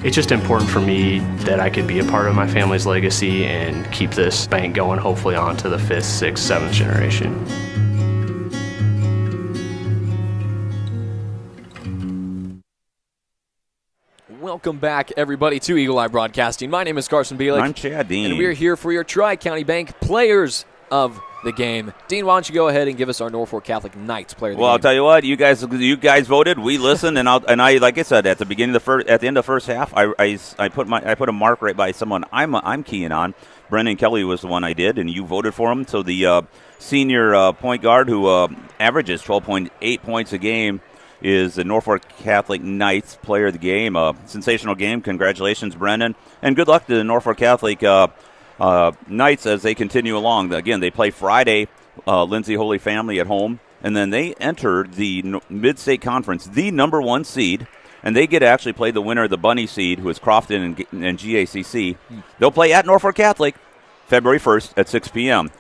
Speaker 12: It's just important for me that I could be a part of my family's legacy and keep this bank going, hopefully on to the 5th, 6th, 7th generation.
Speaker 10: Welcome back, everybody, to Eagle Eye Broadcasting. My name is Carson Bielik.
Speaker 6: I'm Chad Dean.
Speaker 10: And we're here for your Tri-County Bank players of the game. Dean, why don't you go ahead and give us our Norfolk Catholic Knights player of the game?
Speaker 6: Well, I'll tell you what, you guys voted. We listened, and I like I said at the beginning of at the end of the first half, I put a mark right by someone I'm keying on. Brendan Kelly was the one I did, and you voted for him. So the senior point guard who averages 12.8 points a game is the Norfolk Catholic Knights player of the game. Sensational game. Congratulations, Brendan. And good luck to the Norfolk Catholic Knights as they continue along. Again, they play Friday, Lindsay Holy Family at home. And then they enter the Mid-State Conference, the number 1 seed. And they get to actually play the winner of the Bunny seed, who is Crofton and GACC. They'll play at Norfolk Catholic February 1st at 6 p.m.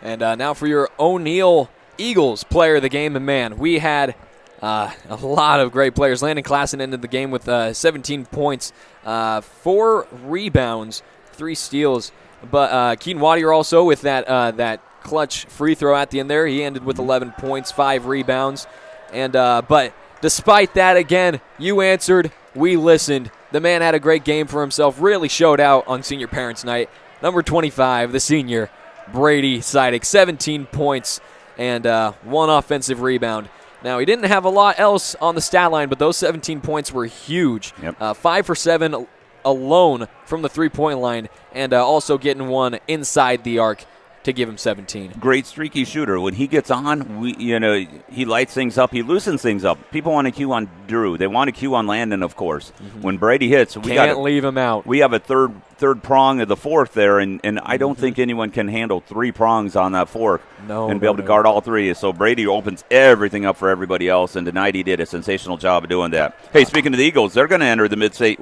Speaker 10: And now for your O'Neill Eagles player of the game. And, man, we had a lot of great players. Landon Klassen ended the game with 17 points, 4 rebounds, 3 steals. But Keaton Wattier also with that clutch free throw at the end there. He ended with 11 points, 5 rebounds. And but despite that, again, you answered, we listened. The man had a great game for himself, really showed out on Senior Parents Night. Number 25, the senior, Brady Sidek, 17 points and 1 offensive rebound. Now, he didn't have a lot else on the stat line, but those 17 points were huge.
Speaker 6: Yep.
Speaker 10: 5 for 7 alone from the three-point line, and also getting one inside the arc. to give him 17.
Speaker 6: Great streaky shooter. When he gets on, he lights things up. He loosens things up. People want to cue on Drew. They want to cue on Landon, of course. When Brady hits, we
Speaker 10: can't leave him out.
Speaker 6: We have a third prong of the fourth there, and I don't think anyone can handle 3 prongs on that fork and be able to guard all 3. So Brady opens everything up for everybody else, and tonight he did a sensational job of doing that. Hey, speaking of the Eagles, they're going to enter the Mid-State.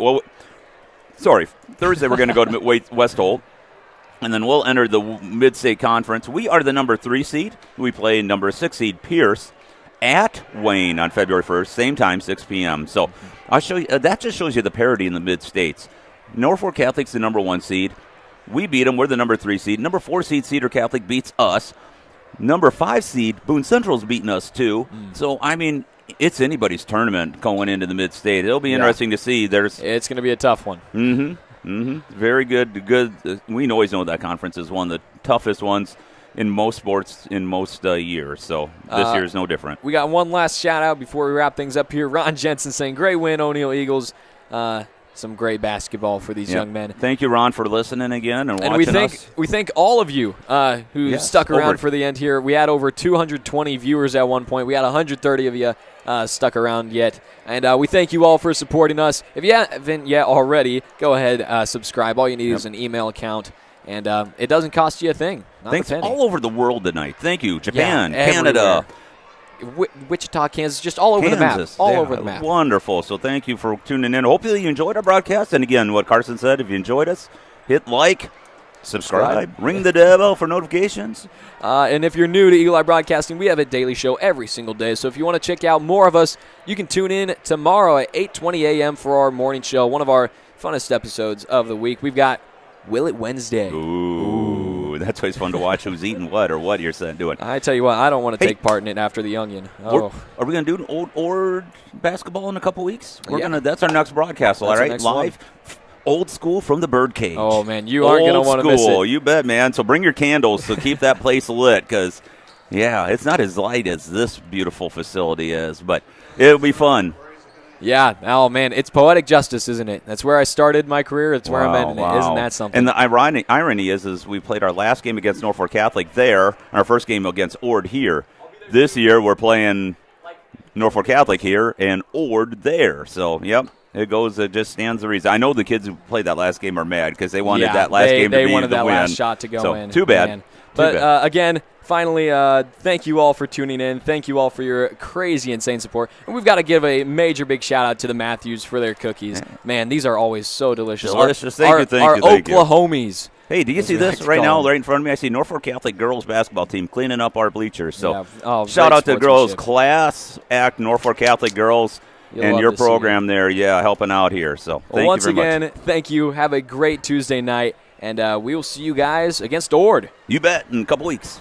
Speaker 6: Thursday we're going to go to West Holt. And then we'll enter the Mid-State Conference. We are the number 3 seed. We play number 6 seed Pierce at Wayne on February 1st, same time, 6 p.m. So I'll show you. That just shows you the parity in the Mid-States. Norfolk Catholic's the number 1 seed. We beat them. We're the number 3 seed. Number 4 seed Cedar Catholic beats us. Number 5 seed Boone Central's beating us too. So I mean, it's anybody's tournament going into the Mid-State. It'll be interesting to see.
Speaker 10: It's going to be a tough one.
Speaker 6: Very good. We always know that conference is one of the toughest ones in most sports in most years. So this year is no different.
Speaker 10: We got one last shout out before we wrap things up here. Ron Jensen saying, "Great win, O'Neill Eagles." Some great basketball for these young men.
Speaker 6: Thank you, Ron, for listening again and watching us.
Speaker 10: We thank all of you who stuck around for the end here. We had over 220 viewers at one point. We had 130 of you stuck around yet. And we thank you all for supporting us. If you haven't yet already, go ahead, subscribe. All you need is an email account. And it doesn't cost you a thing.
Speaker 6: Thanks all over the world tonight. Thank you. Japan, Canada.
Speaker 10: Wichita, Kansas, just all over the map. All over the map.
Speaker 6: Wonderful. So thank you for tuning in. Hopefully you enjoyed our broadcast. And again, what Carson said, if you enjoyed us, hit like, subscribe, ring the bell for notifications.
Speaker 10: And if you're new to Eagle Eye Broadcasting, we have a daily show every single day. So if you want to check out more of us, you can tune in tomorrow at 8:20 a.m. for our morning show, one of our funnest episodes of the week. We've got Will It Wednesday.
Speaker 6: Ooh, that's always fun to watch who's eating what or what you're doing.
Speaker 10: I tell you what, I don't want to take part in it after the Onion.
Speaker 6: Oh. Are we going to do an old Ord basketball in a couple weeks? That's our next broadcast, all right? Live. Old school from the birdcage.
Speaker 10: Oh, man, you aren't going to want to miss it.
Speaker 6: You bet, man. So bring your candles to keep that place lit because, it's not as light as this beautiful facility is, but it'll be fun.
Speaker 10: Yeah. Oh, man, it's poetic justice, isn't it? That's where I started my career. It's where I'm ending it. Isn't that something?
Speaker 6: And the irony is we played our last game against Norfolk Catholic there, and our first game against Ord here. This year we're playing Norfolk Catholic here and Ord there. So, it just stands the reason. I know the kids who played that last game are mad because they wanted that last game to be the win.
Speaker 10: They wanted that last shot to go in.
Speaker 6: Too bad.
Speaker 10: Man. But, again, finally, thank you all for tuning in. Thank you all for your crazy, insane support. And we've got to give a major big shout-out to the Matthews for their cookies. Man, these are always so delicious.
Speaker 6: Thank you.
Speaker 10: Our Oklahomies.
Speaker 6: Hey, do you see this right now, right in front of me? I see Norfolk Catholic girls basketball team cleaning up our bleachers. So shout out to girls, class act, Norfolk Catholic girls. And your program there, helping out here. So thank you very much.
Speaker 10: Once again, thank you. Have a great Tuesday night. And we will see you guys against Ord.
Speaker 6: You bet, in a couple weeks.